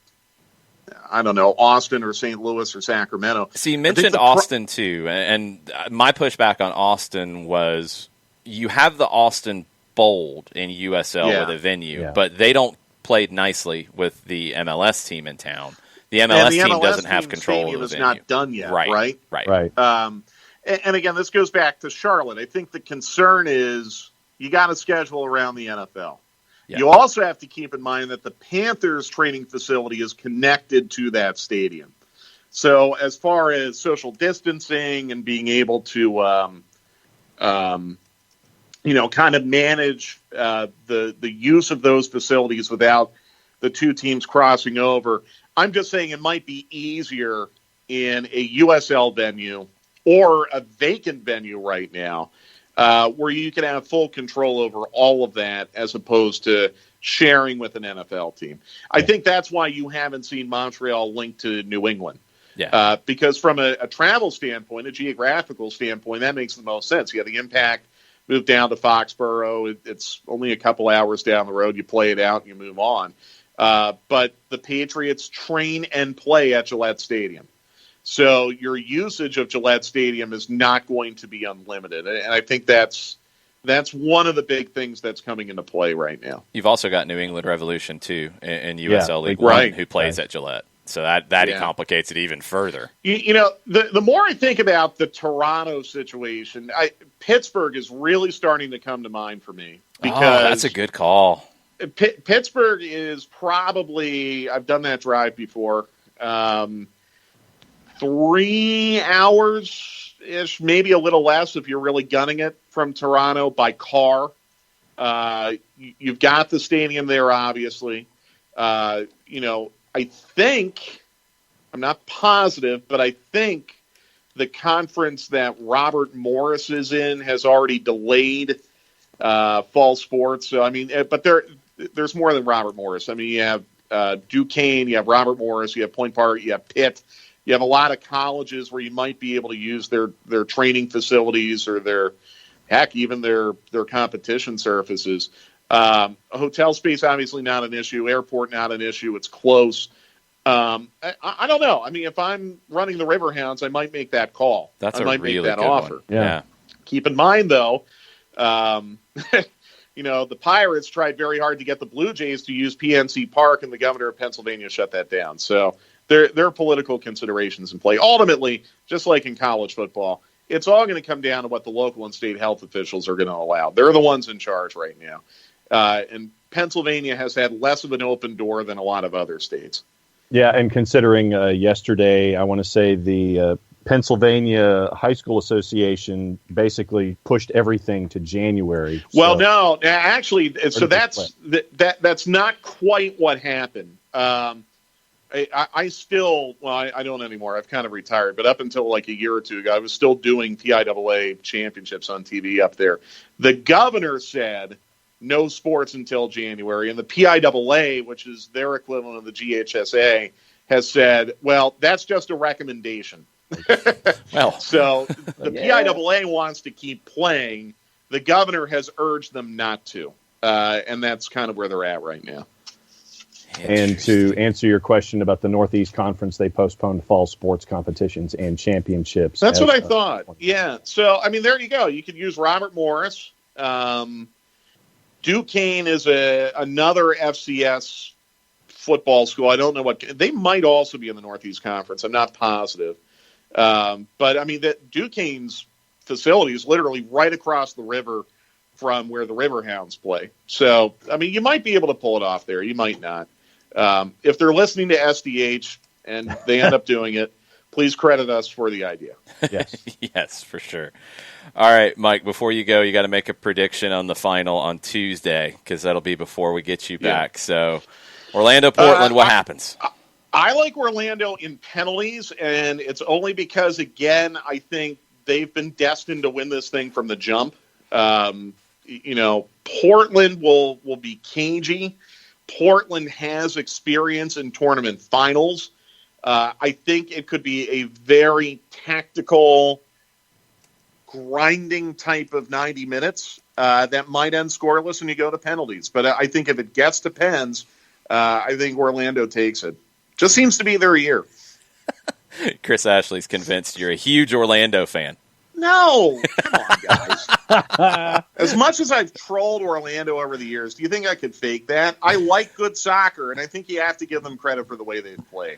I don't know, Austin or St. Louis or Sacramento. See, you mentioned Austin too, and my pushback on Austin was you have the Austin Bold in USL with a venue, but they don't play nicely with the MLS team in town. The MLS team doesn't have control of the venue. Not done yet, right? Right. And again, this goes back to Charlotte. I think the concern is you got to schedule around the NFL. Yeah. You also have to keep in mind that the Panthers training facility is connected to that stadium. So as far as social distancing and being able to, kind of manage the use of those facilities without the two teams crossing over, I'm just saying it might be easier in a USL venue or a vacant venue right now, where you can have full control over all of that as opposed to sharing with an NFL team. I think that's why you haven't seen Montreal linked to New England. Yeah. Because from a travel standpoint, a geographical standpoint, that makes the most sense. You have the Impact move down to Foxborough. It's only a couple hours down the road. You play it out and you move on. But the Patriots train and play at Gillette Stadium. So your usage of Gillette Stadium is not going to be unlimited. And I think that's one of the big things that's coming into play right now. You've also got New England Revolution, too, in USL League One, who plays at Gillette. So that complicates it even further. The more I think about the Toronto situation, Pittsburgh is really starting to come to mind for me. Because that's a good call. Pittsburgh is probably, I've done that drive before, 3 hours-ish, maybe a little less if you're really gunning it from Toronto by car. You've got the stadium there, obviously. I think, I'm not positive, but I think the conference that Robert Morris is in has already delayed fall sports. So, but there's more than Robert Morris. You have Duquesne, you have Robert Morris, you have Point Park, you have Pitt. You have a lot of colleges where you might be able to use their training facilities or even their competition surfaces. Hotel space, obviously not an issue. Airport, not an issue. It's close. I don't know. If I'm running the Riverhounds, I might make that call. That's I might really make that good offer. One. Yeah. Keep in mind, though, the Pirates tried very hard to get the Blue Jays to use PNC Park, and the governor of Pennsylvania shut that down. So there are political considerations in play. Ultimately, just like in college football, it's all going to come down to what the local and state health officials are going to allow. They're the ones in charge right now. And Pennsylvania has had less of an open door than a lot of other states. Yeah, and considering yesterday, I want to say the Pennsylvania High School Association basically pushed everything to January. Well, no, actually, so that's not quite what happened. I still, I don't anymore. I've kind of retired, but up until like a year or two ago, I was still doing PIAA championships on TV up there. The governor said no sports until January, and the PIAA, which is their equivalent of the GHSA, has said, well, that's just a recommendation. Well, so the PIAA wants to keep playing. The governor has urged them not to, and that's kind of where they're at right now. And to answer your question about the Northeast Conference, they postponed fall sports competitions and championships. That's what I thought. Yeah. So, there you go. You could use Robert Morris. Duquesne is another FCS football school. I don't know they might also be in the Northeast Conference. I'm not positive. But that Duquesne's facility is literally right across the river from where the Riverhounds play. So, you might be able to pull it off there. You might not. If they're listening to SDH and they end up doing it, please credit us for the idea. Yes. Yes, for sure. All right, Mike, before you go, you got to make a prediction on the final on Tuesday because that'll be before we get you back. So, Orlando, Portland, what happens? I like Orlando in penalties, and it's only because, again, I think they've been destined to win this thing from the jump. Portland will be cagey. Portland has experience in tournament finals. I think it could be a very tactical, grinding type of 90 minutes that might end scoreless and you go to penalties. But I think if it gets to pens, I think Orlando takes it. Just seems to be their year. Chris Ashley's convinced you're a huge Orlando fan. No, come on, guys. As much as I've trolled Orlando over the years, do you think I could fake that? I like good soccer, and I think you have to give them credit for the way they play.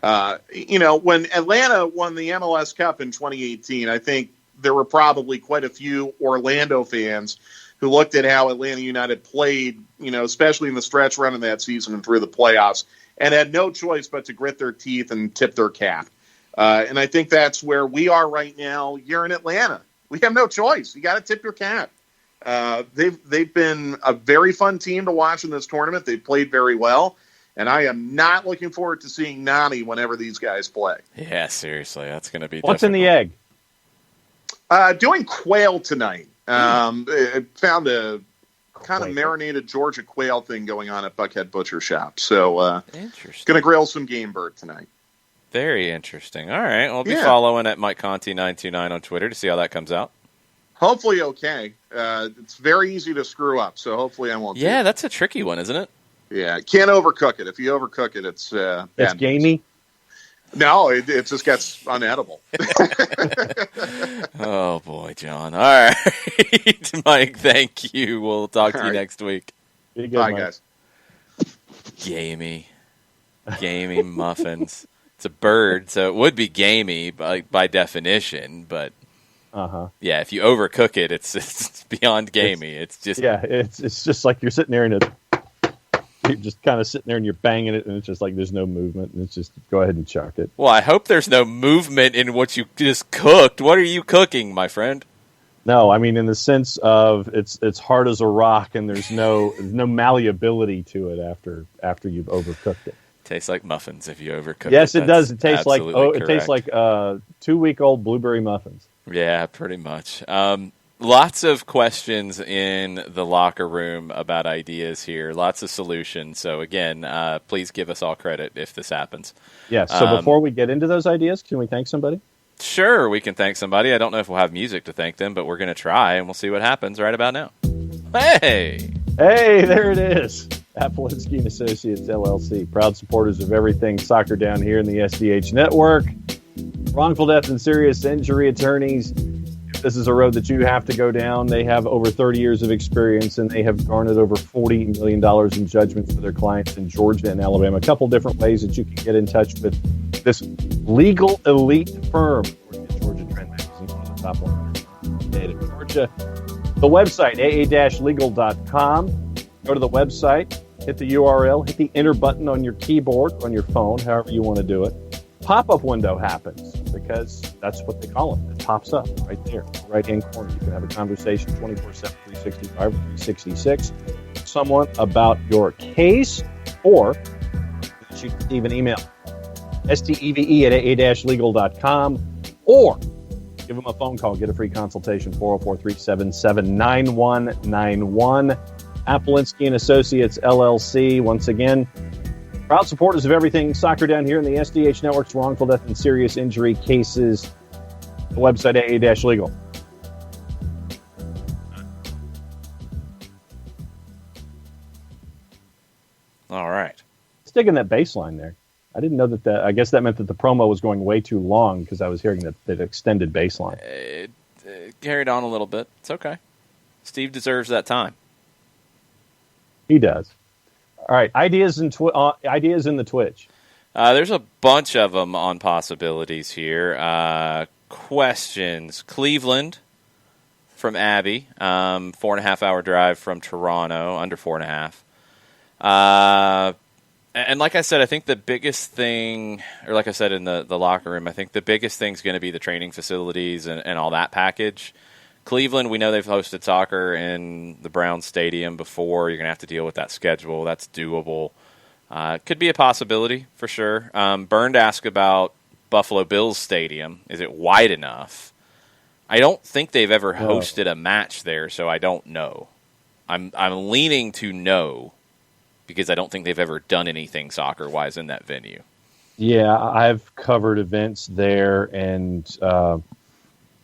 When Atlanta won the MLS Cup in 2018, I think there were probably quite a few Orlando fans who looked at how Atlanta United played, especially in the stretch run of that season and through the playoffs, and had no choice but to grit their teeth and tip their cap. And I think that's where we are right now. You're in Atlanta. We have no choice. You got to tip your cap. They've been a very fun team to watch in this tournament. They've played very well. And I am not looking forward to seeing Nani whenever these guys play. Yeah, seriously. That's going to be What's difficult. in the egg? Doing quail tonight. I found a kind of marinated Georgia quail thing going on at Buckhead Butcher Shop. So interesting. Going to grill some game bird tonight. Very interesting. All right. I'll be following at Mike Conti 929 on Twitter to see how that comes out. Hopefully okay. It's very easy to screw up, so hopefully I won't. Yeah, that's a tricky one, isn't it? Yeah, can't overcook it. If you overcook it, it's It's gamey? No, it just gets unedible. Oh, boy, John. All right. Mike, thank you. We'll talk to you next week. Be good, Bye, Mike. guys. Gamey muffins. It's a bird, so it would be gamey by definition, but yeah, if you overcook it, it's beyond gamey. It's just it's just like you're sitting there and you're just kind of sitting there and you're banging it, and it's just like there's no movement, and it's just go ahead and chuck it. Well, I hope there's no movement in what you just cooked. What are you cooking, my friend? No, I mean in the sense of it's hard as a rock, and there's no malleability to it after you've overcooked it. Tastes like muffins if you overcook it. Yes, it does. It tastes like absolutely it tastes like 2-week-old blueberry muffins. Yeah, pretty much. Lots of questions in the locker room about ideas here. Lots of solutions. So again, please give us all credit if this happens. Yes. So before we get into those ideas, can we thank somebody? Sure, we can thank somebody. I don't know if we'll have music to thank them, but we're going to try, and we'll see what happens right about now. Hey, there it is. Appolinsky and Associates, LLC. Proud supporters of everything soccer down here in the SDH network. Wrongful death and serious injury attorneys. If this is a road that you have to go down, they have over 30 years of experience, and they have garnered over $40 million in judgments for their clients in Georgia and Alabama. A couple different ways that you can get in touch with this legal elite firm. Georgia Trend Magazine, one of the top 100 in Georgia. The website, aa-legal.com. Go to the website, hit the URL, hit the enter button on your keyboard, on your phone, however you want to do it. Pop-up window happens because that's what they call it. It pops up right there, right-hand corner. You can have a conversation 24/7, 365, 366 with someone about your case, or you can leave an email, steve@aa-legal.com, or give them a phone call. Get a free consultation, 404-377-9191. Appolinsky and Associates, LLC. Once again, proud supporters of everything soccer down here in the SDH Network's wrongful death and serious injury cases. The website, aa-legal. all right. Sticking that bass line there. I didn't know that. I guess that meant that the promo was going way too long because I was hearing that extended bass line. It carried on a little bit. It's okay. Steve deserves that time. He does. All right, ideas in the Twitch. There's a bunch of them on possibilities here. Questions. Cleveland from Abby. 4.5 hour drive from Toronto, under 4.5. And like I said, I think the biggest thing, or like I said in the locker room, I think the biggest thing is going to be the training facilities and all that package. Cleveland, we know they've hosted soccer in the Browns Stadium before. You're going to have to deal with that schedule. That's doable. Could be a possibility for sure. Burned asked about Buffalo Bills Stadium. Is it wide enough? I don't think they've ever hosted a match there, so I don't know. I'm leaning to no because I don't think they've ever done anything soccer-wise in that venue. Yeah, I've covered events there, and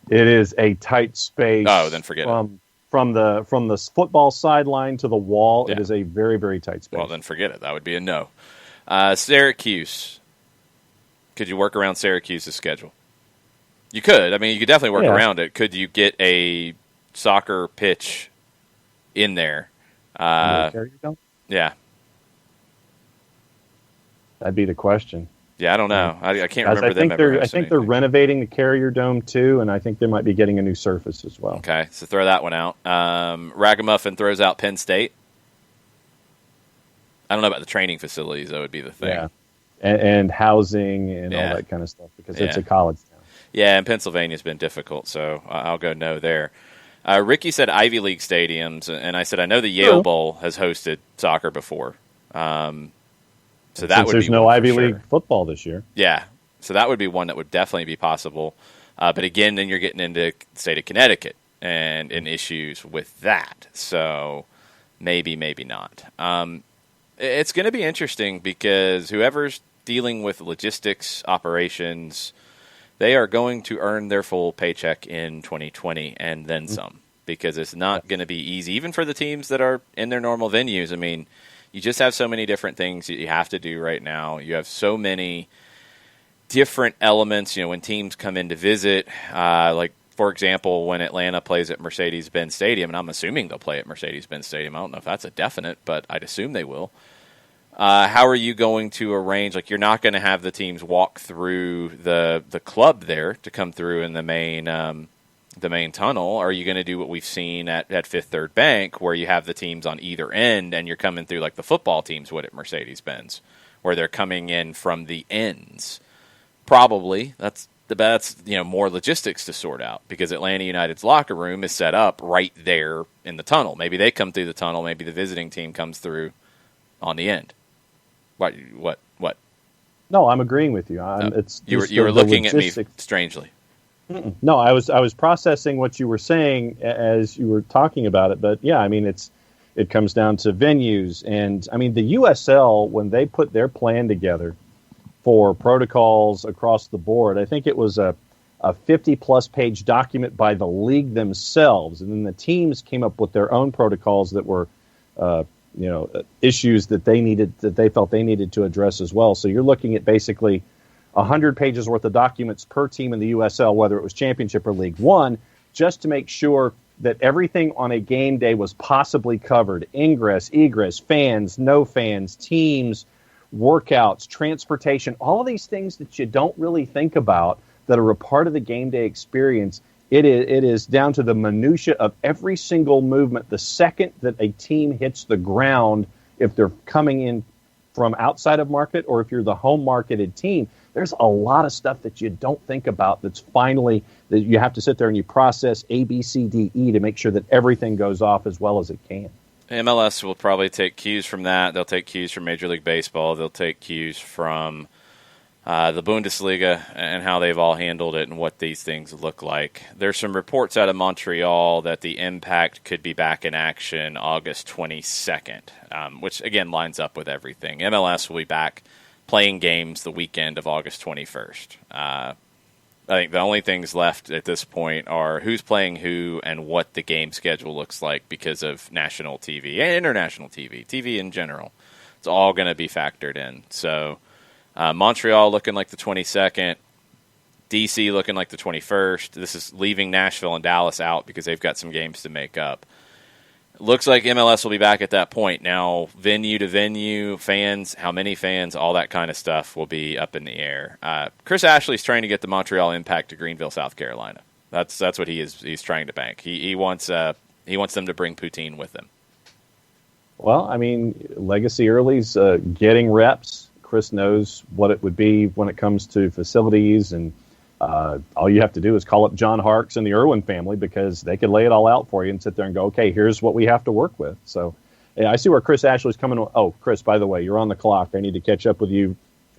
it is a tight space. Oh, then forget it. From the football sideline to the wall, Yeah. It is a very, very tight space. Well, then forget it. That would be a no. Syracuse. Could you work around Syracuse's schedule? You could. I mean, you could definitely work around it. Could you get a soccer pitch in there? Yeah. That'd be the question. Yeah, I don't know. I can't remember them ever. I think they're renovating the Carrier Dome too, and I think they might be getting a new surface as well. Okay, so throw that one out. Ragamuffin throws out Penn State. I don't know about the training facilities. That would be the thing. Yeah, and housing and all that kind of stuff because it's a college town. Yeah, and Pennsylvania's been difficult, so I'll go no there. Ricky said Ivy League stadiums, and I said I know the Yale Bowl has hosted soccer before. So that would there's be no Ivy sure. League football this year. Yeah, so that would be one that would definitely be possible. But again, then you're getting into the state of Connecticut and issues with that. So maybe not. It's going to be interesting because whoever's dealing with logistics operations, they are going to earn their full paycheck in 2020 and then some, because it's not going to be easy, even for the teams that are in their normal venues. I mean, you just have so many different things that you have to do right now. You have so many different elements. You know, when teams come in to visit, like, for example, when Atlanta plays at Mercedes-Benz Stadium, and I'm assuming they'll play at Mercedes-Benz Stadium. I don't know if that's a definite, but I'd assume they will. How are you going to arrange? Like, you're not going to have the teams walk through the club there to come through in the main tunnel. Are you going to do what we've seen at Fifth Third Bank, where you have the teams on either end and you're coming through like the football teams would at Mercedes-Benz, where they're coming in from the ends? Probably that's more logistics to sort out, because Atlanta United's locker room is set up right there in the tunnel. Maybe they come through the tunnel. Maybe the visiting team comes through on the end. What? No, I'm agreeing with you. You were looking at me strangely. No, I was processing what you were saying as you were talking about it. But yeah, I mean, it comes down to venues, and I mean the USL, when they put their plan together for protocols across the board, I think it was a 50-plus page document by the league themselves, and then the teams came up with their own protocols that were issues that they felt they needed to address as well. So you're looking at basically 100 pages worth of documents per team in the USL, whether it was Championship or League One, just to make sure that everything on a game day was possibly covered. Ingress, egress, fans, no fans, teams, workouts, transportation, all of these things that you don't really think about that are a part of the game day experience. It is down to the minutia of every single movement. The second that a team hits the ground, if they're coming in from outside of market or if you're the home marketed team, there's a lot of stuff that you don't think about that you have to sit there and you process A, B, C, D, E to make sure that everything goes off as well as it can. MLS will probably take cues from that. They'll take cues from Major League Baseball. They'll take cues from the Bundesliga and how they've all handled it and what these things look like. There's some reports out of Montreal that the Impact could be back in action August 22nd, which, again, lines up with everything. MLS will be back playing games the weekend of August 21st. I think the only things left at this point are who's playing who and what the game schedule looks like because of national TV and international TV in general. It's all going to be factored in. So Montreal looking like the 22nd, DC looking like the 21st. This is leaving Nashville and Dallas out because they've got some games to make up. Looks like MLS will be back at that point. Now, venue to venue, fans, how many fans, all that kind of stuff will be up in the air. Chris Ashley's trying to get the Montreal Impact to Greenville, South Carolina. That's what he's trying to bank. He wants them to bring Poutine with them. Well, I mean, Legacy Early's getting reps. Chris knows what it would be when it comes to facilities, and all you have to do is call up John Harkes and the Irwin family, because they could lay it all out for you and sit there and go, okay, here's what we have to work with. So yeah, I see where Chris Ashley's coming. Oh, Chris, by the way, you're on the clock. I need to catch up with you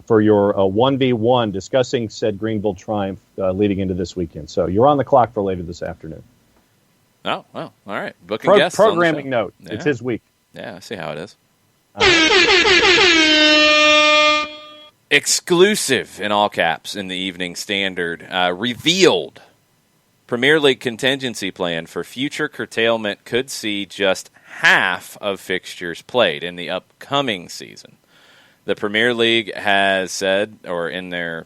for your 1v1 discussing said Greenville Triumph leading into this weekend. So you're on the clock for later this afternoon. Oh, well, all right. Booking guests. Programming note. Yeah. It's his week. Yeah, I see how it is. Exclusive, in all caps, in the Evening Standard. Revealed. Premier League contingency plan for future curtailment could see just half of fixtures played in the upcoming season. The Premier League has said, or in their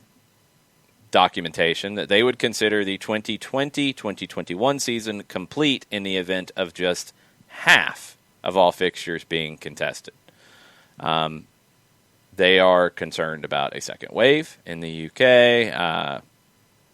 documentation, that they would consider the 2020-2021 season complete in the event of just half of all fixtures being contested. They are concerned about a second wave in the UK.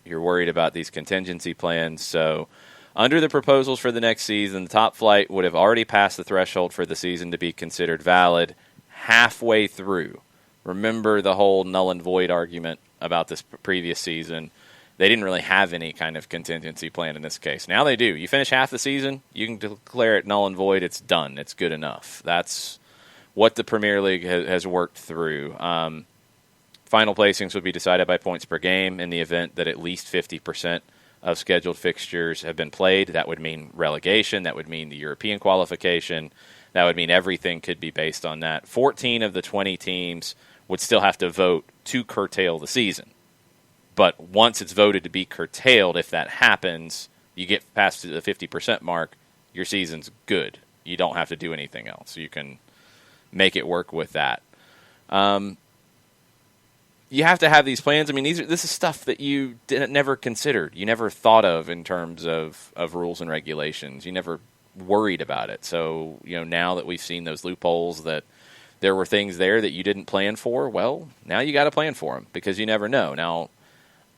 You're worried about these contingency plans. So under the proposals for the next season, the top flight would have already passed the threshold for the season to be considered valid halfway through. Remember the whole null and void argument about this previous season. They didn't really have any kind of contingency plan in this case. Now they do. You finish half the season, you can declare it null and void. It's done. It's good enough. That's what the Premier League has worked through. Final placings would be decided by points per game in the event that at least 50% of scheduled fixtures have been played. That would mean relegation. That would mean the European qualification. That would mean everything could be based on that. 14 of the 20 teams would still have to vote to curtail the season. But once it's voted to be curtailed, if that happens, you get past the 50% mark, your season's good. You don't have to do anything else. You can make it work with that. You have to have these plans. I mean, this is stuff that you never considered. You never thought of in terms of rules and regulations. You never worried about it. So, now that we've seen those loopholes, that there were things there that you didn't plan for, well, now you got to plan for them because you never know. Now,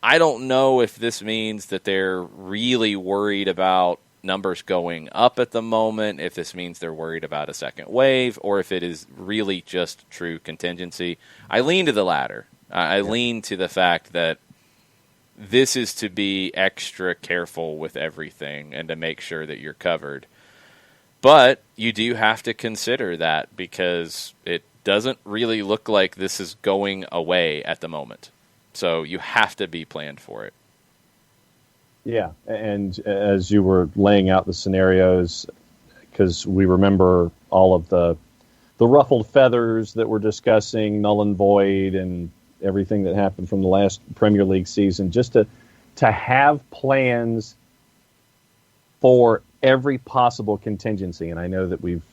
I don't know if this means that they're really worried about numbers going up at the moment, if this means they're worried about a second wave, or if it is really just true contingency. I lean to the latter. I lean to the fact that this is to be extra careful with everything and to make sure that you're covered. But you do have to consider that because it doesn't really look like this is going away at the moment. So you have to be planned for it. Yeah, and as you were laying out the scenarios, because we remember all of the ruffled feathers that we're discussing, null and void, and everything that happened from the last Premier League season, just to have plans for every possible contingency. And I know that we've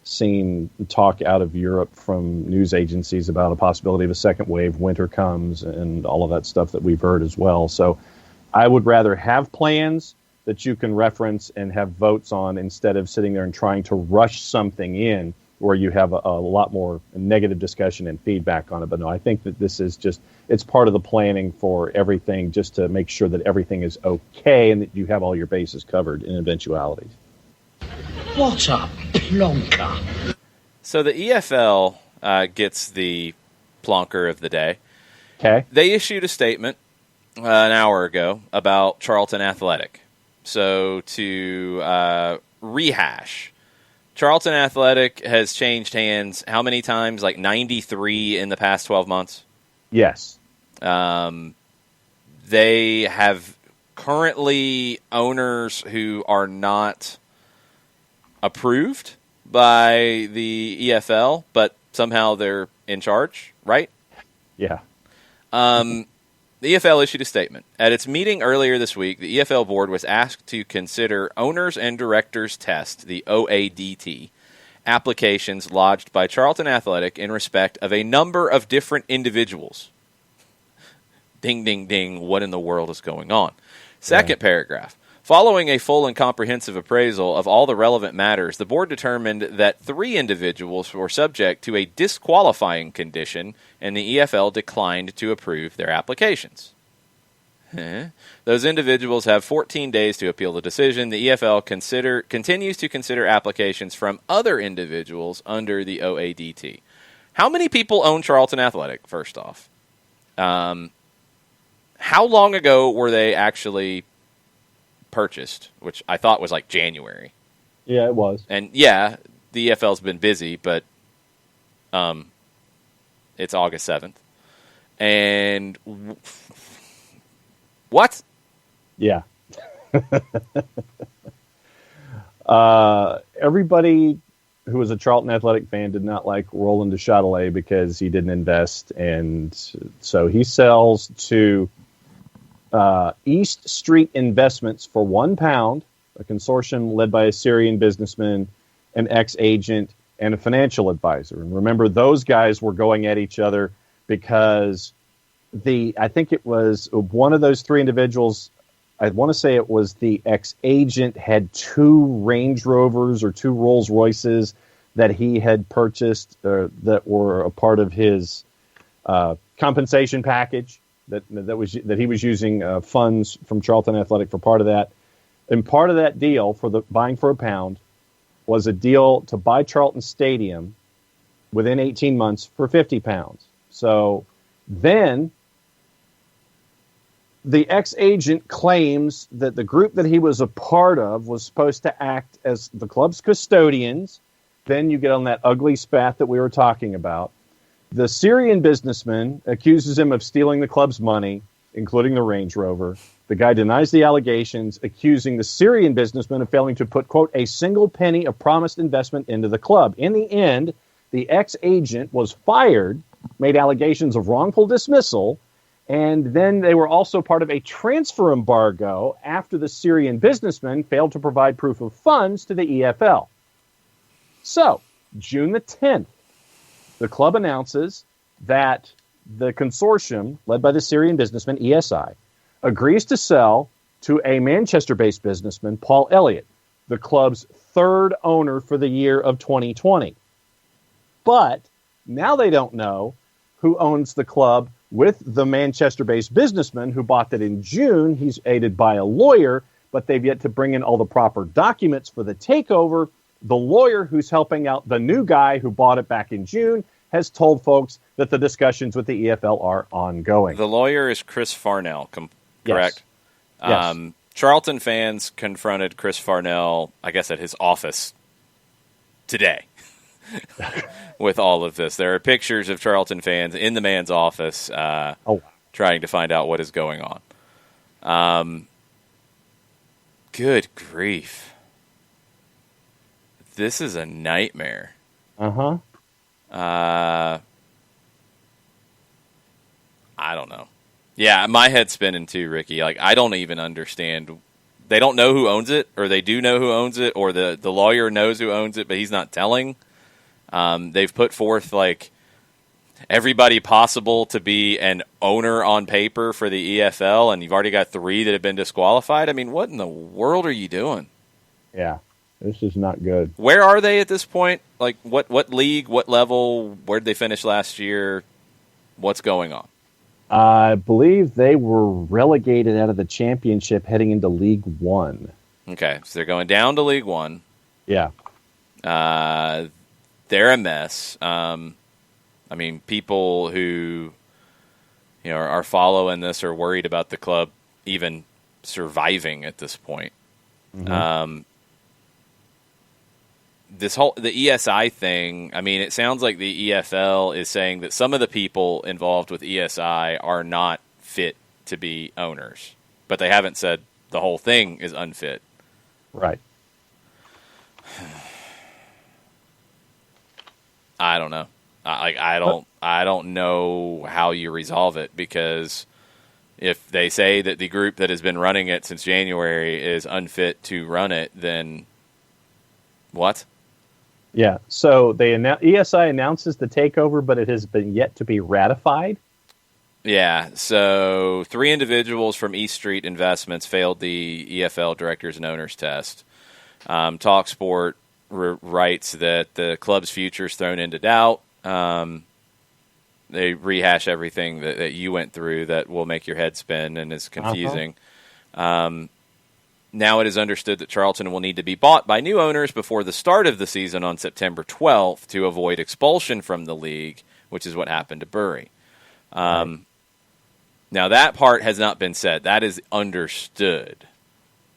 seen talk out of Europe from news agencies about a possibility of a second wave, winter comes, and all of that stuff that we've heard as well. So I would rather have plans that you can reference and have votes on instead of sitting there and trying to rush something in where you have a lot more negative discussion and feedback on it. But no, I think that this is just, it's part of the planning for everything, just to make sure that everything is okay and that you have all your bases covered in eventualities. What a plonker. So the EFL gets the plonker of the day. Okay. They issued a statement an hour ago about Charlton Athletic. So to rehash, Charlton Athletic has changed hands how many times? Like 93 in the past 12 months? Yes. They have currently owners who are not approved by the EFL, but somehow they're in charge, right? Yeah. The EFL issued a statement. At its meeting earlier this week, the EFL board was asked to consider Owners and Directors Test, the OADT, applications lodged by Charlton Athletic in respect of a number of different individuals. Ding, ding, ding, what in the world is going on? Second paragraph. Following a full and comprehensive appraisal of all the relevant matters, the board determined that 3 individuals were subject to a disqualifying condition, and the EFL declined to approve their applications. Those individuals have 14 days to appeal the decision. The EFL continues to consider applications from other individuals under the OADT. How many people own Charlton Athletic, first off? How long ago were they actually purchased, which I thought was like January? Yeah, it was. And yeah, the EFL's been busy, but it's August 7th. And what? Yeah. Everybody who was a Charlton Athletic fan did not like Roland de Châtelet because he didn't invest, and so he sells to East Street Investments for £1, a consortium led by a Syrian businessman, an ex-agent, and a financial advisor. And remember, those guys were going at each other because I think it was one of those three individuals, I want to say it was the ex-agent, had 2 Range Rovers or 2 Rolls Royces that he had purchased that were a part of his compensation package that he was using funds from Charlton Athletic for part of that. And part of that deal for the buying for a pound was a deal to buy Charlton Stadium within 18 months for £50. So then the ex-agent claims that the group that he was a part of was supposed to act as the club's custodians. Then you get on that ugly spat that we were talking about. The Syrian businessman accuses him of stealing the club's money, including the Range Rover. The guy denies the allegations, accusing the Syrian businessman of failing to put, quote, a single penny of promised investment into the club. In the end, the ex-agent was fired, made allegations of wrongful dismissal, and then they were also part of a transfer embargo after the Syrian businessman failed to provide proof of funds to the EFL. So, June the 10th, the club announces that the consortium, led by the Syrian businessman, ESI, agrees to sell to a Manchester-based businessman, Paul Elliott, the club's 3rd owner for the year of 2020. But now they don't know who owns the club with the Manchester-based businessman who bought it in June. He's aided by a lawyer, but they've yet to bring in all the proper documents for the takeover. The lawyer who's helping out the new guy who bought it back in June has told folks that the discussions with the EFL are ongoing. The lawyer is Chris Farnell, correct? Yes. Charlton fans confronted Chris Farnell, I guess, at his office today with all of this. There are pictures of Charlton fans in the man's office trying to find out what is going on. Good grief. This is a nightmare. Uh-huh. I don't know. Yeah, my head's spinning too, Ricky. Like, I don't even understand. They don't know who owns it, or they do know who owns it, or the lawyer knows who owns it, but he's not telling. They've put forth, like, everybody possible to be an owner on paper for the EFL, and you've already got 3 that have been disqualified. I mean, what in the world are you doing? Yeah, this is not good. Where are they at this point? Like, what league, what level, where did they finish last year? What's going on? I believe they were relegated out of the championship heading into League One. Okay, so they're going down to League One. Yeah. They're a mess. I mean, people who are following this are worried about the club even surviving at this point. Mm-hmm. The ESI thing, I mean, it sounds like the EFL is saying that some of the people involved with ESI are not fit to be owners, but they haven't said the whole thing is unfit. Right. I don't know. I don't know how you resolve it, because if they say that the group that has been running it since January is unfit to run it, then what? Yeah, so ESI announces the takeover, but it has been yet to be ratified. Yeah, so 3 individuals from East Street Investments failed the EFL directors and owners test. TalkSport writes that the club's future is thrown into doubt. They rehash everything that you went through that will make your head spin and is confusing. Now it is understood that Charlton will need to be bought by new owners before the start of the season on September 12th to avoid expulsion from the league, which is what happened to Bury. Now that part has not been said. That is understood.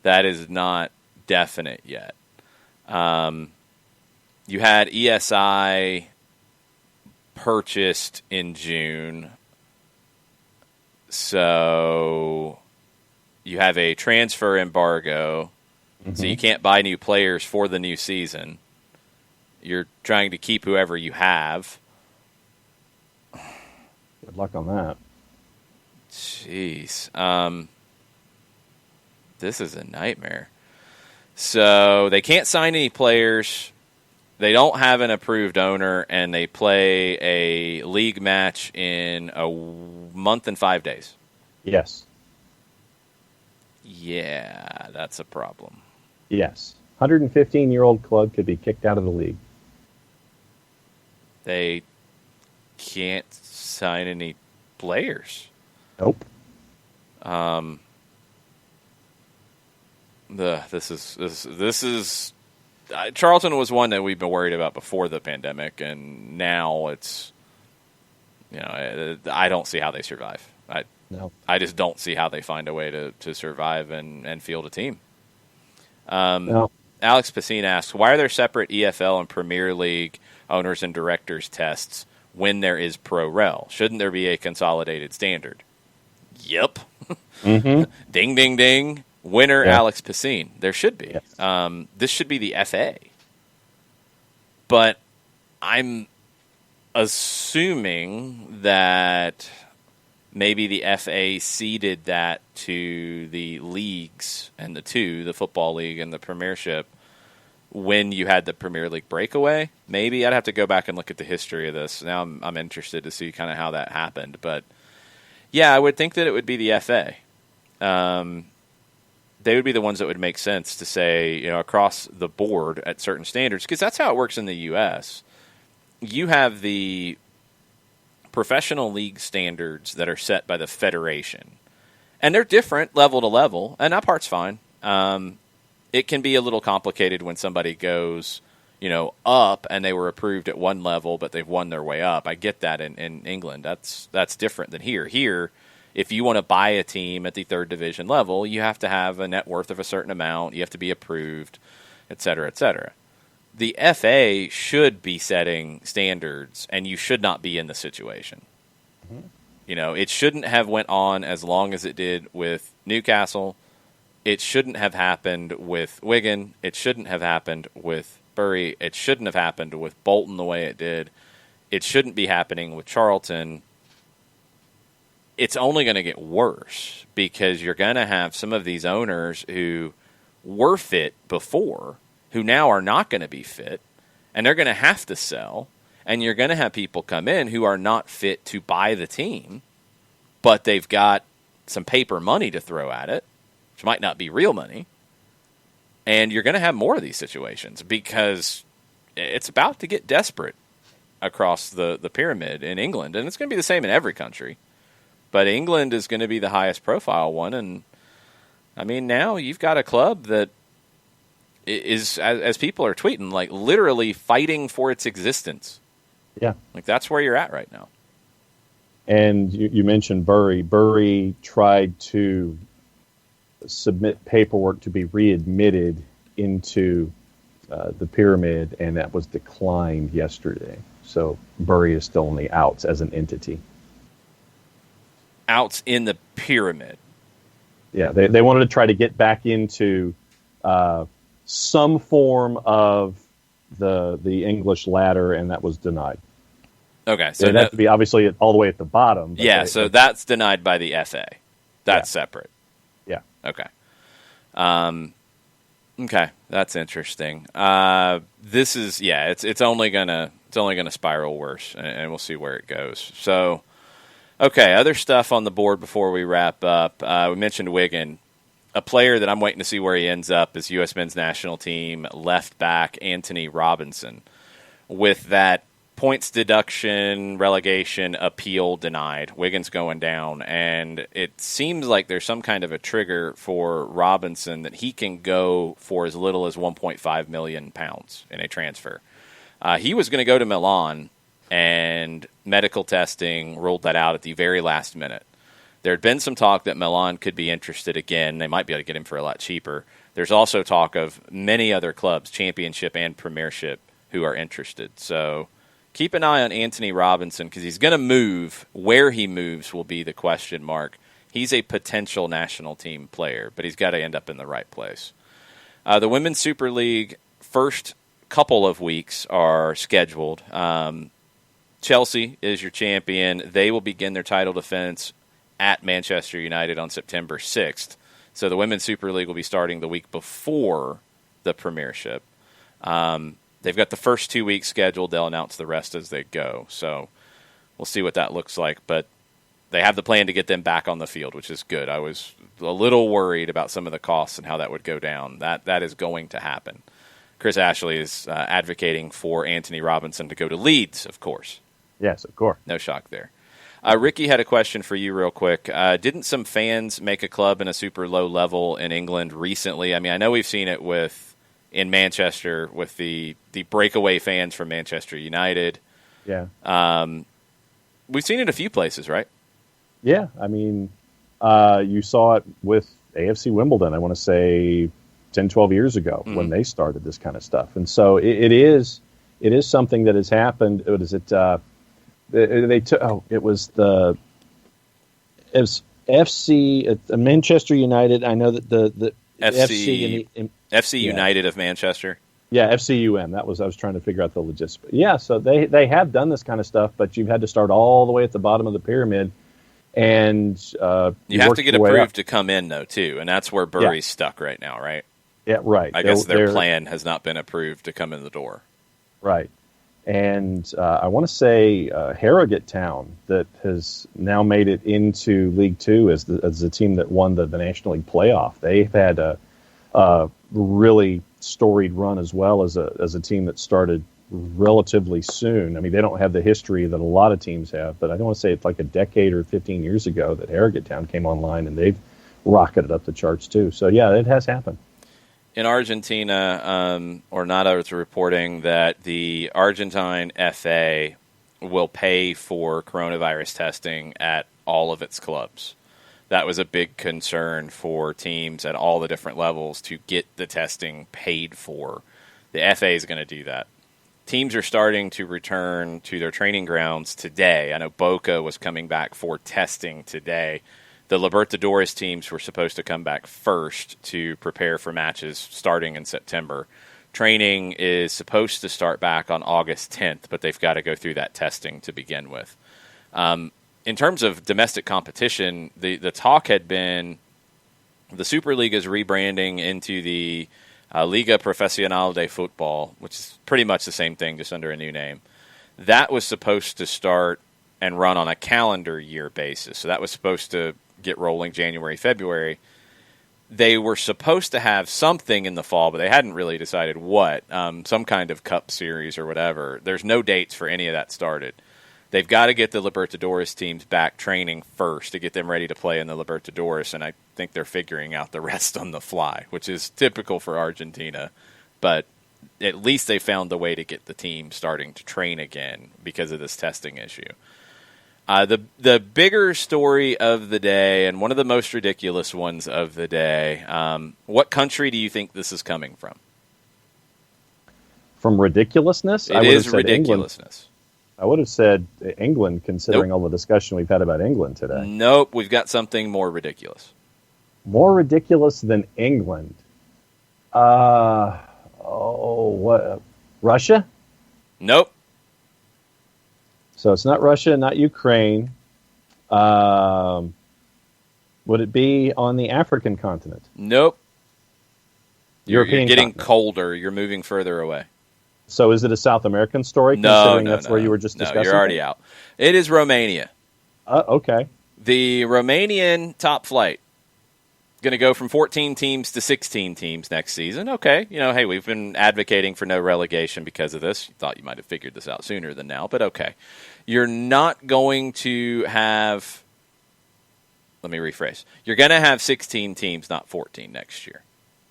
That is not definite yet. You had ESI purchased in June, so you have a transfer embargo, so you can't buy new players for the new season. You're trying to keep whoever you have. Good luck on that. Jeez. This is a nightmare. So they can't sign any players. they don't have an approved owner, and they play a league match in a month and 5 days. Yes. Yeah, that's a problem. Yes. 115-year-old club could be kicked out of the league. They can't sign any players. Nope. This is Charlton was one that we've been worried about before the pandemic, and now it's, I don't see how they survive. I just don't see how they find a way to survive and field a team. No. Alex Pacine asks, why are there separate EFL and Premier League owners and directors tests when there is pro rel? Shouldn't there be a consolidated standard? Yep. Mm-hmm. Ding, ding, ding. Winner, Yeah. Alex Pacine. There should be. Yes. This should be the FA. But I'm assuming that maybe the FA ceded that to the leagues and the Football League and the Premiership, when you had the Premier League breakaway. Maybe I'd have to go back and look at the history of this. Now I'm interested to see kind of how that happened. But yeah, I would think that it would be the FA. They would be the ones that would make sense to say, across the board at certain standards, because that's how it works in the U.S. You have the professional league standards that are set by the federation, and they're different level to level, and that part's fine. It can be a little complicated when somebody goes, up and they were approved at one level, but they've won their way up. I get that in England. That's different than here. Here, if you want to buy a team at the third division level, you have to have a net worth of a certain amount. You have to be approved, et cetera, et cetera. The FA should be setting standards, and you should not be in the situation. Mm-hmm. It shouldn't have went on as long as it did with Newcastle. It shouldn't have happened with Wigan. It shouldn't have happened with Bury. It shouldn't have happened with Bolton the way it did. It shouldn't be happening with Charlton. It's only going to get worse because you're going to have some of these owners who were fit before who now are not going to be fit, and they're going to have to sell, and you're going to have people come in who are not fit to buy the team, but they've got some paper money to throw at it, which might not be real money, and you're going to have more of these situations because it's about to get desperate across the pyramid in England, and it's going to be the same in every country. But England is going to be the highest profile one, and I mean, now you've got a club that is, as people are tweeting, like literally fighting for its existence. Yeah. Like that's where you're at right now. And you mentioned Bury. Bury tried to submit paperwork to be readmitted into the pyramid, and that was declined yesterday. So Bury is still in the outs as an entity. Outs in the pyramid. Yeah, they wanted to try to get back into some form of the English ladder, and that was denied. Okay, so it had to be obviously all the way at the bottom. Yeah, so that's denied by the FA. That's separate. Yeah. Okay. Okay, that's interesting. This is it's only gonna spiral worse, and we'll see where it goes. So. Okay, other stuff on the board before we wrap up. We mentioned Wigan. A player that I'm waiting to see where he ends up is U.S. men's national team left back Anthony Robinson. With that points deduction relegation appeal denied, Wigan's going down, and it seems like there's some kind of a trigger for Robinson that he can go for as little as £1.5 million in a transfer. He was going to go to Milan, and medical testing ruled that out at the very last minute. There had been some talk that Milan could be interested again. They might be able to get him for a lot cheaper. There's also talk of many other clubs, Championship and Premiership, who are interested. So keep an eye on Anthony Robinson because he's going to move. Where he moves will be the question mark. He's a potential national team player, but he's got to end up in the right place. The Women's Super League first couple of weeks are scheduled. Chelsea is your champion. They will begin their title defense at Manchester United on September 6th. So the Women's Super League will be starting the week before the Premiership. They've got the first 2 weeks scheduled. They'll announce the rest as they go. So we'll see what that looks like. But they have the plan to get them back on the field, which is good. I was a little worried about some of the costs and how that would go down. That is going to happen. Chris Ashley is advocating for Anthony Robinson to go to Leeds, of course. Yes, of course. No shock there. Ricky had a question for you real quick. Didn't some fans make a club in a super low level in England recently? I mean, I know we've seen it in Manchester with the breakaway fans from Manchester United. Yeah. We've seen it a few places, right? Yeah. I mean, you saw it with AFC Wimbledon, I want to say 10, 12 years ago when they started this kind of stuff. And so it is something that has happened. What is it? It was FC Manchester United. I know that the FC United of Manchester. Yeah, FCUM. I was trying to figure out the logistics. Yeah, so they have done this kind of stuff, but you've had to start all the way at the bottom of the pyramid, and you have to get approved to come in though too, and that's where Bury's stuck right now, right? Yeah, right. I guess their plan has not been approved to come in the door. Right. And I want to say Harrogate Town that has now made it into League Two as the team that won the National League playoff. They've had a really storied run as well as a team that started relatively soon. I mean, they don't have the history that a lot of teams have, but I don't want to say it's like a decade or 15 years ago that Harrogate Town came online, and they've rocketed up the charts too. So yeah, it has happened. In Argentina, Ornado is reporting that the Argentine FA will pay for coronavirus testing at all of its clubs. That was a big concern for teams at all the different levels to get the testing paid for. The FA is going to do that. Teams are starting to return to their training grounds today. I know Boca was coming back for testing today. The Libertadores teams were supposed to come back first to prepare for matches starting in September. Training is supposed to start back on August 10th, but they've got to go through that testing to begin with. In terms of domestic competition, the talk had been the Superliga is rebranding into the Liga Profesional de Futbol, which is pretty much the same thing, just under a new name. That was supposed to start and run on a calendar year basis. So that was supposed to get rolling January, February. They were supposed to have something in the fall, but they hadn't really decided what, some kind of cup series or whatever. There's no dates for any of that started. They've got to get the Libertadores teams back training first to get them ready to play in the Libertadores, and I think they're figuring out the rest on the fly, which is typical for Argentina. But at least they found the way to get the team starting to train again because of this testing issue. The bigger story of the day, and one of the most ridiculous ones of the day, what country do you think this is coming from? From ridiculousness? It is ridiculousness. England. I would have said England, considering all the discussion we've had about England today. Nope, we've got something more ridiculous. More ridiculous than England? What? Russia? Nope. So it's not Russia, not Ukraine. Would it be on the African continent? Nope. You're getting continent. colder. You're moving further away. So is it a South American story? No, that's where you were just discussing. No, you're already out. It is Romania. Okay. The Romanian top flight going to go from 14 teams to 16 teams next season. Okay, hey, we've been advocating for no relegation because of this. You thought you might have figured this out sooner than now, but okay. You're not going to have, let me rephrase, you're going to have 16 teams, not 14 next year.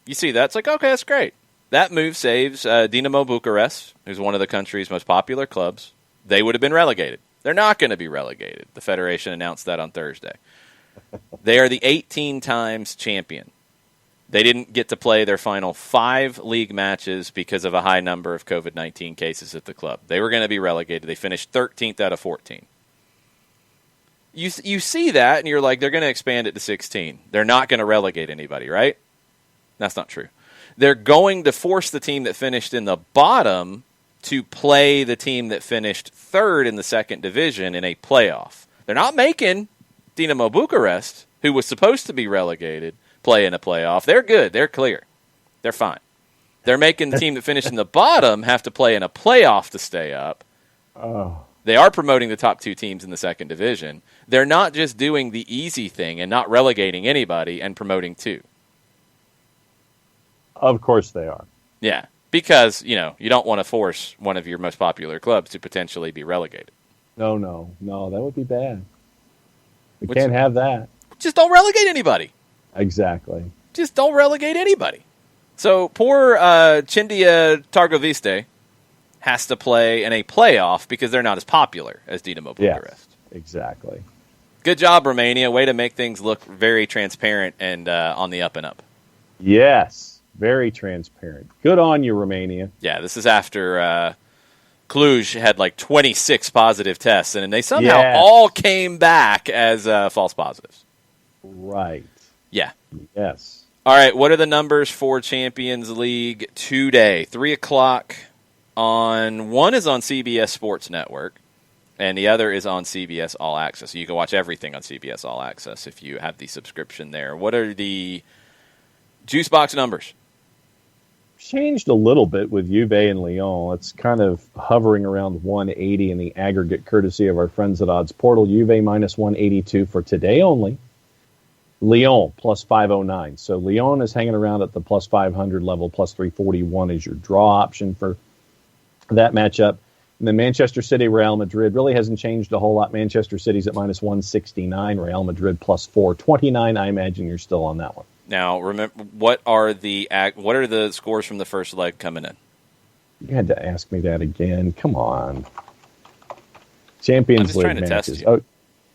You see that? It's like, okay, that's great. That move saves Dinamo Bucharest, who's one of the country's most popular clubs. They would have been relegated. They're not going to be relegated. The Federation announced that on Thursday. They are the 18 times champion. They didn't get to play their final 5 league matches because of a high number of COVID-19 cases at the club. They were going to be relegated. They finished 13th out of 14. You see that, and you're like, they're going to expand it to 16. They're not going to relegate anybody, right? That's not true. They're going to force the team that finished in the bottom to play the team that finished third in the second division in a playoff. They're not making Dinamo Bucharest, who was supposed to be relegated, play in a playoff. They're good. They're clear. They're fine. They're making the team that finished in the bottom have to play in a playoff to stay up. Oh. They are promoting the top 2 teams in the second division. They're not just doing the easy thing and not relegating anybody and promoting 2. Of course they are. Yeah, because, you don't want to force one of your most popular clubs to potentially be relegated. No, that would be bad. We can't have that. Just don't relegate anybody. Exactly. Just don't relegate anybody. So poor Chindia Targoviste has to play in a playoff because they're not as popular as Dinamo Bucharest. Yeah, exactly. Good job, Romania. Way to make things look very transparent and on the up and up. Yes, very transparent. Good on you, Romania. Yeah, this is after Cluj had like 26 positive tests, and they somehow all came back as false positives. Right. Yeah. Yes. All right, what are the numbers for Champions League today? 3 o'clock one is on CBS Sports Network, and the other is on CBS All Access. So you can watch everything on CBS All Access if you have the subscription there. What are the juice box numbers? Changed a little bit with Juve and Lyon. It's kind of hovering around 180 in the aggregate, courtesy of our friends at Odds Portal. Juve minus 182 for today only. Lyon plus 509. So Lyon is hanging around at the plus 500 level. Plus 341 is your draw option for that matchup. And then Manchester City, Real Madrid really hasn't changed a whole lot. Manchester City's at minus 169. Real Madrid plus 429. I imagine you're still on that one. Now, remember, what are the scores from the first leg coming in? You had to ask me that again. Come on. Champions League trying to matches. test you. Oh,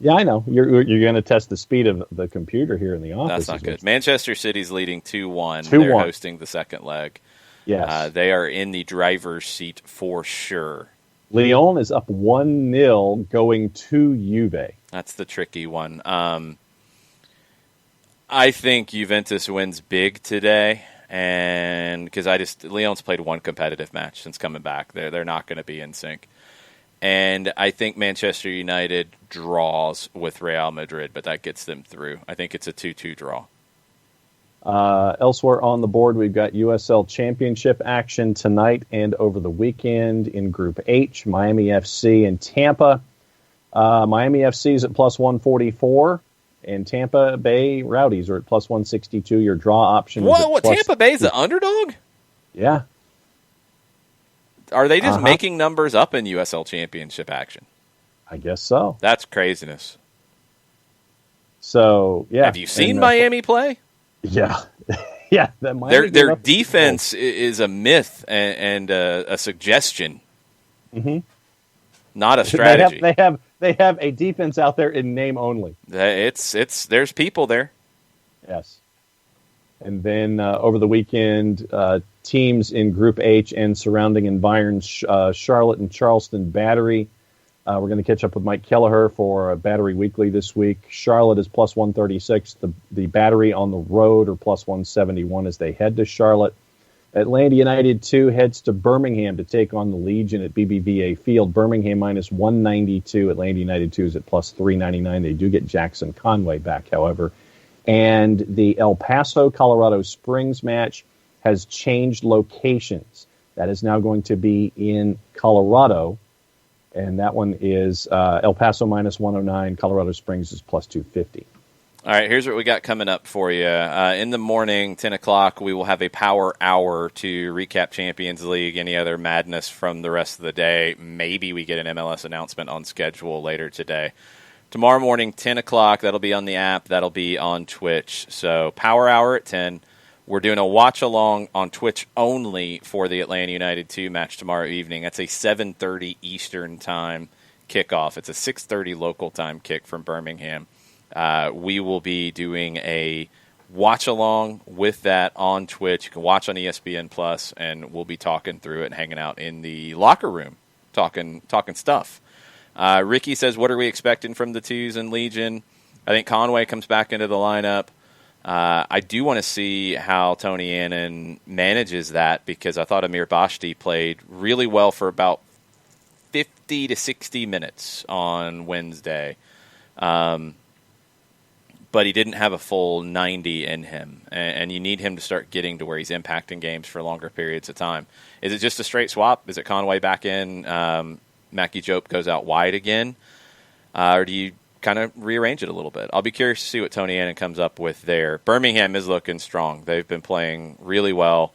yeah, I know. You're going to test the speed of the computer here in the office. That's not good. Manchester City's leading 2-1. 2-1. They're hosting the second leg. Yes. They are in the driver's seat for sure. Lyon is up 1-0 going to Juve. That's the tricky one. I think Juventus wins big today, and because Lyon's played one competitive match since coming back. They're not going to be in sync. And I think Manchester United draws with Real Madrid, but that gets them through. I think it's a 2-2 draw. Elsewhere on the board, we've got USL Championship action tonight and over the weekend in Group H, Miami FC and Tampa. Miami FC is at plus 144, and Tampa Bay Rowdies are at plus 162. Your draw option is What? Tampa Bay's the underdog? Yeah. Are they just making numbers up in USL Championship action? I guess so. That's craziness. So, yeah. Have you seen Miami play? Yeah. Yeah. Their defense is a myth and a suggestion, not a strategy. They have a defense out there in name only. There's people there. Yes. And then over the weekend, teams in Group H and surrounding environs, Charlotte and Charleston Battery. We're going to catch up with Mike Kelleher for Battery Weekly this week. Charlotte is plus 136. The Battery on the road are plus 171 as they head to Charlotte. Atlanta United 2 heads to Birmingham to take on the Legion at BBVA Field. Birmingham minus 192. Atlanta United 2 is at plus 399. They do get Jackson Conway back, however. And the El Paso, Colorado Springs match has changed locations. That is now going to be in Colorado. And that one is El Paso minus 109. Colorado Springs is plus 250. All right, here's what we got coming up for you. In the morning, 10 o'clock, we will have a power hour to recap Champions League, any other madness from the rest of the day. Maybe we get an MLS announcement on schedule later today. Tomorrow morning, 10 o'clock, that'll be on the app. That'll be on Twitch. So power hour at 10. We're doing a watch-along on Twitch only for the Atlanta United 2 match tomorrow evening. That's a 7:30 Eastern time kickoff. It's a 6:30 local time kick from Birmingham. We will be doing a watch-along with that on Twitch. You can watch on ESPN Plus, and we'll be talking through it and hanging out in the locker room, talking stuff. Ricky says, what are we expecting from the Twos and Legion? I think Conway comes back into the lineup. I do want to see how Tony Annan manages that because I thought Amir Bashti played really well for about 50 to 60 minutes on Wednesday. But but he didn't have a full 90 in him, and you need him to start getting to where he's impacting games for longer periods of time. Is it just a straight swap? Is it Conway back in, Mackie Jope goes out wide again, or do you kind of rearrange it a little bit? I'll be curious to see what Tony Annan comes up with there. Birmingham is looking strong. They've been playing really well.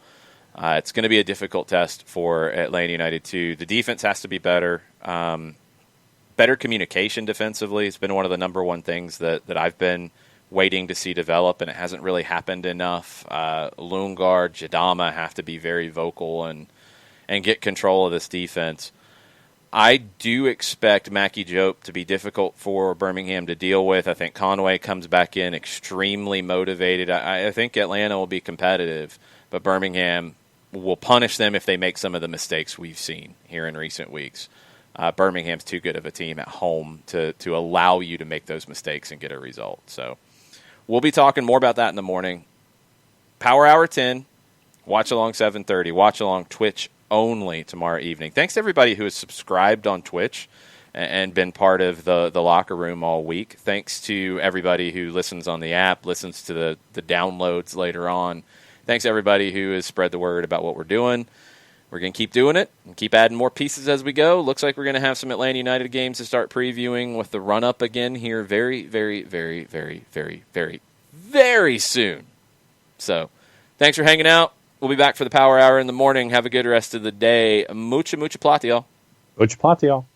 It's going to be a difficult test for Atlanta United too. The defense has to be better. Better communication defensively. It's been one of the number one things that I've been waiting to see develop, and it hasn't really happened enough. Lundgaard, Jadama have to be very vocal and get control of this defense. I do expect Mackie Jope to be difficult for Birmingham to deal with. I think Conway comes back in extremely motivated. I think Atlanta will be competitive, but Birmingham will punish them if they make some of the mistakes we've seen here in recent weeks. Birmingham's too good of a team at home to allow you to make those mistakes and get a result. So we'll be talking more about that in the morning. Power Hour 10, watch along 7:30, watch along Twitch only tomorrow evening. Thanks to everybody who has subscribed on Twitch and been part of the locker room all week. Thanks to everybody who listens on the app, listens to the downloads later on. Thanks everybody who has spread the word about what we're doing. We're going to keep doing it and keep adding more pieces as we go. Looks like we're going to have some Atlanta United games to start previewing with the run-up again here very, very, very, very, very, very, very soon. So thanks for hanging out. We'll be back for the Power Hour in the morning. Have a good rest of the day. Mucha plata, y'all. Mucha plata, y'all.